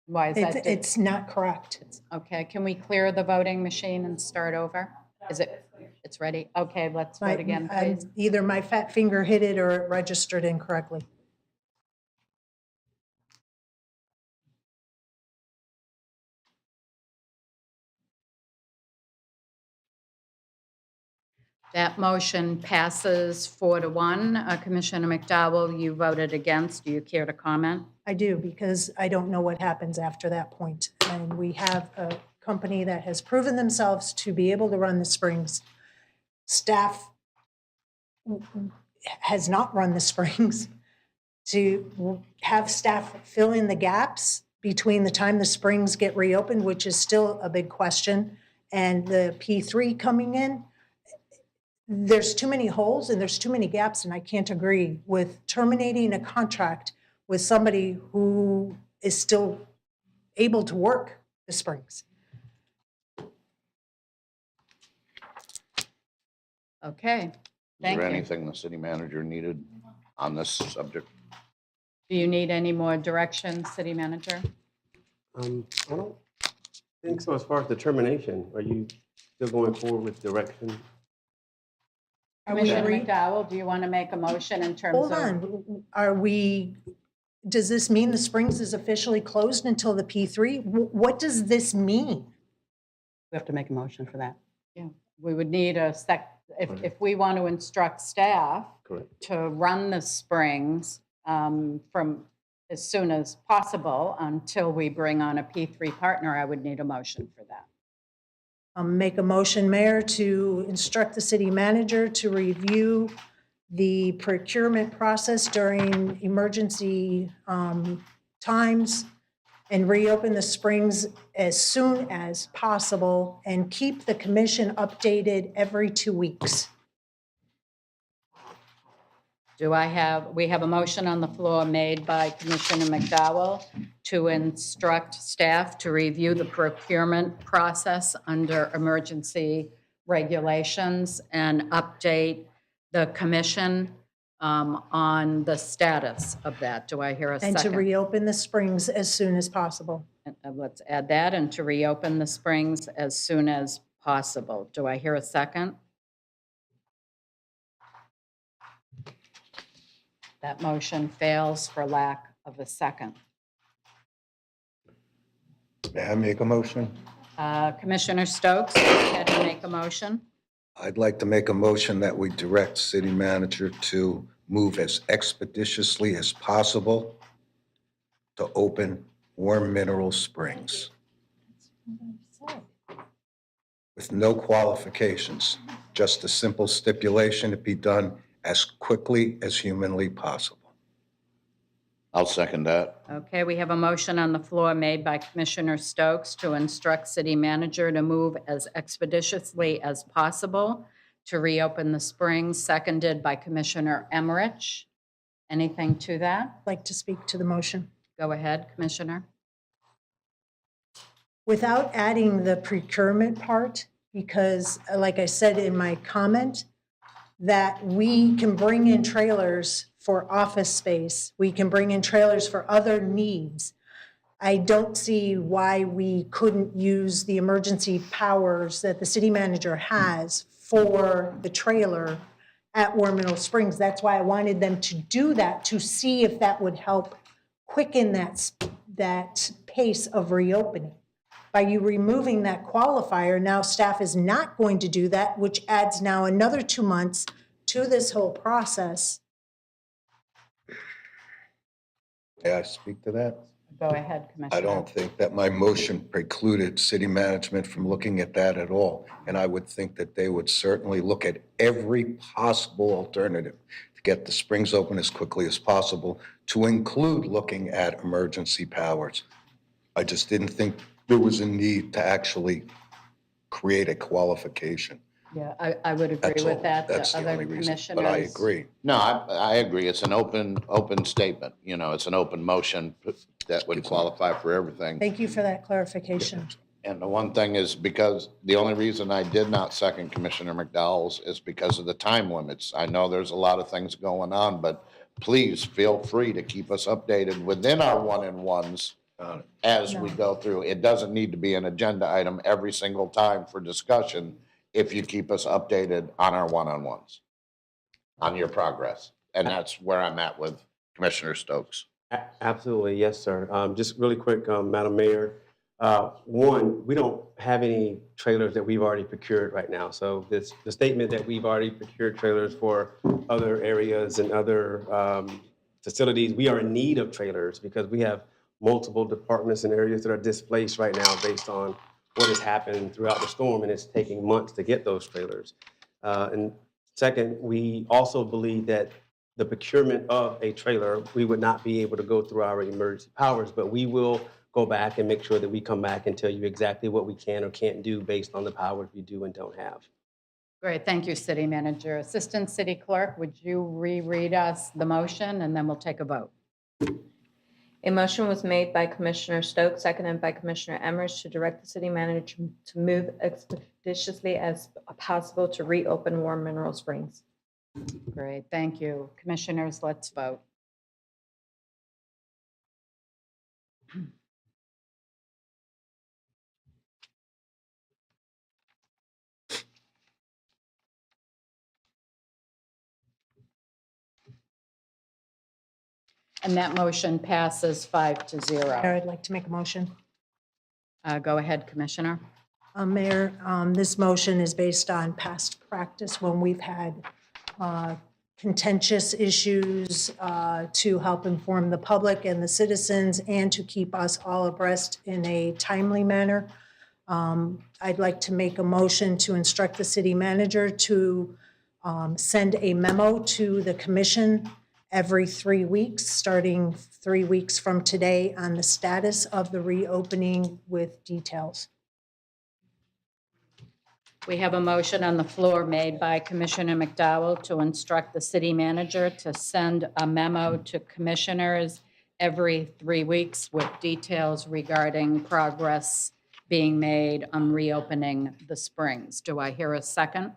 Why is that? It's not correct. Okay, can we clear the voting machine and start over? Is it, it's ready? Okay, let's vote again, please. Either my fat finger hit it or it registered incorrectly. That motion passes 4-1. Commissioner McDowell, you voted against. Do you care to comment? I do, because I don't know what happens after that point. And we have a company that has proven themselves to be able to run the springs. Staff has not run the springs. To have staff fill in the gaps between the time the springs get reopened, which is still a big question, and the P3 coming in, there's too many holes and there's too many gaps, and I can't agree with terminating a contract with somebody who is still able to work the springs. Okay, Is thank there you. anything the city manager needed on this subject? Do you need any more direction, city manager? I don't think so. As far as the termination, are you still going forward with direction? Commissioner McDowell, do you want to make a motion in terms of? Hold on, does this mean the springs is officially closed until the P3? What does this mean? We have to make a motion for that. Yeah, we would need if we want to instruct staff to run the springs from as soon as possible until we bring on a P3 partner, I would need a motion for that. Make a motion, Mayor, to instruct the city manager to review the procurement process during emergency times and reopen the springs as soon as possible and keep the commission updated every 2 weeks. We have a motion on the floor made by Commissioner McDowell to instruct staff to review the procurement process under emergency regulations and update the commission on the status of that. Do I hear a And to second? reopen the springs as soon as possible. Let's add that, and to reopen the springs as soon as possible. Do I hear a second? That motion fails for lack of a second. May I make a motion? Commissioner Stokes, go ahead and make a motion. I'd like to make a motion that we direct city manager to move as expeditiously as possible to open Warm Mineral Springs with no qualifications, just a simple stipulation to be done as quickly as humanly possible. I'll second that. Okay, we have a motion on the floor made by Commissioner Stokes to instruct city manager to move as expeditiously as possible to reopen the springs, seconded by Commissioner Emmerich. Anything to that? I'd like to speak to the motion. Go ahead, Commissioner. Without adding the procurement part, because like I said in my comment, that we can bring in trailers for office space, we can bring in trailers for other needs. I don't see why we couldn't use the emergency powers that the city manager has for the trailer at War Mineral Springs. That's why I wanted them to do that, to see if that would help quicken that pace of reopening. By you removing that qualifier, now staff is not going to do that, which adds now another 2 months to this whole process. May I speak to that? Go ahead, Commissioner. I don't think that my motion precluded city management from looking at that at all. And I would think that they would certainly look at every possible alternative to get the springs open as quickly as possible, to include looking at emergency powers. I just didn't think there was a need to actually create a qualification. Yeah, I would agree That's with all. that. That's the Other only reason, commissioners? but I agree. No, I agree. It's an open statement. You know, it's an open motion that would qualify for everything. Thank you for that clarification. And the one thing is, because the only reason I did not second Commissioner McDowell's is because of the time limits. I know there's a lot of things going on, but please feel free to keep us updated within our one-on-ones as we go through. It doesn't need to be an agenda item every single time for discussion if you keep us updated on our one-on-ones, on your progress. And that's where I'm at with Commissioner Stokes. Absolutely, yes, sir. Just really quick, Madam Mayor. One, we don't have any trailers that we've already procured right now. So the statement that we've already procured trailers for other areas and other facilities, we are in need of trailers because we have multiple departments and areas that are displaced right now based on what has happened throughout the storm, and it's taking months to get those trailers. And second, we also believe that the procurement of a trailer, we would not be able to go through our emergency powers, but we will go back and make sure that we come back and tell you exactly what we can or can't do based on the powers we do and don't have. Great, thank you, City Manager. Assistant City Clerk, would you reread us the motion, and then we'll take a vote? A motion was made by Commissioner Stokes, seconded by Commissioner Emmerich, to direct the city manager to move expeditiously as possible to reopen War Mineral Springs. Great, thank you. Commissioners, let's vote. And that motion passes 5-0. Mayor, I'd like to make a motion. Go ahead, Commissioner. Mayor, this motion is based on past practice when we've had contentious issues to help inform the public and the citizens and to keep us all abreast in a timely manner. I'd like to make a motion to instruct the city manager to send a memo to the commission every 3 weeks, starting 3 weeks from today, on the status of the reopening with details. We have a motion on the floor made by Commissioner McDowell to instruct the city manager to send a memo to commissioners every 3 weeks with details regarding progress being made on reopening the springs. Do I hear a second?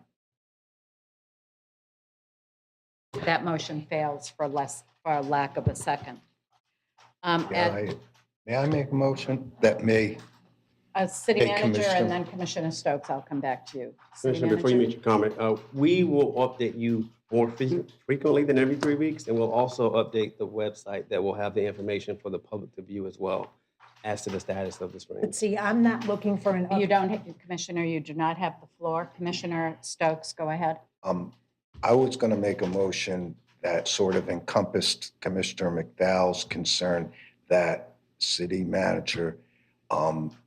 That motion fails for lack of a second. May I make a motion that may? City Hey, manager Commissioner. and then Commissioner Stokes, I'll come back to you. City Commissioner, before you manager? make your comment, we will update you more frequently than every 3 weeks, and we'll also update the website that will have the information for the public to view as well as to the status of the spring. But see, I'm not looking for an. You don't, Commissioner, you do not have the floor. Commissioner Stokes, go ahead. I was going to make a motion that sort of encompassed Commissioner McDowell's concern that city manager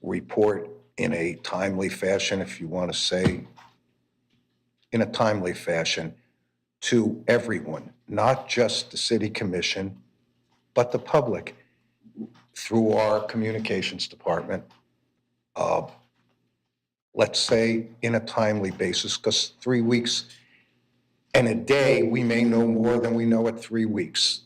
report in a timely fashion, if you want to say, in a timely fashion to everyone, not just the city commission, but the public through our communications department, let's say in a timely basis, because 3 weeks and a day, we may know more than we know at 3 weeks.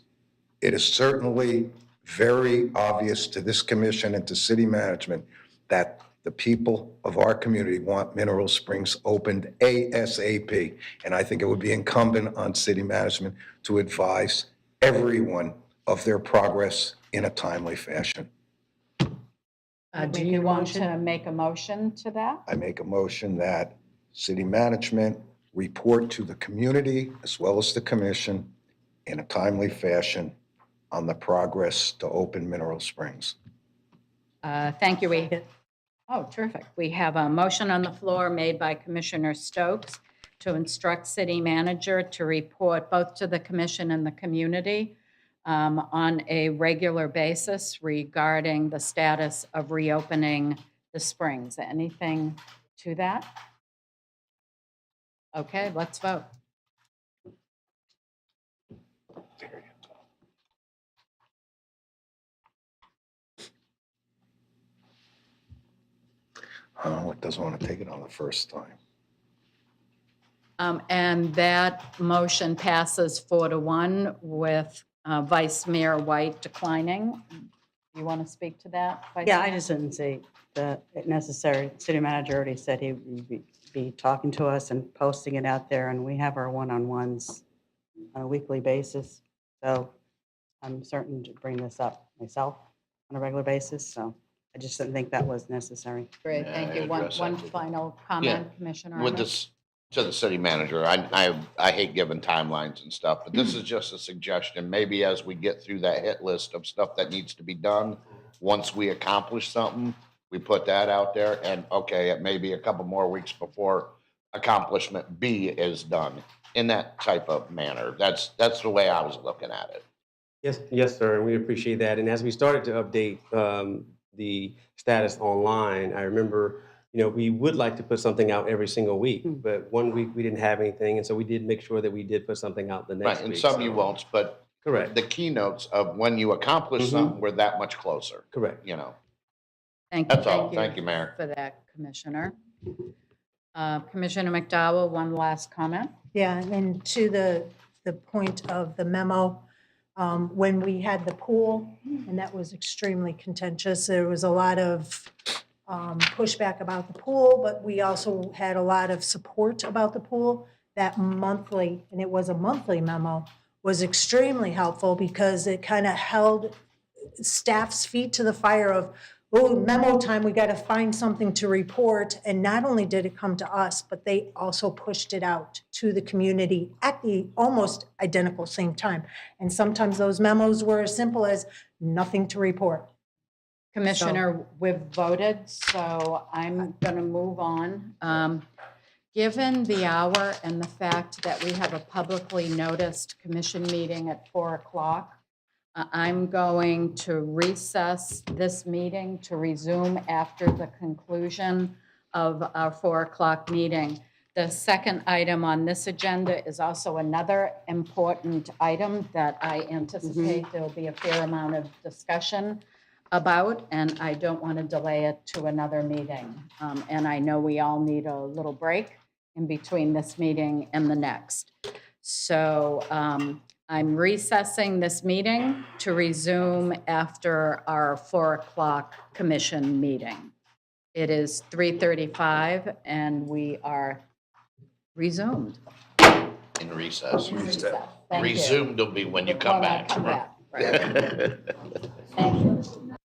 It is certainly very obvious to this commission and to city management that the people of our community want Mineral Springs opened ASAP. And I think it would be incumbent on city management to advise everyone of their progress in a timely fashion. Do you want to make a motion to that? I make a motion that city management report to the community as well as the commission in a timely fashion on the progress to open Mineral Springs. Thank you. Oh, terrific. We have a motion on the floor made by Commissioner Stokes to instruct city manager to report both to the commission and the community on a regular basis regarding the status of reopening the Springs. Anything to that? Okay, let's vote. Oh, it doesn't want to take it on the first time. And that motion passes 4-1 with Vice Mayor White declining. You want to speak to that? Vice Yeah, Mayor? I just didn't see that it necessary. City manager already said he would be talking to us and posting it out there, and we have our one-on-ones on a weekly basis. So I'm certain to bring this up myself on a regular basis, so I just didn't think that was necessary. Great, thank you. address One that to the- final comment, Commissioner. With Armas? this, to the city manager, I hate giving timelines and stuff, but this is just a suggestion. Maybe as we get through that hit list of stuff that needs to be done, once we accomplish something, we put that out there and, okay, it may be a couple more weeks before accomplishment B is done in that type of manner. That's the way I was looking at it. Yes, sir, and we appreciate that. And as we started to update the status online, I remember, we would like to put something out every single week, but 1 week we didn't have anything, and so we did make sure that we did put something out the next Right, week. and some you so- won't, but Correct. the keynotes of when you accomplish something, we're that much closer. Correct. Thank you. That's all. Thank you, Mayor. For that, Commissioner. Commissioner McDowell, one last comment. Yeah, and to the point of the memo, when we had the pool, and that was extremely contentious, there was a lot of pushback about the pool, but we also had a lot of support about the pool. That monthly, and it was a monthly memo, was extremely helpful because it kind of held staff's feet to the fire of, oh, memo time, we got to find something to report. And not only did it come to us, but they also pushed it out to the community at the almost identical same time. And sometimes those memos were as simple as nothing to report. Commissioner, we've voted, so I'm going to move on. Given the hour and the fact that we have a publicly noticed commission meeting at 4 o'clock, I'm going to recess this meeting to resume after the conclusion of our 4 o'clock meeting. The second item on this agenda is also another important item that I anticipate there'll be a fair amount of discussion about, and I don't want to delay it to another meeting. And I know we all need a little break in between this meeting and the next. So I'm recessing this meeting to resume after our 4 o'clock commission meeting. It is 3:35 and we are resumed. In recess. Thank you. Resumed will be when you come When I back. come back, right. Thank you.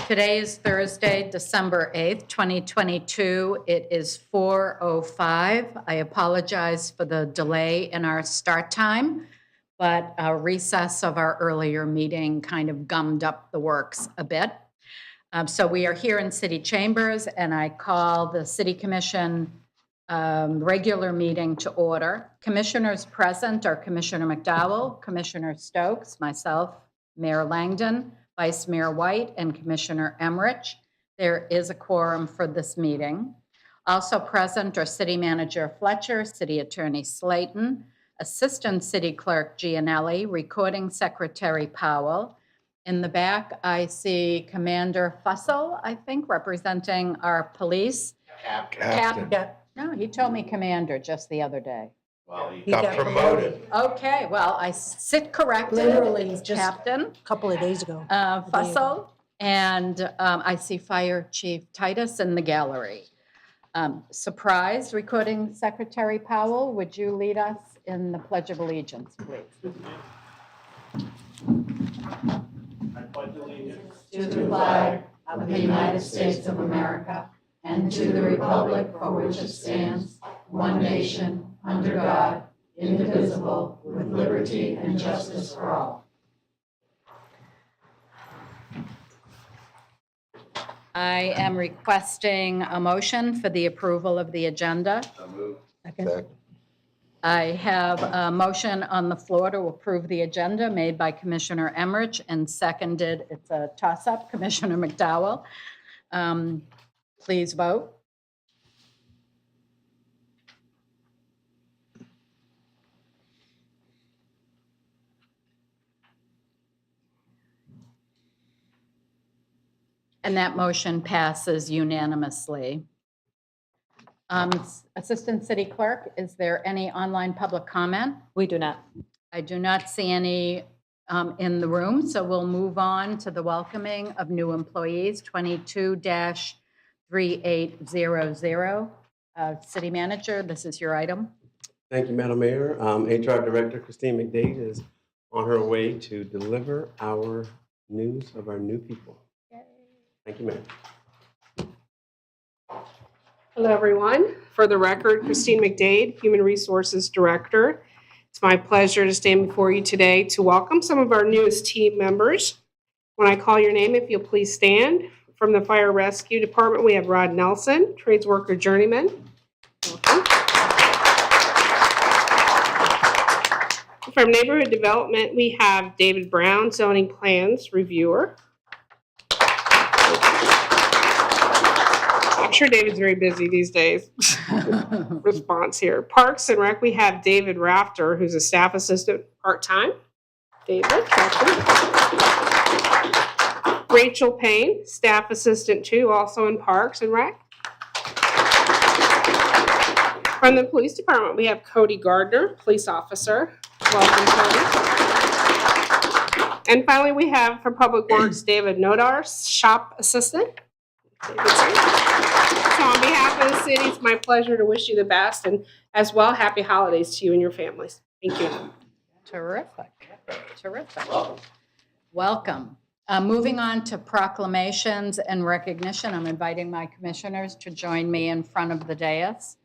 Today is Thursday, December 8th, 2022. It is 4:05. I apologize for the delay in our start time, but a recess of our earlier meeting kind of gummed up the works a bit. So we are here in City Chambers, and I call the City Commission regular meeting to order. Commissioners present are Commissioner McDowell, Commissioner Stokes, myself, Mayor Langdon, Vice Mayor White, and Commissioner Emmerich. There is a quorum for this meeting. Also present are City Manager Fletcher, City Attorney Slayton, Assistant City Clerk Gianelli, Recording Secretary Powell. In the back, I see Commander Fussell, I think, representing our police. Captain. No, he told me commander just the other day. Well, he He got got promoted. Okay, well, I sit corrected. Literally just Captain. a couple of days ago. Fussell, and I see Fire Chief Titus in the gallery. Surprise, Recording Secretary Powell, would you lead us in the Pledge of Allegiance, please? I pledge allegiance To the flag of the United States of America and to the republic for which it stands, one nation, under God, indivisible, with liberty and justice for all. I am requesting a motion for the approval of the agenda. Second. I have a motion on the floor to approve the agenda made by Commissioner Emmerich and seconded, it's a toss-up, Commissioner McDowell. Please vote. And that motion passes unanimously. Assistant City Clerk, is there any online public comment? We do not. I do not see any in the room, so we'll move on to the welcoming of new employees, 22-3800. City Manager, this is your item. Thank you, Madam Mayor. HR Director Christine McDade is on her way to deliver our news of our new people. Thank you, Mayor. Hello, everyone. For the record, Christine McDade, Human Resources Director. It's my pleasure to stand before you today to welcome some of our newest team members. When I call your name, if you'll please stand. From the Fire Rescue Department, we have Rod Nelson, Tradesworker Journeyman. Welcome. From Neighborhood Development, we have David Brown, Zoning Plans Reviewer. I'm sure David's very busy these days. Response here. Parks and Rec, we have David Rafter, who's a staff assistant part-time. David, welcome. Rachel Payne, staff assistant too, also in Parks and Rec. From the Police Department, we have Cody Gardner, police officer. Welcome, Cody. And finally, we have from Public Works, David Nodar, shop assistant. David's here. So on behalf of the city, it's my pleasure to wish you the best, and as well, happy holidays to you and your families. Thank you. Terrific, terrific. Welcome. Moving on to proclamations and recognition, I'm inviting my commissioners to join me in front of the dais.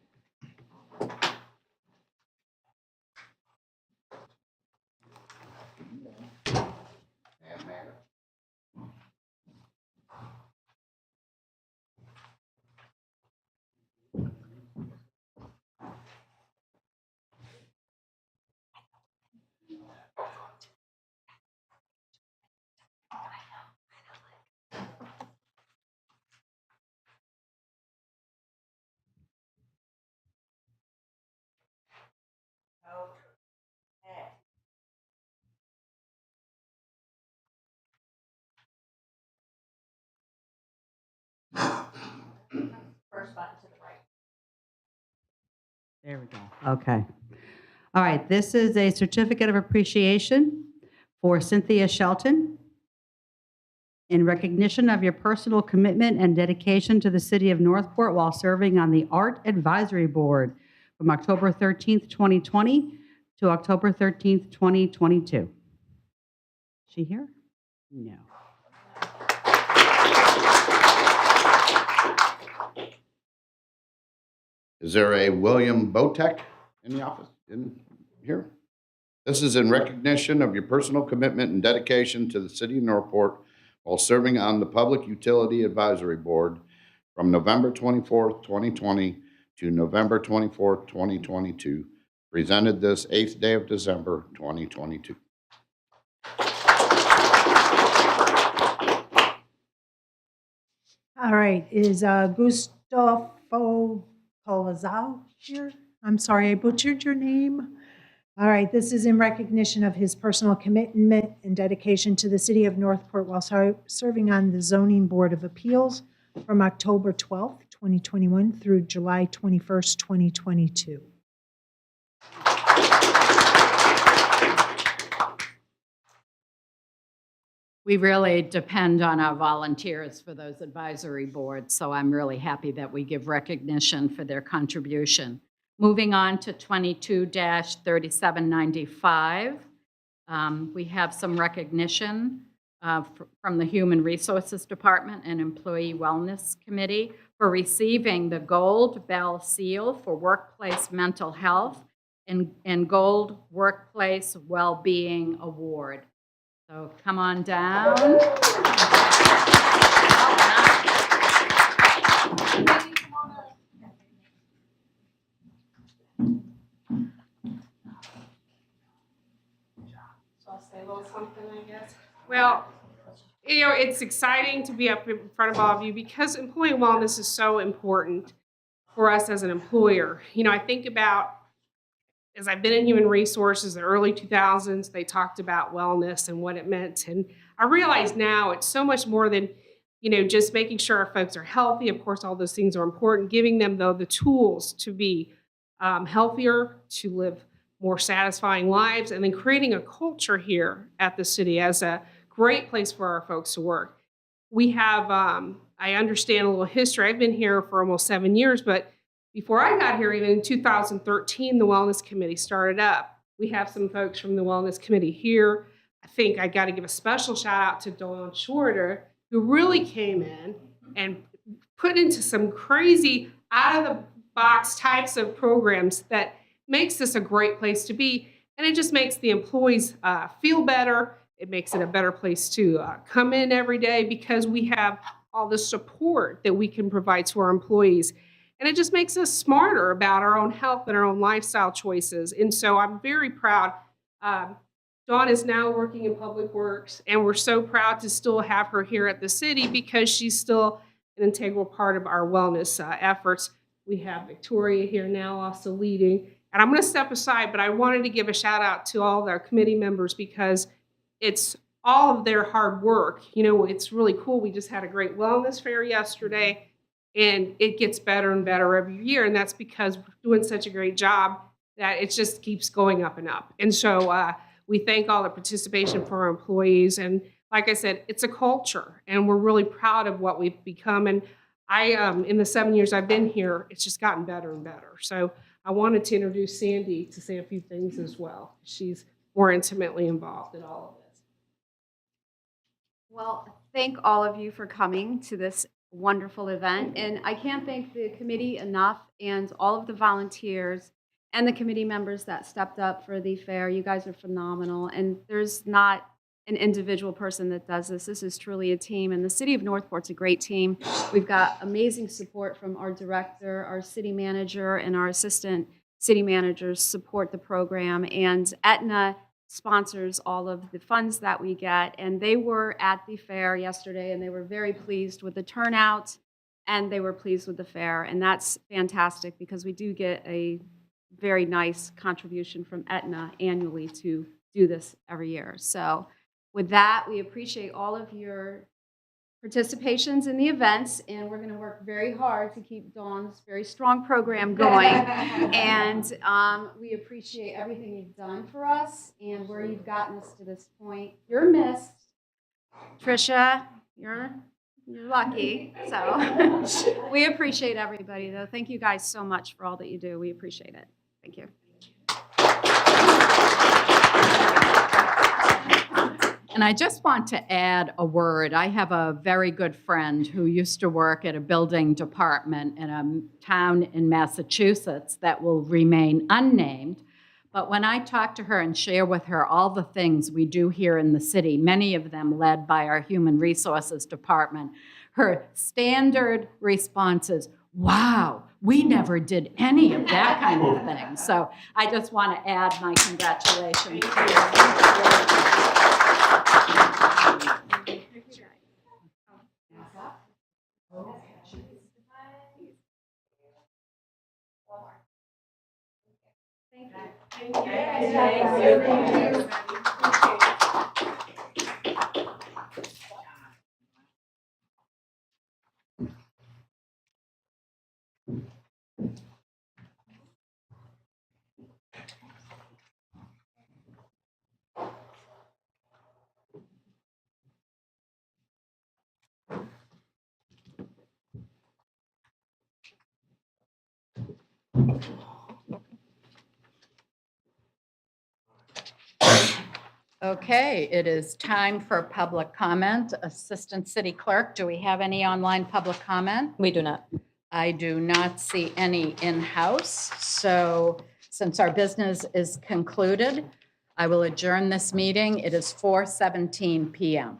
First button to the right. There we go. Okay. All right, this is a certificate of appreciation for Cynthia Shelton. In recognition of your personal commitment and dedication to the city of Northport while serving on the Art Advisory Board from October 13th, 2020 to October 13th, 2022. Is she here? No. Is there a William Botek in the office, in here? This is in recognition of your personal commitment and dedication to the city of Northport while serving on the Public Utility Advisory Board from November 24th, 2020 to November 24th, 2022. Presented this 8th day of December, 2022. All right, is Gustavo Polazao here? I'm sorry, I butchered your name. All right, this is in recognition of his personal commitment and dedication to the city of Northport while serving on the Zoning Board of Appeals from October 12th, 2021 through July 21st, 2022. We really depend on our volunteers for those advisory boards, so I'm really happy that we give recognition for their contribution. Moving on to 22-3795, we have some recognition from the Human Resources Department and Employee Wellness Committee for receiving the Gold Bell Seal for Workplace Mental Health and Gold Workplace Wellbeing Award. So come on down. So I'll say a little something, I guess. Well, you know, it's exciting to be up in front of all of you because employee wellness is so important for us as an employer. You know, I think about, as I've been in human resources, the early 2000s, they talked about wellness and what it meant. And I realize now it's so much more than, you know, just making sure our folks are healthy. Of course, all those things are important. Giving them, though, the tools to be healthier, to live more satisfying lives, and then creating a culture here at the city as a great place for our folks to work. We have, I understand a little history. I've been here for almost 7 years, but before I got here, even in 2013, the Wellness Committee started up. We have some folks from the Wellness Committee here. I think I got to give a special shout out to Dawn Shorter, who really came in and put into some crazy out-of-the-box types of programs that makes this a great place to be. And it just makes the employees feel better. It makes it a better place to come in every day because we have all the support that we can provide to our employees. And it just makes us smarter about our own health and our own lifestyle choices. And so I'm very proud. Dawn is now working in Public Works, and we're so proud to still have her here at the city because she's still an integral part of our wellness efforts. We have Victoria here now also leading. And I'm going to step aside, but I wanted to give a shout out to all of our committee members because it's all of their hard work. You know, it's really cool. We just had a great wellness fair yesterday. And it gets better and better every year. And that's because we're doing such a great job that it just keeps going up and up. And so we thank all the participation for our employees. And like I said, it's a culture. And we're really proud of what we've become. And in the 7 years I've been here, it's just gotten better and better. So I wanted to introduce Sandy to say a few things as well. She's more intimately involved in all of this. Well, thank all of you for coming to this wonderful event. And I can't thank the committee enough and all of the volunteers and the committee members that stepped up for the fair. You guys are phenomenal. And there's not an individual person that does this. This is truly a team. And the city of Northport's a great team. We've got amazing support from our director, our city manager, and our assistant city managers support the program. And Aetna sponsors all of the funds that we get. And they were at the fair yesterday, and they were very pleased with the turnout, and they were pleased with the fair. And that's fantastic because we do get a very nice contribution from Aetna annually to do this every year. So with that, we appreciate all of your participations in the events, and we're going to work very hard to keep Dawn's very strong program going. And we appreciate everything you've done for us and where you've gotten us to this point. You're missed. Tricia, you're lucky. So we appreciate everybody, though. Thank you guys so much for all that you do. We appreciate it. Thank you. And I just want to add a word. I have a very good friend who used to work at a building department in a town in Massachusetts that will remain unnamed. But when I talk to her and share with her all the things we do here in the city, many of them led by our Human Resources Department, her standard response is, wow, we never did any of that kind of thing. So I just want to add my congratulations to you. Okay, it is time for public comment. Assistant City Clerk, do we have any online public comment? We do not. I do not see any in-house. So since our business is concluded, I will adjourn this meeting. It is 4:17 PM.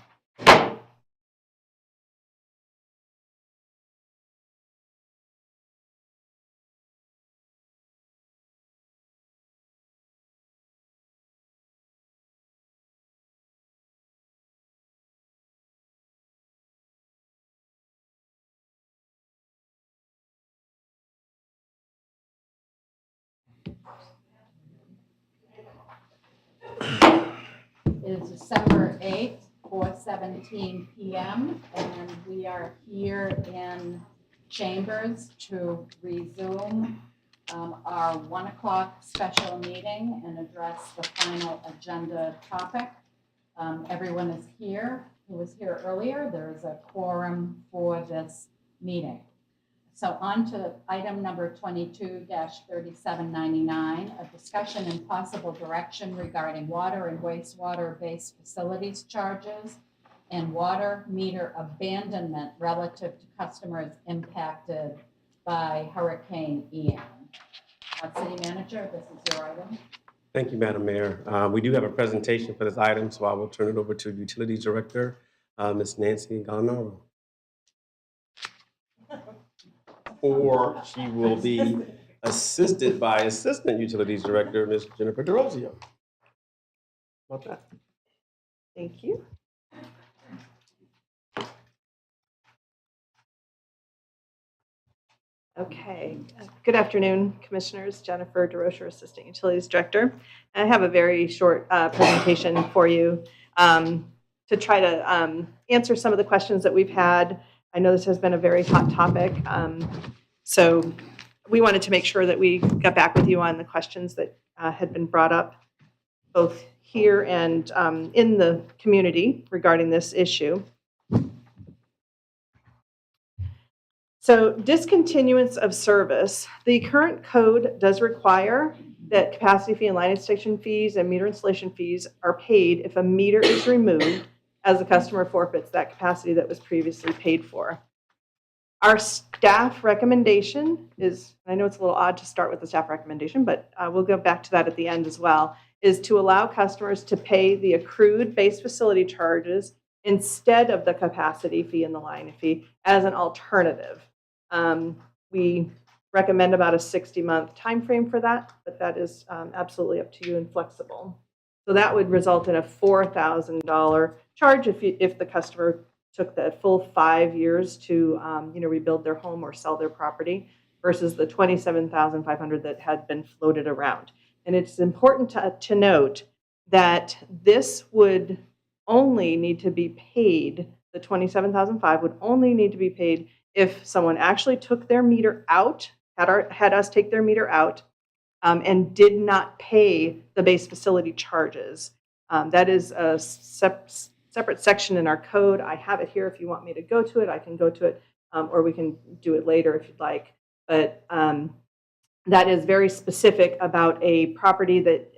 It is December 8th, 4:17 PM, and we are here in Chambers to resume our 1 o'clock special meeting and address the final agenda topic. Everyone is here who was here earlier. There is a quorum for this meeting. So on to item number 22-3799, a discussion and possible direction regarding water and wastewater-based facilities charges and water meter abandonment relative to customers impacted by Hurricane Ian. City Manager, this is your item. Thank you, Madam Mayor. We do have a presentation for this item, so I will turn it over to Utilities Director, Ms. Nancy Gallinaro. Or she will be assisted by Assistant Utilities Director, Ms. Jennifer DeRosio. How about that? Thank you. Okay, good afternoon, Commissioners. Jennifer DeRocher, Assistant Utilities Director. I have a very short presentation for you to try to answer some of the questions that we've had. I know this has been a very hot topic, so we wanted to make sure that we got back with you on the questions that had been brought up, both here and in the community regarding this issue. So discontinuance of service. The current code does require that capacity fee and line extension fees and meter installation fees are paid if a meter is removed as the customer forfeits that capacity that was previously paid for. Our staff recommendation is, I know it's a little odd to start with the staff recommendation, but we'll go back to that at the end as well, is to allow customers to pay the accrued base facility charges instead of the capacity fee and the line fee as an alternative. We recommend about a 60-month time frame for that, but that is absolutely up to you and flexible. So that would result in a $4,000 charge if the customer took the full 5 years to rebuild their home or sell their property, versus the $27,500 that had been floated around. And it's important to note that this would only need to be paid, the $27,500 would only need to be paid if someone actually took their meter out, had us take their meter out, and did not pay the base facility charges. That is a separate section in our code. I have it here if you want me to go to it. I can go to it, or we can do it later if you'd like. But that is very specific about a property that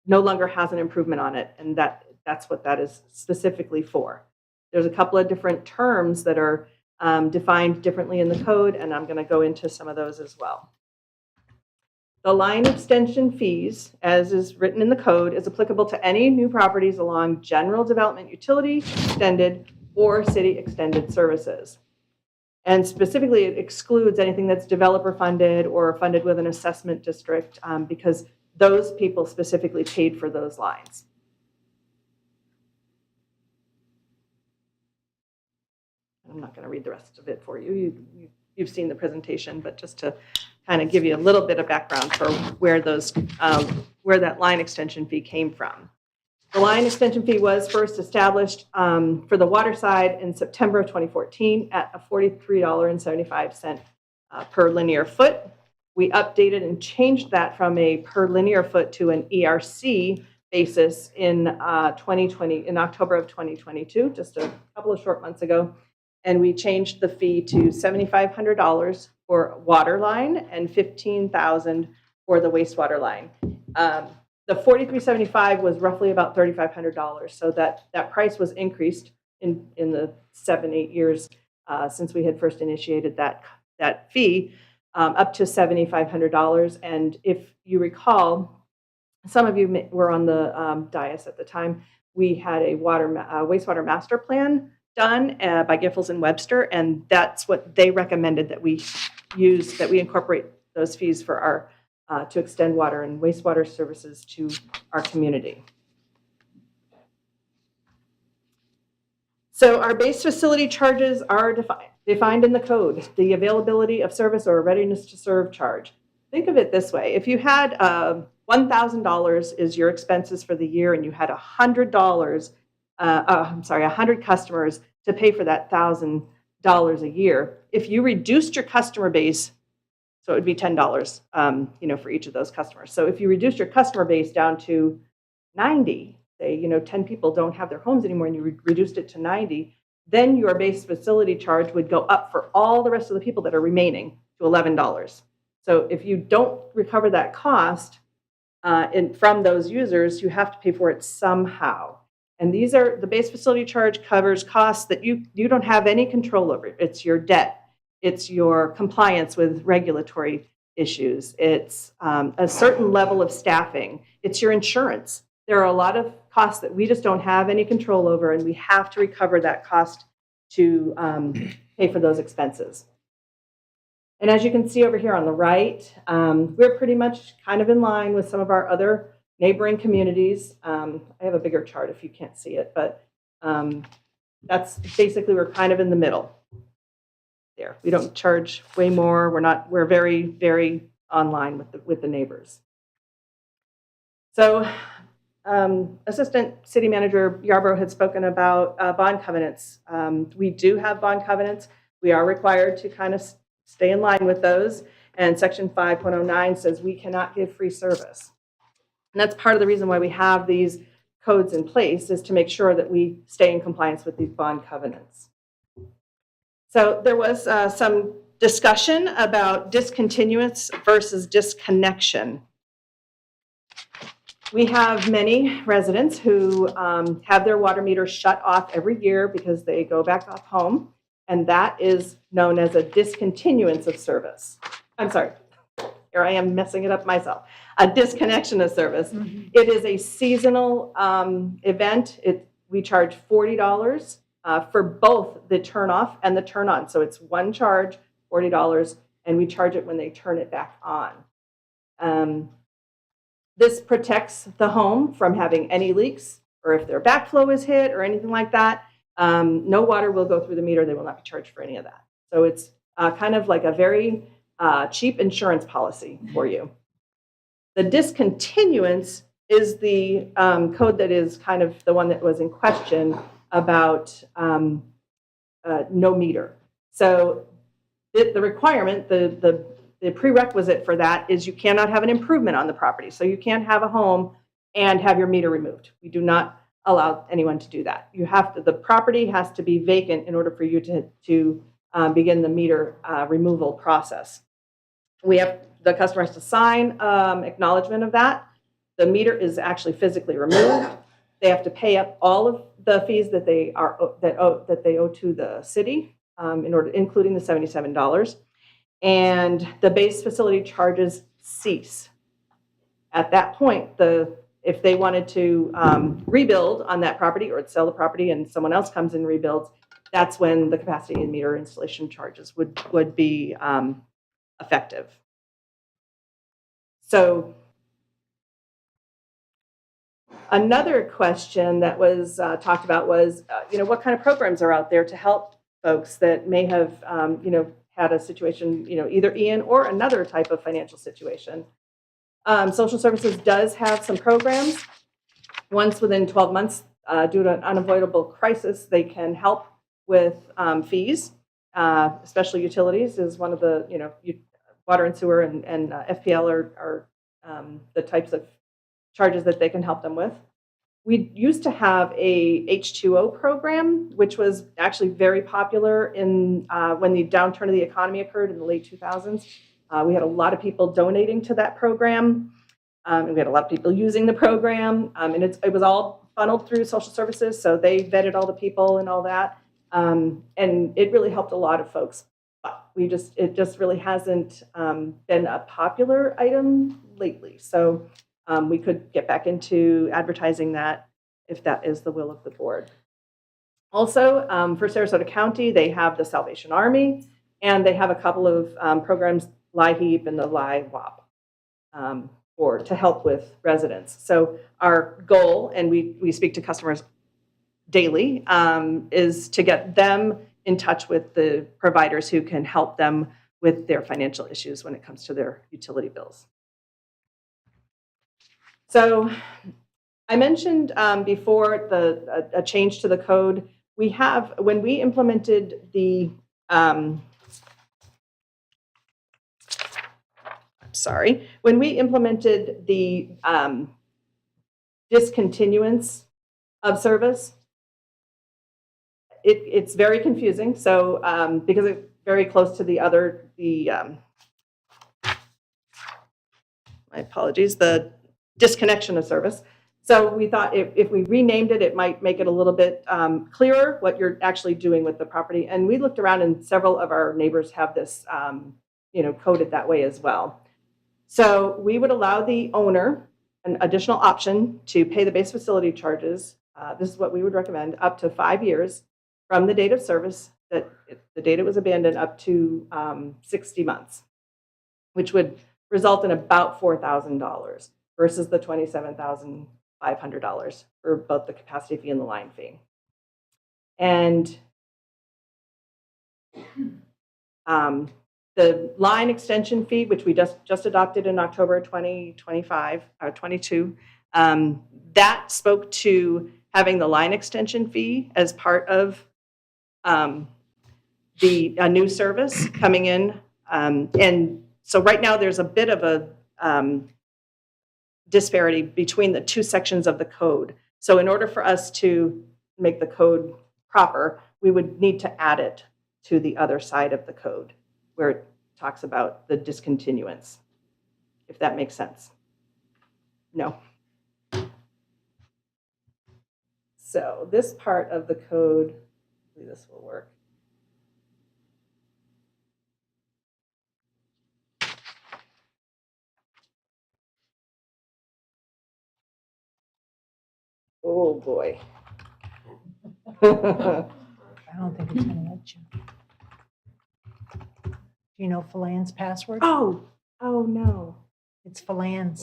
no longer has an improvement on it, and that That's what that is specifically for. There's a couple of different terms that are defined differently in the code, and I'm going to go into some of those as well. The line extension fees, as is written in the code, is applicable to any new properties along general development utility, extended, or city extended services. And specifically, it excludes anything that's developer funded or funded with an assessment district because those people specifically paid for those lines. I'm not going to read the rest of it for you. You've seen the presentation, but just to kind of give you a little bit of background for where that line extension fee came from. The line extension fee was first established for the water side in September of 2014 at a $43.75 per linear foot. We updated and changed that from a per linear foot to an ERC basis in October of 2022, just a couple of short months ago. And we changed the fee to $7,500 for water line and $15,000 for the wastewater line. The $43.75 was roughly about $3,500, so that price was increased in the 7-8 years since we had first initiated that fee up to $7,500. And if you recall, some of you were on the dais at the time. We had a wastewater master plan done by Giffords and Webster, and that's what they recommended that we use, that we incorporate those fees for our to extend water and wastewater services to our community. So our base facility charges are defined in the code, the availability of service or readiness to serve charge. Think of it this way. If you had $1,000 is your expenses for the year and you had $100 customers to pay for that $1,000 a year. If you reduced your customer base, so it would be $10, for each of those customers. So if you reduced your customer base down to 90, say, 10 people don't have their homes anymore and you reduced it to 90, then your base facility charge would go up for all the rest of the people that are remaining to $11. So if you don't recover that cost from those users, you have to pay for it somehow. And the base facility charge covers costs that you don't have any control over. It's your debt. It's your compliance with regulatory issues. It's a certain level of staffing. It's your insurance. There are a lot of costs that we just don't have any control over, and we have to recover that cost to pay for those expenses. And as you can see over here on the right, we're pretty much kind of in line with some of our other neighboring communities. I have a bigger chart if you can't see it, but that's basically, we're kind of in the middle there. We don't charge way more. We're very, very online with the neighbors. So Assistant City Manager Yarborough had spoken about bond covenants. We do have bond covenants. We are required to kind of stay in line with those. And Section 5.09 says we cannot give free service. And that's part of the reason why we have these codes in place, is to make sure that we stay in compliance with these bond covenants. So there was some discussion about discontinuance versus disconnection. We have many residents who have their water meters shut off every year because they go back up home, and that is known as a discontinuance of service. I'm sorry, here I am messing it up myself. A disconnection of service. Mm-hmm. It is a seasonal event. We charge $40 for both the turn off and the turn on. So it's one charge, $40, and we charge it when they turn it back on. This protects the home from having any leaks, or if their backflow is hit or anything like that. No water will go through the meter. They will not be charged for any of that. So it's kind of like a very cheap insurance policy for you. The discontinuance is the code that is kind of the one that was in question about no meter. So the requirement, the prerequisite for that is you cannot have an improvement on the property. So you can't have a home and have your meter removed. We do not allow anyone to do that. The property has to be vacant in order for you to begin the meter removal process. The customer has to sign acknowledgement of that. The meter is actually physically removed. They have to pay up all of the fees that they owe to the city, in order, including the $77. And the base facility charges cease. At that point, if they wanted to rebuild on that property or sell the property and someone else comes and rebuilds, that's when the capacity and meter installation charges would be effective. So another question that was talked about was, what kind of programs are out there to help folks that may have, had a situation, either Ian or another type of financial situation. Social Services does have some programs. Once within 12 months, due to an unavoidable crisis, they can help with fees, especially utilities is one of the, water and sewer and FPL are the types of charges that they can help them with. We used to have a H2O program, which was actually very popular in when the downturn of the economy occurred in the late 2000s. We had a lot of people donating to that program, and we had a lot of people using the program, and it was all funneled through Social Services, so they vetted all the people and all that, and it really helped a lot of folks. But it just really hasn't been a popular item lately. So we could get back into advertising that if that is the will of the board. Also, for Sarasota County, they have the Salvation Army, and they have a couple of programs, LIHEAP and the LIWAP, to help with residents. So our goal, and we speak to customers daily, is to get them in touch with the providers who can help them with their financial issues when it comes to their utility bills. So I mentioned before a change to the code. When we implemented the, when we implemented the discontinuance of service, it's very confusing. So because it's very close to my apologies, the disconnection of service. So we thought if we renamed it, it might make it a little bit clearer what you're actually doing with the property. And we looked around, and several of our neighbors have this, coded that way as well. So we would allow the owner an additional option to pay the base facility charges. This is what we would recommend, up to 5 years from the date of service, that the date it was abandoned, up to 60 months, which would result in about $4,000 versus the $27,500 for both the capacity fee and the line fee. And the line extension fee, which we just adopted in October 2022, that spoke to having the line extension fee as part of a new service coming in. And so right now there's a bit of a disparity between the two sections of the code. So in order for us to make the code proper, we would need to add it to the other side of the code where it talks about the discontinuance, if that makes sense. No. So this part of the code, hopefully this will work. Oh, boy. I don't think it's going to let you. Do you know Philan's password? Oh no. It's Philan's.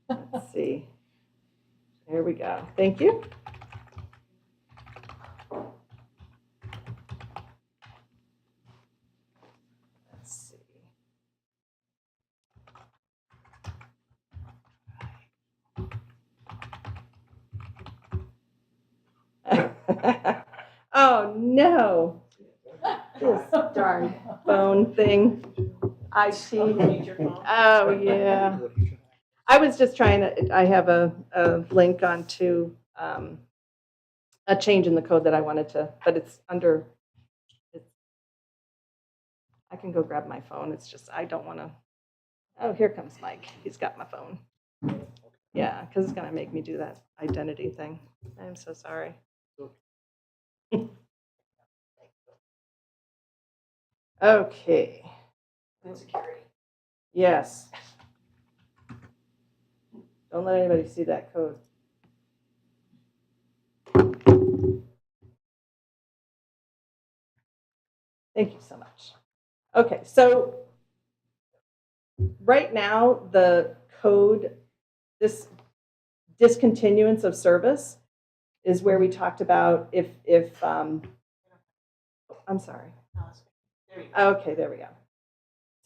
Let's see. There we go. Thank you. Let's see. Oh no. This darn phone thing. IT. Oh yeah. I was just trying to, I have a link onto a change in the code that I wanted to, but it's under, I can go grab my phone. It's just, I don't want to, oh, here comes Mike. He's got my phone. Yeah, because it's going to make me do that identity thing. I'm so sorry. Okay. Yes. Don't let anybody see that code. Thank you so much. Okay, so right now, the code, this discontinuance of service is where we talked about if I'm sorry. Okay, there we go.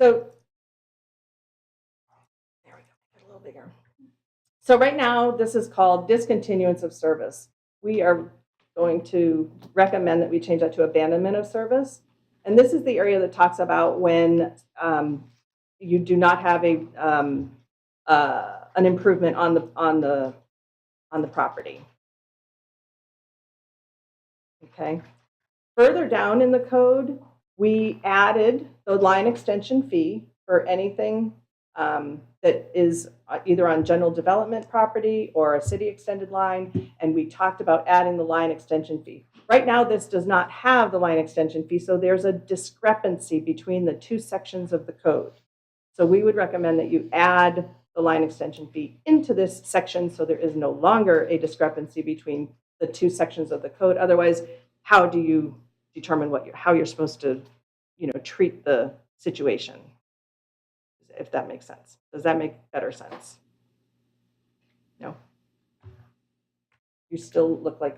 So, there we go, make it a little bigger. So right now, this is called discontinuance of service. We are going to recommend that we change that to abandonment of service. And this is the area that talks about when you do not have an improvement on the property. Okay. Further down in the code, we added the line extension fee for anything that is either on general development property or a city extended line, and we talked about adding the line extension fee. Right now, this does not have the line extension fee, so there's a discrepancy between the two sections of the code. So we would recommend that you add the line extension fee into this section so there is no longer a discrepancy between the two sections of the code. Otherwise, how do you determine how you're supposed to, treat the situation? If that makes sense. Does that make better sense? No? You still look like,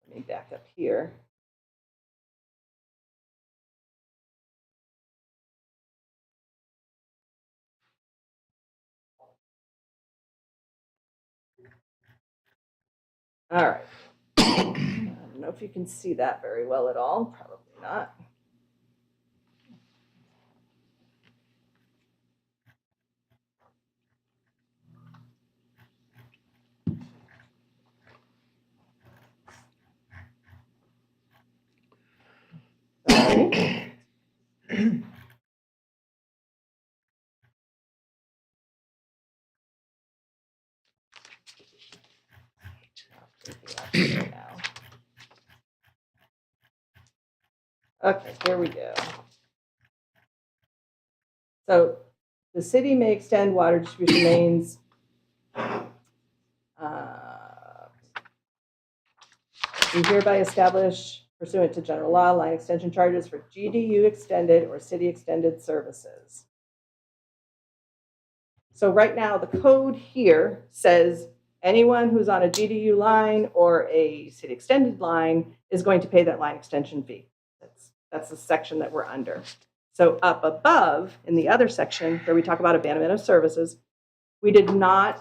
let me back up here. All right. I don't know if you can see that very well at all. Probably not. Sorry. Okay, here we go. So the city may extend water distribution mains we hereby establish pursuant to general law line extension charges for GDU extended or city extended services. So right now the code here says anyone who's on a GDU line or a city extended line is going to pay that line extension fee. That's the section that we're under. So up above in the other section where we talk about abandonment of services, we did not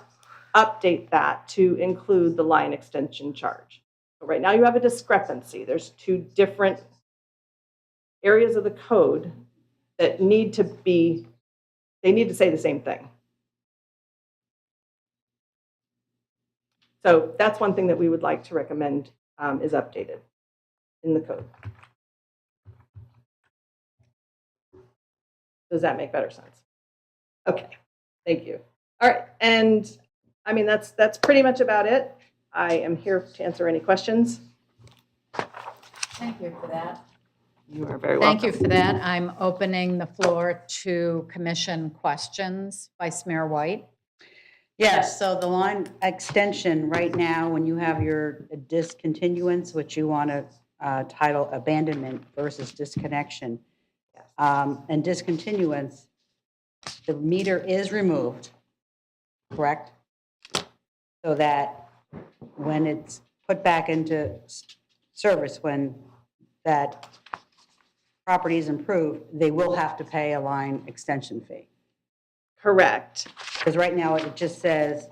update that to include the line extension charge. So right now you have a discrepancy. There's two different areas of the code that need to say the same thing. So that's one thing that we would like to recommend is updated in the code. Does that make better sense? Okay, thank you. All right, and I mean, that's pretty much about it. I am here to answer any questions. Thank you for that. You are very welcome. Thank you for that. I'm opening the floor to commission questions. Vice Mayor White. Yes, so the line extension, right now, when you have your discontinuance, which you want to title abandonment versus disconnection, and discontinuance, the meter is removed, correct? So that when it's put back into service, when that property is improved, they will have to pay a line extension fee. Correct. Because right now it just says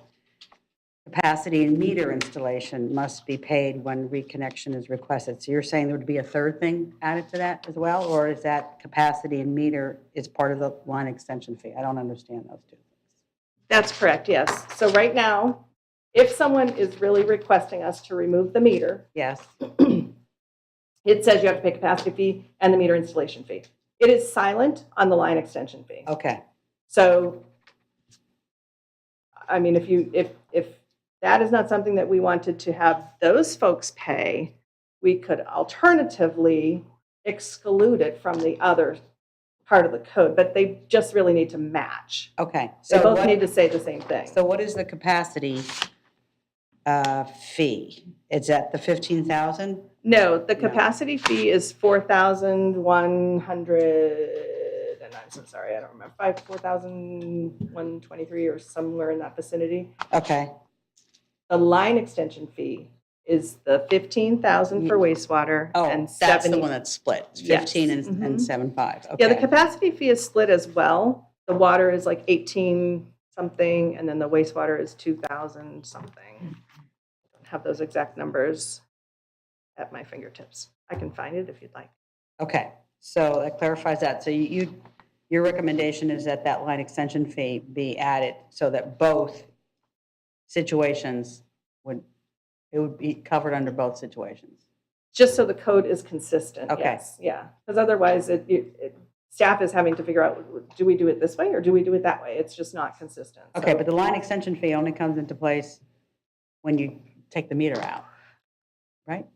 capacity and meter installation must be paid when reconnection is requested. So you're saying there would be a third thing added to that as well? Or is that capacity and meter is part of the line extension fee? I don't understand those two things. That's correct, yes. So right now, if someone is really requesting us to remove the meter, yes, it says you have to pay capacity fee and the meter installation fee. It is silent on the line extension fee. Okay. So I mean, if that is not something that we wanted to have those folks pay, we could alternatively exclude it from the other part of the code, but they just really need to match. Okay. They So both what, need to say the same thing. so what is the capacity fee? Is that the 15,000? No, the capacity fee is 4,100, and I'm so sorry, I don't remember, 4,123 or somewhere in that vicinity. Okay. The line extension fee is the 15,000 for wastewater Oh, and that's 70. the one that's split. It's Yes. 15 and Mhm. 7.5. Okay. Yeah, the capacity fee is split as well. The water is like 18 something, and then the wastewater is 2,000 something. I don't have those exact numbers at my fingertips. I can find it if you'd like. Okay, so that clarifies that. So your recommendation is that that line extension fee be added so that both situations it would be covered under both situations? Just so the code is consistent, Okay. yes, yeah. Because otherwise, staff is having to figure out, do we do it this way or do we do it that way? It's just not consistent. Okay, So- but the line extension fee only comes into place when you take the meter out, right?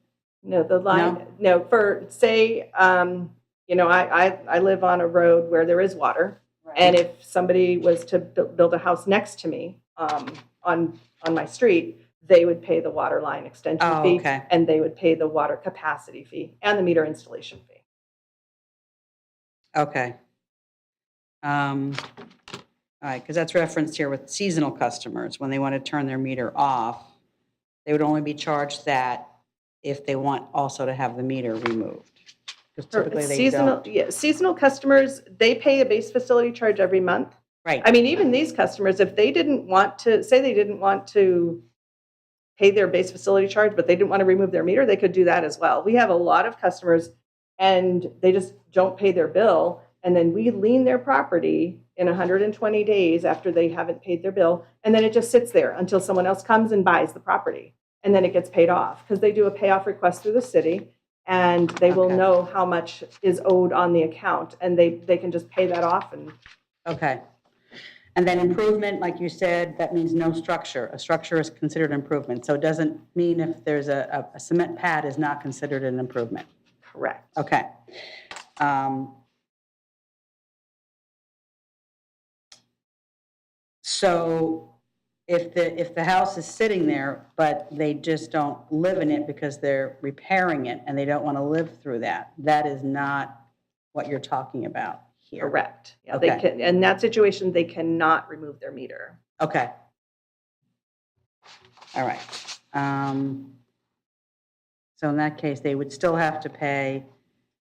No, the line, no, for, say, I live on a road where there is water. And if somebody was to build a house next to me on my street, they would pay the water line extension Oh, fee. okay. And they would pay the water capacity fee and the meter installation fee. Okay. All right, because that's referenced here with seasonal customers. When they want to turn their meter off, they would only be charged that if they want also to have the meter removed. Because typically they Seasonal, don't. yeah, seasonal customers, they pay a base facility charge every month. Right. I mean, even these customers, if they didn't want to, say they didn't want to pay their base facility charge, but they didn't want to remove their meter, they could do that as well. We have a lot of customers and they just don't pay their bill. And then we lien their property in 120 days after they haven't paid their bill. And then it just sits there until someone else comes and buys the property. And then it gets paid off because they do a payoff request through the city and they will Okay. know how much is owed on the account and they can just pay that off. And Okay. And then improvement, like you said, that means no structure. A structure is considered improvement. So it doesn't mean if there's a cement pad is not considered an improvement. correct. Okay. So if the house is sitting there, but they just don't live in it because they're repairing it and they don't want to live through that, that is not what you're talking about here. Correct. Yeah, Okay. they can, in that situation, they cannot remove their meter. Okay. All right. So in that case, they would still have to pay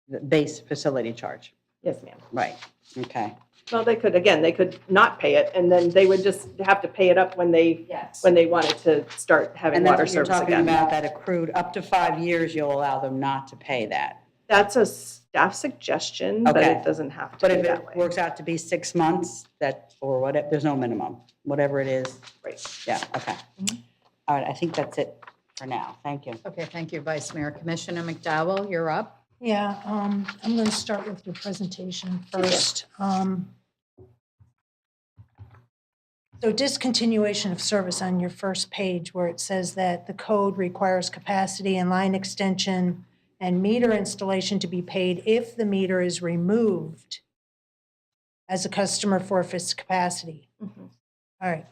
the base facility charge. Yes, ma'am. Right, okay. Well, they could not pay it and then they would just have to pay it up when they wanted to start having And that's water what you're service talking again. about, that accrued up to 5 years, you'll allow them not to pay that. That's a staff suggestion, but Okay. it doesn't have to But be if that it way. works out to be 6 months, that, or whatever, there's no minimum, whatever it is. Right. Yeah, okay. All right, I think that's it for now. Thank you. Okay, thank you, Vice Mayor. Commissioner McDowell, you're up. Yeah, I'm going to start with your presentation first. So discontinuation of service on your first page where it says that the code requires capacity and line extension and meter installation to be paid if the meter is removed as a customer forfeits capacity. Mhm. All right.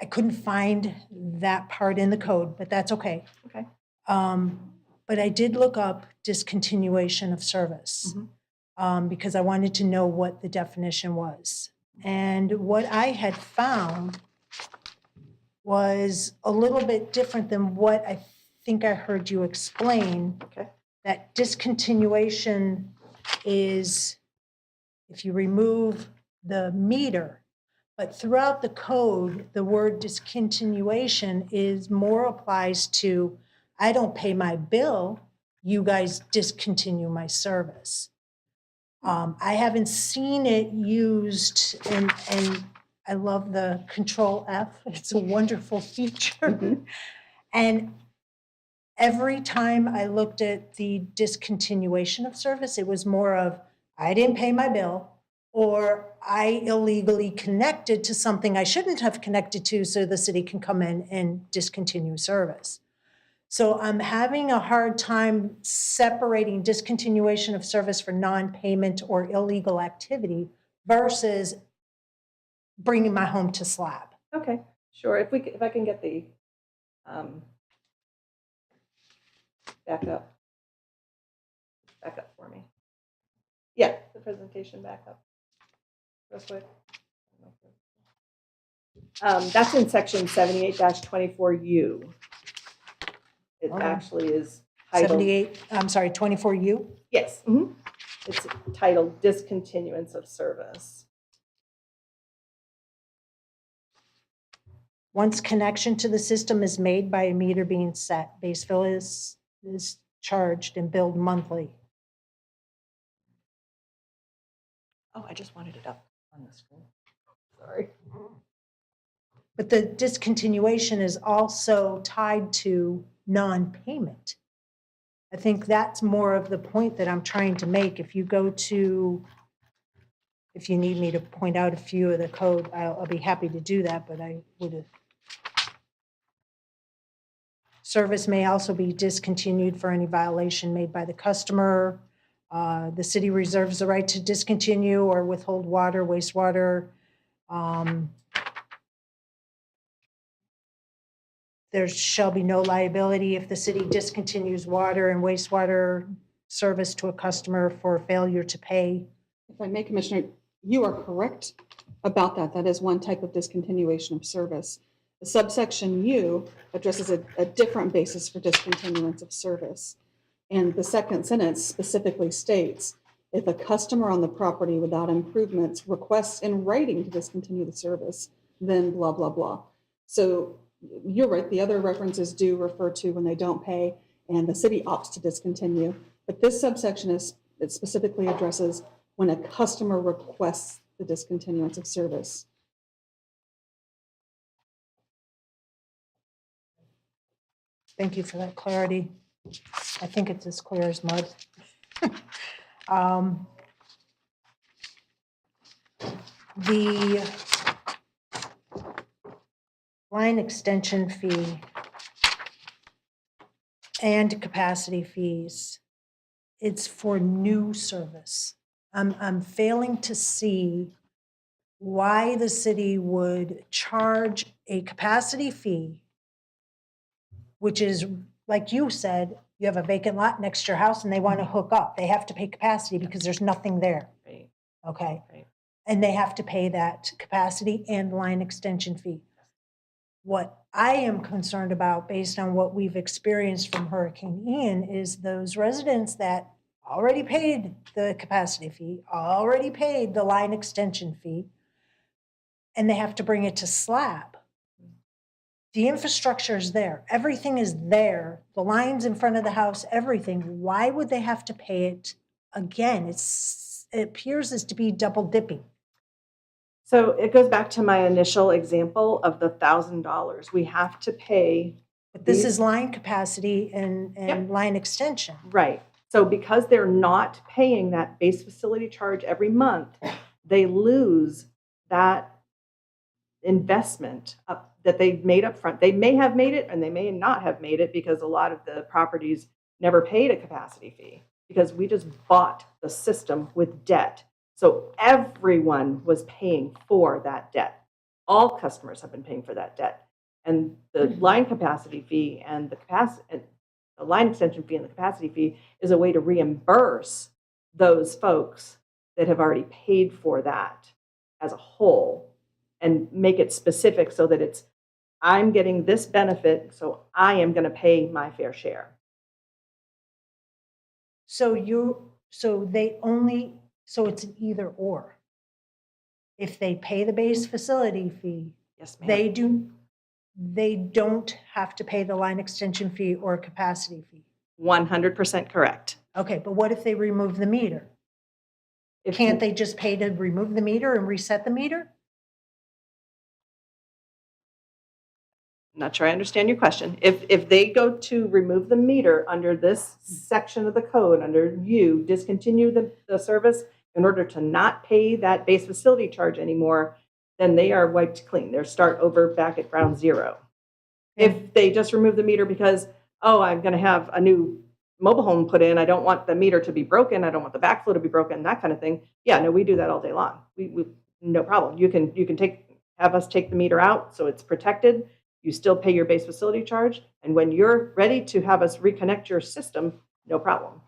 I couldn't find that part in the code, but that's okay. Okay. But I did look up discontinuation of service because I wanted to know what the definition was. And what I had found was a little bit different than what I think I heard you explain. Okay. That discontinuation is if you remove the meter. But throughout the code, the word discontinuation is more applies to, I don't pay my bill, you guys discontinue my service. I haven't seen it used, and I love the Control F. It's a wonderful feature. And every time I looked at the discontinuation of service, it was more of, I didn't pay my bill, or I illegally connected to something I shouldn't have connected to, so the city can come in and discontinue service. So I'm having a hard time separating discontinuation of service for non-payment or illegal activity versus bringing my home to slab. Okay, sure. If I can get the back up for me. Yeah, the presentation back up. Real quick. That's in section 78-24U. It Okay. actually is titled. 24U? Yes. It's titled Discontinuance of Service. Once connection to the system is made by a meter being set, base bill is charged and billed monthly. Oh, I just wanted it up on the screen. Sorry. But the discontinuation is also tied to non-payment. I think that's more of the point that I'm trying to make. If you go to, if you need me to point out a few of the code, I'll be happy to do that, but I would. Service may also be discontinued for any violation made by the customer. The city reserves the right to discontinue or withhold water, wastewater. There shall be no liability if the city discontinues water and wastewater service to a customer for failure to pay. If I may, Commissioner, you are correct about that. That is one type of discontinuation of service. The subsection U addresses a different basis for discontinuance of service. And the second sentence specifically states, if a customer on the property without improvements requests in writing to discontinue the service, then blah, blah, blah. So you're right, the other references do refer to when they don't pay and the city opts to discontinue. But this subsection it specifically addresses when a customer requests the discontinuance of service. Thank you for that clarity. I think it's as clear as mud. The line extension fee and capacity fees, it's for new service. I'm failing to see why the city would charge a capacity fee, which is, like you said, you have a vacant lot next to your house and they want to hook up. They have to pay capacity because there's nothing there. Right. Okay. Right. And they have to pay that capacity and line extension fee. What I am concerned about, based on what we've experienced from Hurricane Ian, is those residents that already paid the capacity fee, already paid the line extension fee, and they have to bring it to slab. The infrastructure is there. Everything is there. The lines in front of the house, everything. Why would they have to pay it again? It appears as to be double dipping. So it goes back to my initial example of the $1,000. We have to pay. But this is line capacity and line extension. Right. So because they're not paying that base facility charge every month, they lose that investment that they made up front. They may have made it and they may not have made it because a lot of the properties never paid a capacity fee because we just bought the system with debt. So everyone was paying for that debt. All customers have been paying for that debt. And the line capacity fee and the line extension fee and the capacity fee is a way to reimburse those folks that have already paid for that as a whole and make it specific so that it's, I'm getting this benefit, so I am going to pay my fair share. So it's an either or. If they pay the base facility fee, yes, ma'am. They don't have to pay the line extension fee or capacity fee. 100% correct. Okay, but what if they remove the meter? Can't they just pay to remove the meter and reset the meter? I'm not sure I understand your question. If they go to remove the meter under this section of the code, under U, discontinue the service in order to not pay that base facility charge anymore, then they are wiped clean. They start over back at ground zero. If they just remove the meter because, oh, I'm going to have a new mobile home put in, I don't want the meter to be broken, I don't want the backflow to be broken, that kind of thing. Yeah, no, we do that all day long. We no problem. You can have us take the meter out so it's protected. You still pay your base facility charge, and when you're ready to have us reconnect your system, no problem.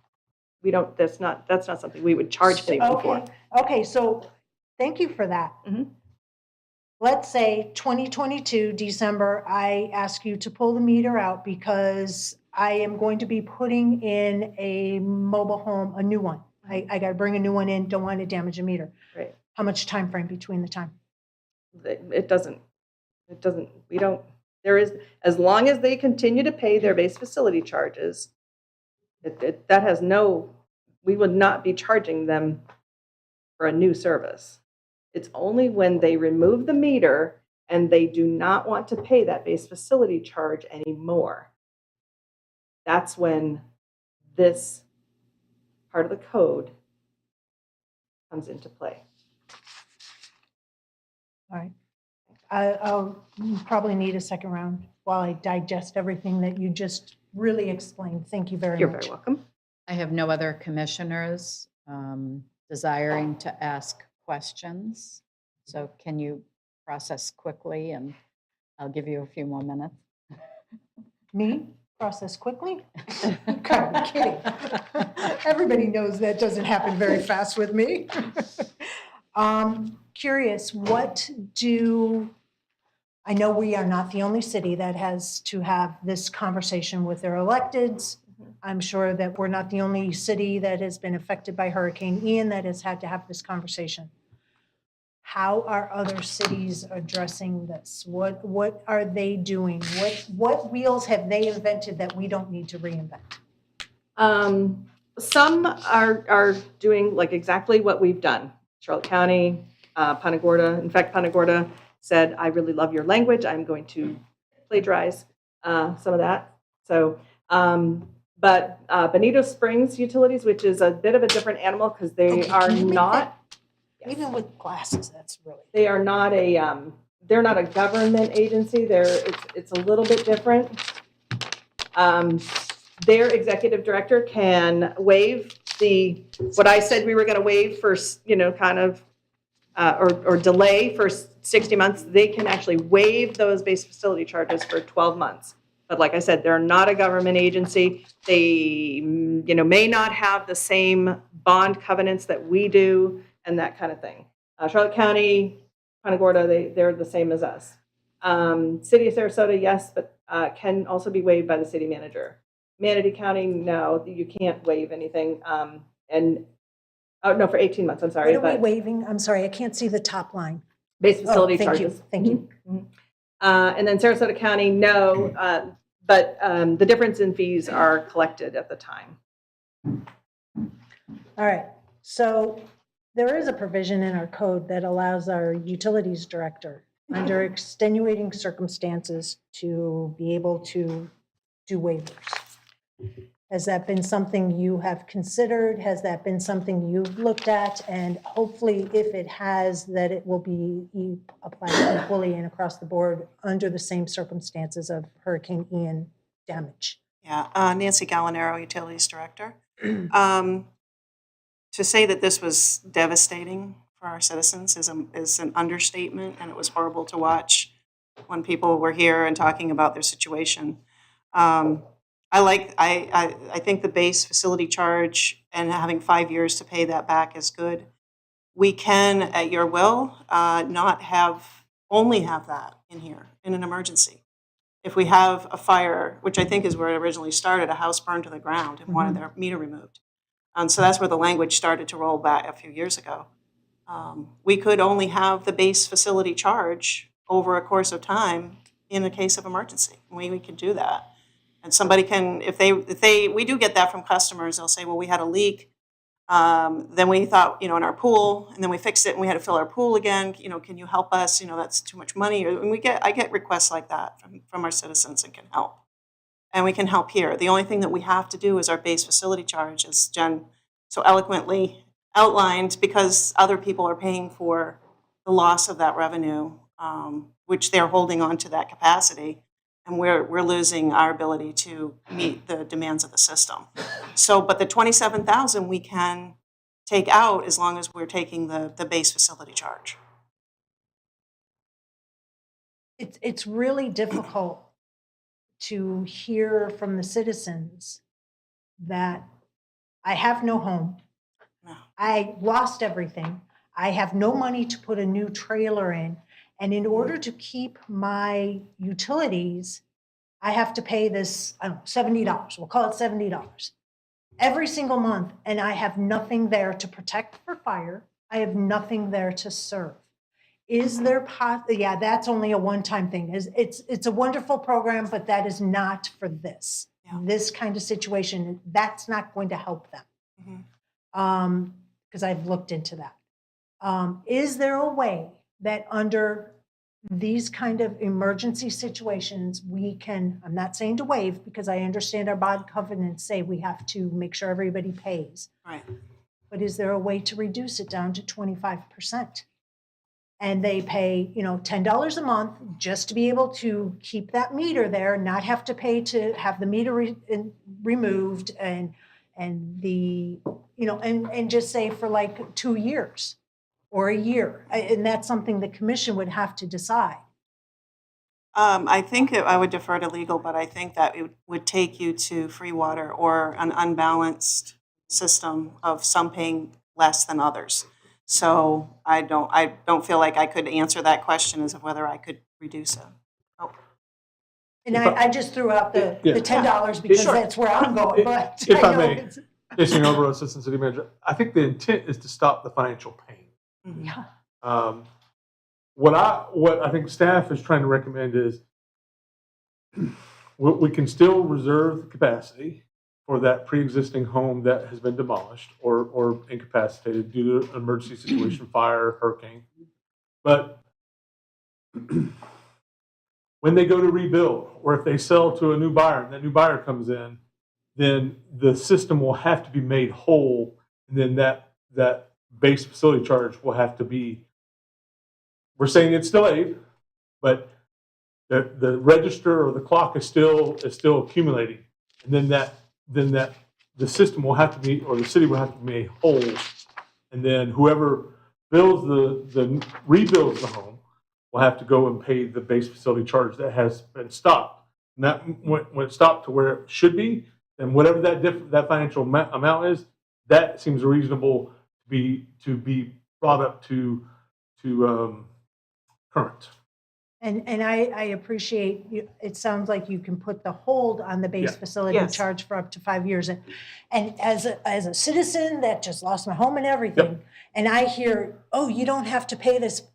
We don't. That's not something we would charge anyone for. Okay, so thank you for that. Let's say 2022, December, I ask you to pull the meter out because I am going to be putting in a mobile home, a new one. I got to bring a new one in, don't want to damage a meter. Right. How much time frame between the time? It doesn't, we don't, there is, as long as they continue to pay their base facility charges, that has no, we would not be charging them for a new service. It's only when they remove the meter and they do not want to pay that base facility charge anymore. That's when this part of the code comes into play. All right. I'll probably need a second round while I digest everything that you just really explained. Thank you very much. You're very welcome. I have no other commissioners desiring to ask questions. So can you process quickly, and I'll give you a few more minutes. Me? Process quickly? You gotta be kidding. Everybody knows that doesn't happen very fast with me. Curious, I know we are not the only city that has to have this conversation with their electeds. I'm sure that we're not the only city that has been affected by Hurricane Ian that has had to have this conversation. How are other cities addressing this? What are they doing? What wheels have they invented that we don't need to reinvent? Some are doing like exactly what we've done. Charlotte County, Punta Gorda. In fact, Punta Gorda said, I really love your language. I'm going to plagiarize some of that. So, but Bonito Springs Utilities, which is a bit of a different animal because they are not. Even with glasses, that's really. They are not they're not a government agency. It's a little bit different. Their executive director can waive what I said we were going to waive for, kind of, or delay for 60 months. They can actually waive those base facility charges for 12 months. But like I said, they're not a government agency. They, may not have the same bond covenants that we do and that kind of thing. Charlotte County, Punta Gorda, they're the same as us. City of Sarasota, yes, but can also be waived by the city manager. Manatee County, no, you can't waive anything. For 18 months, I'm sorry. What are we waiving? I'm sorry, I can't see the top line. Base facility thank charges. Thank you. And then Sarasota County, no, but the difference in fees are collected at the time. All right, so there is a provision in our code that allows our utilities director, under extenuating circumstances, to be able to do waivers. Has that been something you have considered? Has that been something you've looked at? And hopefully, if it has, that it will be applied equally and across the board under the same circumstances of Hurricane Ian damage. Yeah, Nancy Gallinaro, Utilities Director. To say that this was devastating for our citizens is an understatement, and it was horrible to watch when people were here and talking about their situation. I think the base facility charge and having 5 years to pay that back is good. We can, at your will, only have that in here in an emergency. If we have a fire, which I think is where it originally started, a house burned to the ground and wanted their meter removed. So that's where the language started to roll back a few years ago. We could only have the base facility charge over a course of time in a case of emergency. We can do that. And somebody can, we do get that from customers. They'll say, well, we had a leak. Then we thought, in our pool, and then we fixed it and we had to fill our pool again. Can you help us? That's too much money. And I get requests like that from our citizens and can help. And we can help here. The only thing that we have to do is our base facility charge, as Jen so eloquently outlined because other people are paying for the loss of that revenue, which they're holding on to that capacity. And we're losing our ability to meet the demands of the system. So, but the 27,000 we can take out as long as we're taking the base facility charge. It's really difficult to hear from the citizens that I have no home. I lost everything. I have no money to put a new trailer in. And in order to keep my utilities, I have to pay this, I don't know, $70. We'll call it $70 every single month. And I have nothing there to protect for fire. I have nothing there to serve. Is there, yeah, that's only a one-time thing. It's a wonderful program, but that is not for this. This kind of situation, that's not going to help them. Because I've looked into that. Is there a way that under these kind of emergency situations, we can, I'm not saying to waive, because I understand our bond covenants say we have to make sure everybody pays. Right. But is there a way to reduce it down to 25%? And they pay, $10 a month just to be able to keep that meter there, not have to pay to have the meter removed and the, and just say for like 2 years or a year. And that's something the commission would have to decide. I think I would defer to legal, but I think that it would take you to free water or an unbalanced system of some paying less than others. So I don't feel like I could answer that question as of whether I could reduce it. And I just threw out the $10 because that's where I'm going, but If I know may, it's- Jason Yarborough, Assistant City Manager, I think the intent is to stop the financial pain. Yeah. What I think staff is trying to recommend is we can still reserve the capacity for that pre-existing home that has been demolished or incapacitated due to an emergency situation, fire, hurricane. But when they go to rebuild, or if they sell to a new buyer and that new buyer comes in, then the system will have to be made whole, and then that base facility charge will have to be, we're saying it's delayed, but the register or the clock is still accumulating, and then the system will have to be, or the city will have to be made whole, and then whoever builds rebuilds the home will have to go and pay the base facility charge that has been stopped. And that when it stopped to where it should be, then whatever that financial amount is, that seems reasonable to be brought up to current. And I appreciate, it sounds like you can put the hold on the base facility Yes. charge for up to 5 years. And as a citizen that just lost my home and everything, and I hear, oh, you don't have to pay this.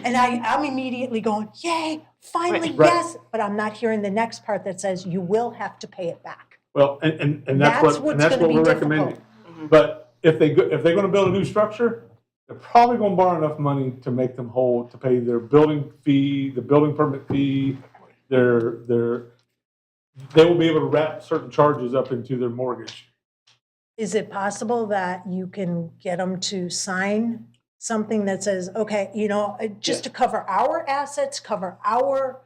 And I'm immediately going, yay, finally, Right. yes. But I'm not hearing the next part that says you will have to pay it back. Well, and That's that's what's what gonna be we're difficult. recommending. But if they're going to build a new structure, they're probably going to borrow enough money to make them whole, to pay their building fee, the building permit fee, they will be able to wrap certain charges up into their mortgage. Is it possible that you can get them to sign something that says, okay, just to cover our assets, cover our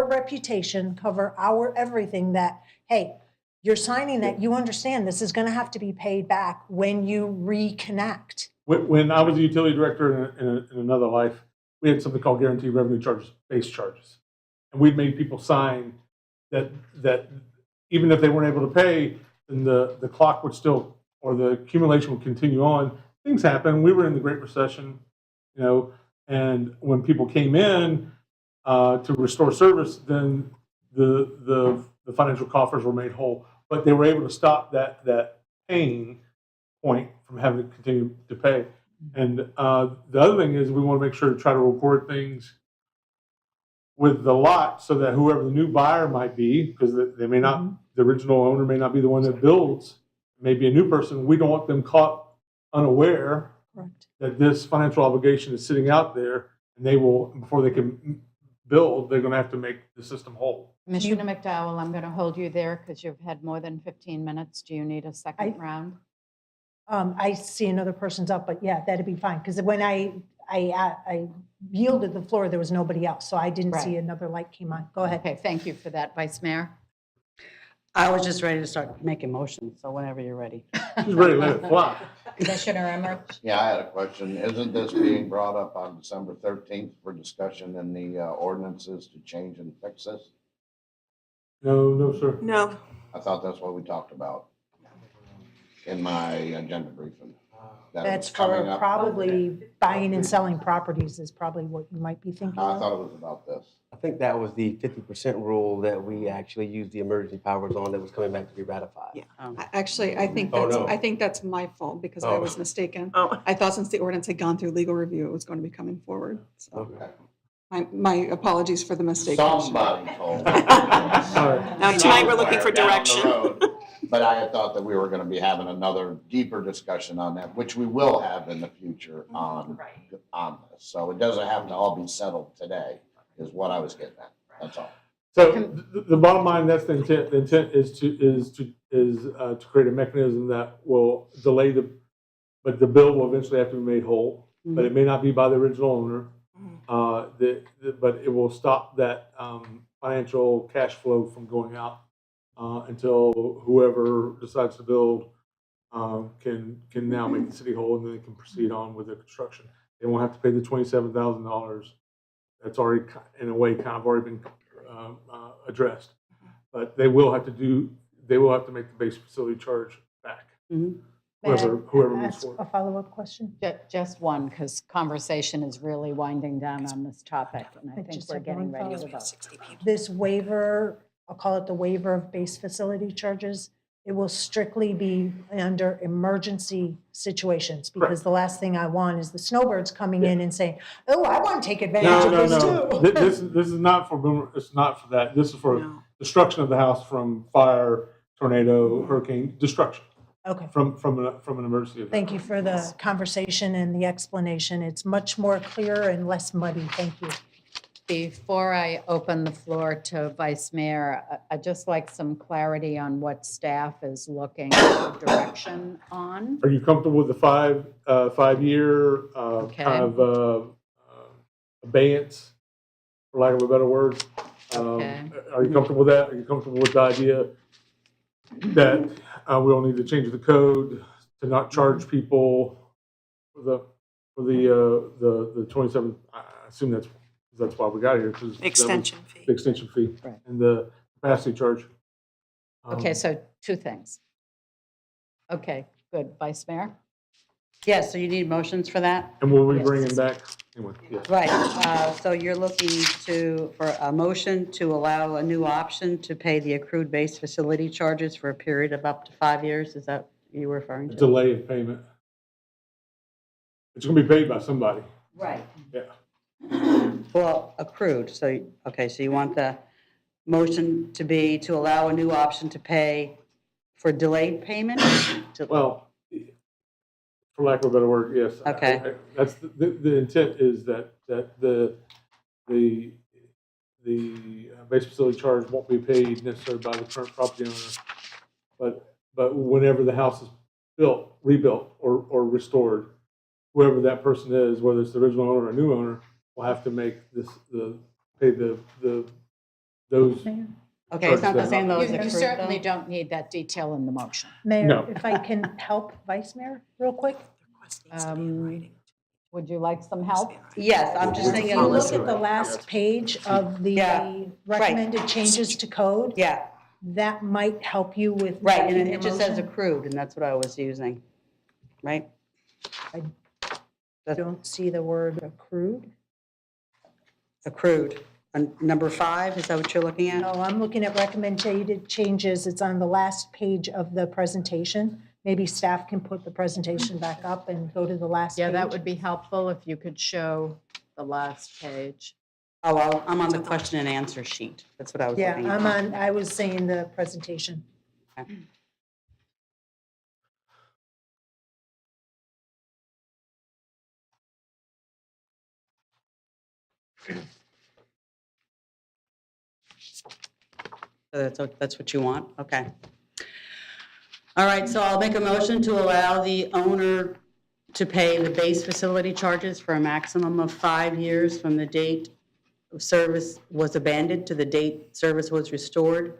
reputation, cover our everything, that, hey, you're signing that you understand this is going to have to be paid back when you reconnect. When I was a utility director in another life, we had something called guaranteed revenue charges, base charges. And we'd made people sign that even if they weren't able to pay, then the clock would still, or the accumulation would continue on. Things happen. We were in the Great Recession, and when people came in to restore service, then the financial coffers were made whole. But they were able to stop that pain point from having to continue to pay. And the other thing is we want to make sure to try to record things with the lot so that whoever the new buyer might be, because they may not, the original owner may not be the one that builds, maybe a new person, we don't want them caught unaware that this financial obligation is sitting out there, and they will, before they can build, they're going to have to make the system whole. Commissioner McDowell, I'm going to hold you there because you've had more than 15 minutes. Do you need a second round? I see another person's up, but yeah, that'd be fine. Because when I yielded the floor, there was nobody else, so I didn't see Right. another light came on. Go ahead. Okay, thank you for that, Vice Mayor. I was just ready to start making motions, so whenever you're ready. She's ready to let it fly. Commissioner Emmerich? Yeah, I had a question. Isn't this being brought up on December 13th for discussion in the ordinances to change and fix this? No, no, sir. No, I thought that's what we talked about in my agenda briefing. that it That's was coming for up. probably buying and selling properties is probably what you might be thinking I of. thought it was about this. I think that was the 50% rule that we actually used the emergency powers on that was coming back to be ratified. Yeah. Actually, I think Oh, that's, no. I think that's my fault because I Oh. was mistaken. Oh. I thought since the ordinance had gone through legal review, it was going to be coming forward. So Okay. my apologies for the mistake. Somebody told me. Now, tonight we're looking for Down the direction. road. But I had thought that we were gonna be having another deeper discussion on that, which we will have in the future on this. So it doesn't have to all be settled today, is what I was getting at. That's all. So the bottom line, that's the intent. The intent is to create a mechanism that will delay but the bill will eventually have to be made whole. But it may not be by the original owner. But it will stop that financial cash flow from going out until whoever decides to build can now make the city whole, and then they can proceed on with the construction. They won't have to pay the $27,000. That's already, in a way, kind of already been addressed. But they will have to make the base facility charge back. Whoever moves Ask forward. a follow-up question? Just one, because conversation is really winding down on this topic, and I think just we're have getting one ready to follow-up. vote. This waiver, I'll call it the waiver of base facility charges, it will strictly be under emergency situations. Because the last thing I want is the snowbirds coming in and saying, oh, I want to take advantage of this No. too. This is not for, it's not for that. This is for destruction of the house from fire, tornado, hurricane, destruction. Okay. From an emergency event. Thank you for the conversation and the explanation. It's much more clear and less muddy. Thank you. Before I open the floor to Vice Mayor, I'd just like some clarity on what staff is looking for direction on. Are you comfortable with the 5-year kind of abeyance, for lack of a better word? Okay. Are you comfortable with that? Are you comfortable with the idea that we'll need to change the code to not charge people for the 27? I assume that's why we got here, because Extension fee. the extension fee Right. and the capacity charge. Okay, so two things. Okay, good. Vice Mayor? Yes, so you need motions for that? And will we Yes. bring him back? Anyway, yes. Right, so you're looking for a motion to allow a new option to pay the accrued base facility charges for a period of up to 5 years? Is that what you were referring to? Delay in payment. It's gonna be paid by somebody. Right. Yeah. Well, accrued, so, okay, so you want the motion to be to allow a new option to pay for delayed payment? Well, for lack of a better word, yes. Okay. That's, the intent is that the base facility charge won't be paid necessarily by the current property owner. But whenever the house is built, rebuilt, or restored, whoever that person is, whether it's the original owner or a new owner, will have to make pay those. Okay, it's not the charges same that- though as You accrued certainly though? don't need that detail in the motion. Mayor, No. if I can help Vice Mayor real quick? Would you like some help? Yes, I'm just If thinking. you look at the last page of the Yeah, recommended changes to code, Yeah, that might help you with. right, and making it your just says motion. accrued, and that's what I was using, right? I don't see the word accrued. Accrued. And number 5, is that what you're looking at? No, I'm looking at recommended changes. It's on the last page of the presentation. Maybe staff can put the presentation back up and go to the last page. Yeah, that would be helpful if you could show the last page. Oh, I'm on the question and answer sheet. That's what I was Yeah, looking at. I was saying the presentation. Okay. So that's what you want? Okay. All right, so I'll make a motion to allow the owner to pay the base facility charges for a maximum of 5 years from the date of service was abandoned to the date service was restored.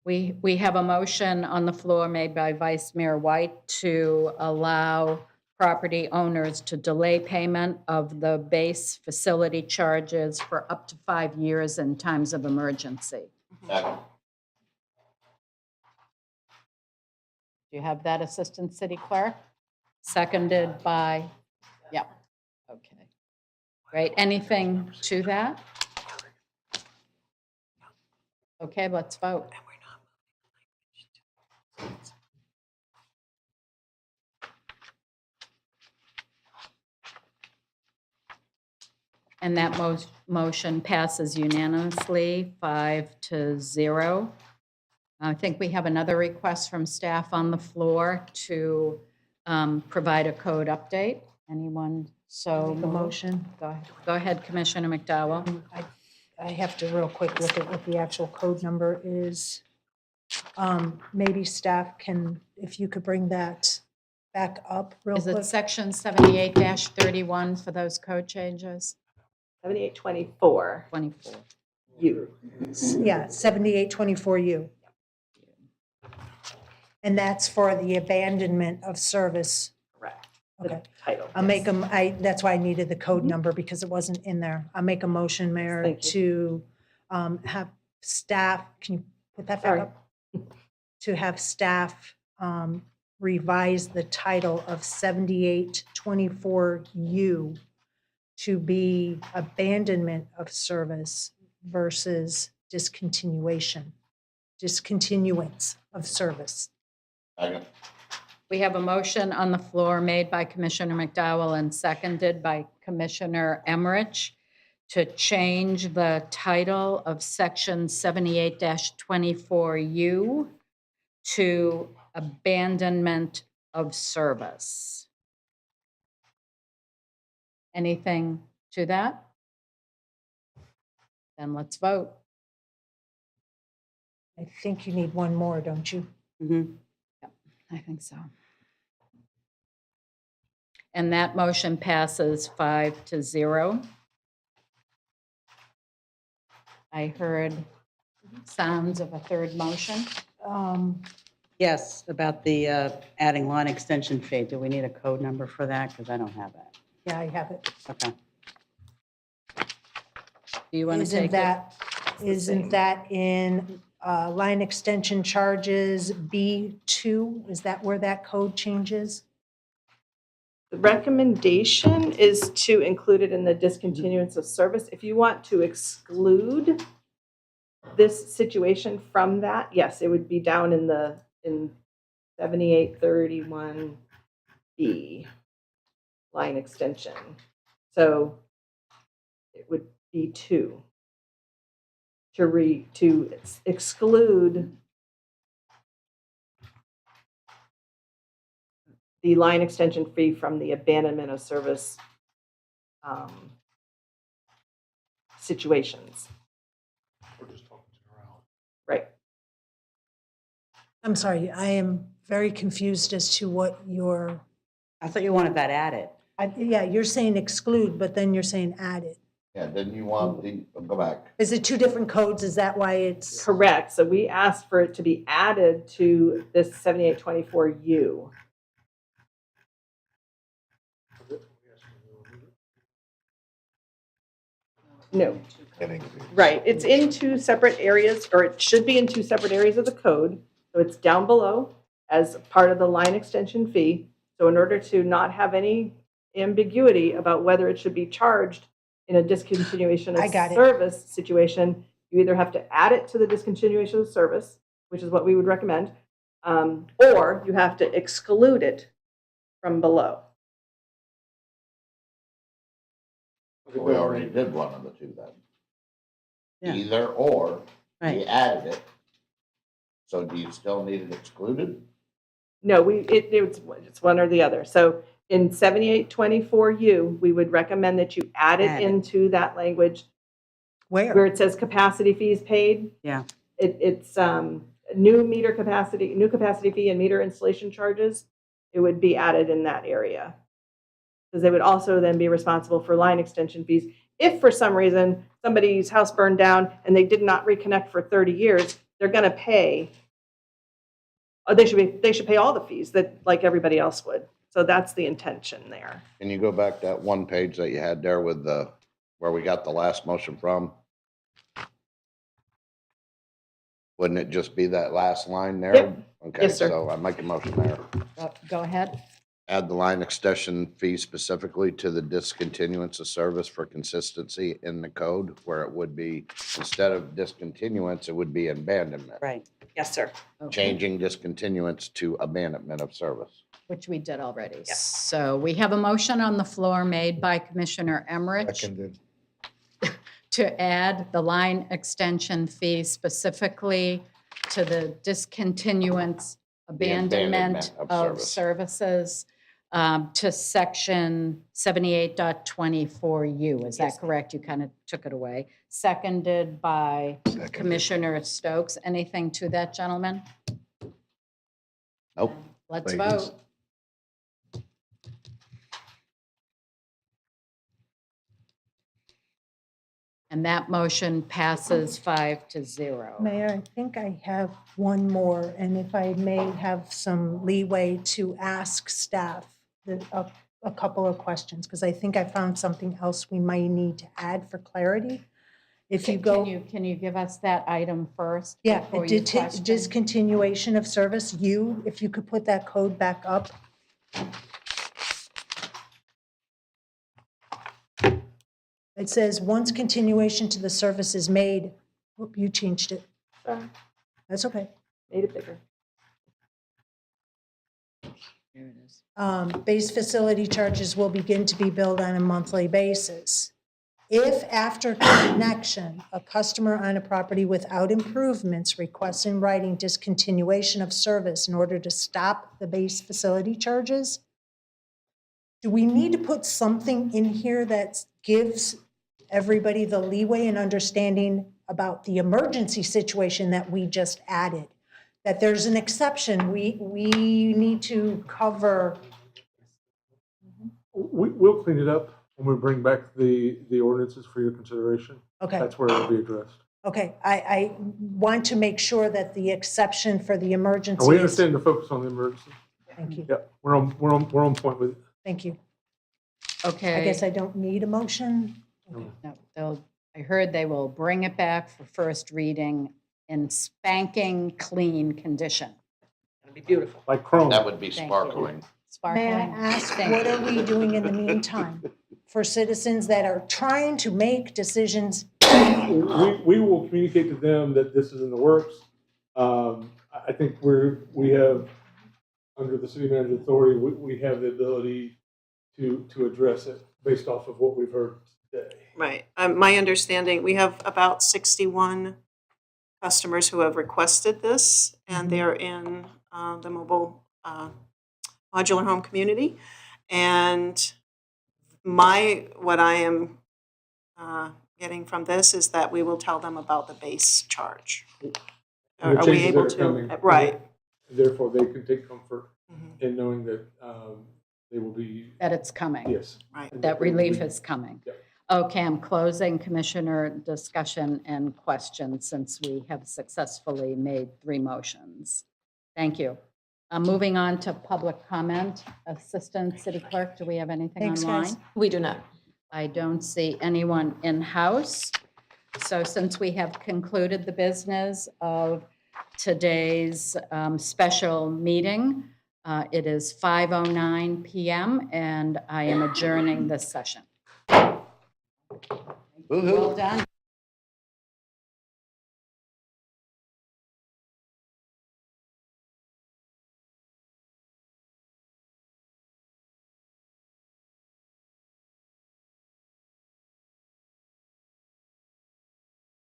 We have a motion on the floor made by Vice Mayor White to allow property owners to delay payment of the base facility charges for up to 5 years in times of emergency. Second. Do you have that, Assistant City Clerk? Seconded by, yeah, okay. Great, anything to that? Okay, let's vote. And that motion passes unanimously, 5-0. I think we have another request from staff on the floor to provide a code update. Anyone so Make a motion. Go ahead, Commissioner McDowell. I have to real quick look at what the actual code number is. Maybe staff can, if you could bring that back up real Is quick. it section 78-31 for those code changes? 7824. 24. You. Yeah, 7824U. And that's for the abandonment of service. Correct. Okay. Title. I'll make them, that's why I needed the code number because it wasn't in there. I'll make a motion, Mayor, Thank to have staff, can you put that back Sorry. up? To have staff revise the title of 7824U to be abandonment of service versus discontinuance of service. Second. We have a motion on the floor made by Commissioner McDowell and seconded by Commissioner Emmerich to change the title of section 78-24U to abandonment of service. Anything to that? Then let's vote. I think you need one more, don't you? Mhm. I think so. And that motion passes 5-0. I heard sounds of a third motion. Yes, about the adding line extension fee. Do we need a code number for that? Because I don't have that. Yeah, I have it. Okay. Do you want to Isn't take it? isn't that in line extension charges B2? Is that where that code changes? The recommendation is to include it in the discontinuance of service. If you want to exclude this situation from that, yes, it would be down in 7831B line extension. So it would be 2 to exclude the line extension fee from the abandonment of service situations. Right. I'm sorry, I am very confused as to what your, I thought you wanted that added. yeah, you're saying exclude, but then you're saying add it. Yeah, then you want go back. Is it two different codes? Is that why it's? Correct. So we asked for it to be added to this 7824U. No. Right, it's in 2 separate areas, or it should be in 2 separate areas of the code. So it's down below as part of the line extension fee. So in order to not have any ambiguity about whether it should be charged in a discontinuation I got of it. service situation, you either have to add it to the discontinuation of service, which is what we would recommend, or you have to exclude it from below. We already did one of the two then. Yeah. Either or, we Right. added it. So do you still need it excluded? No, it's one or the other. So in 7824U, we would recommend that you add it Add it. into that language Where? where it says capacity fees paid. Yeah. It's new capacity fee and meter installation charges, it would be added in that area. Because they would also then be responsible for line extension fees. If for some reason somebody's house burned down and they did not reconnect for 30 years, they're going to pay, they should pay all the fees that like everybody else would. So that's the intention there. Can you go back that one page that you had there with the, where we got the last motion from? Wouldn't it just be that last line there? Yep. Okay, Yes, sir. so I make a motion there. Go ahead. Add the line extension fee specifically to the discontinuance of service for consistency in the code, where it would be, instead of discontinuance, it would be abandonment. Right. Yes, sir. Changing discontinuance to abandonment of service. Which we did already. So we have a motion on the floor made by Commissioner Emmerich Seconded. to add the line extension fee specifically to the discontinuance, abandonment of services to section 78.24U. Is that correct? You kind of took it away. Seconded by Commissioner Stokes. Anything to that, gentlemen? Nope. Let's Ladies. vote. And that motion passes 5-0. Mayor, I think I have one more, and if I may have some leeway to ask staff a couple of questions, because I think I found something else we might need to add for clarity. If you go. Can you give us that item first? Yeah, before you question? discontinuation of service, if you could put that code back up. It says, once continuation to the service is made, whoop, you changed it. Sorry. That's okay. Made it bigger. Here it is. Base facility charges will begin to be billed on a monthly basis. If after connection, a customer on a property without improvements requests in writing discontinuation of service in order to stop the base facility charges, do we need to put something in here that gives everybody the leeway and understanding about the emergency situation that we just added? That there's an exception, we need to cover. We'll clean it up when we bring back the ordinances for your consideration. Okay. That's where it'll be addressed. Okay, I want to make sure that the exception for the emergency. And we is- understand the focus on the emergency. Thank you, Yep, we're on point with it. thank you. Okay. I guess I don't need a motion. No, I heard they will bring it back for first reading in spanking clean condition. It'll be beautiful. Like chrome. That would be Thank you. sparkling. Sparkling. May I ask, Thank what you. are we doing in the meantime for citizens that are trying to make decisions? We will communicate to them that this is in the works. I think we have, under the city manager authority, we have the ability to address it based off of what we've heard today. Right. My understanding, we have about 61 customers who have requested this, and they're in the mobile modular home community. And what I am getting from this is that we will tell them about the base charge. And Are the we changes able that are to? coming. Right. Therefore, they can take comfort in knowing that they will be, That it's coming. yes. Right. That relief is coming. Yep. Okay, I'm closing commissioner discussion and questions since we have successfully made 3 motions. Thank you. Moving on to public comment. Assistant City Clerk, do we have anything Thanks, online? guys. We do not. I don't see anyone in-house. So since we have concluded the business of today's special meeting, it is 5:09 PM, and I am adjourning this session. Woo-hoo. Well done.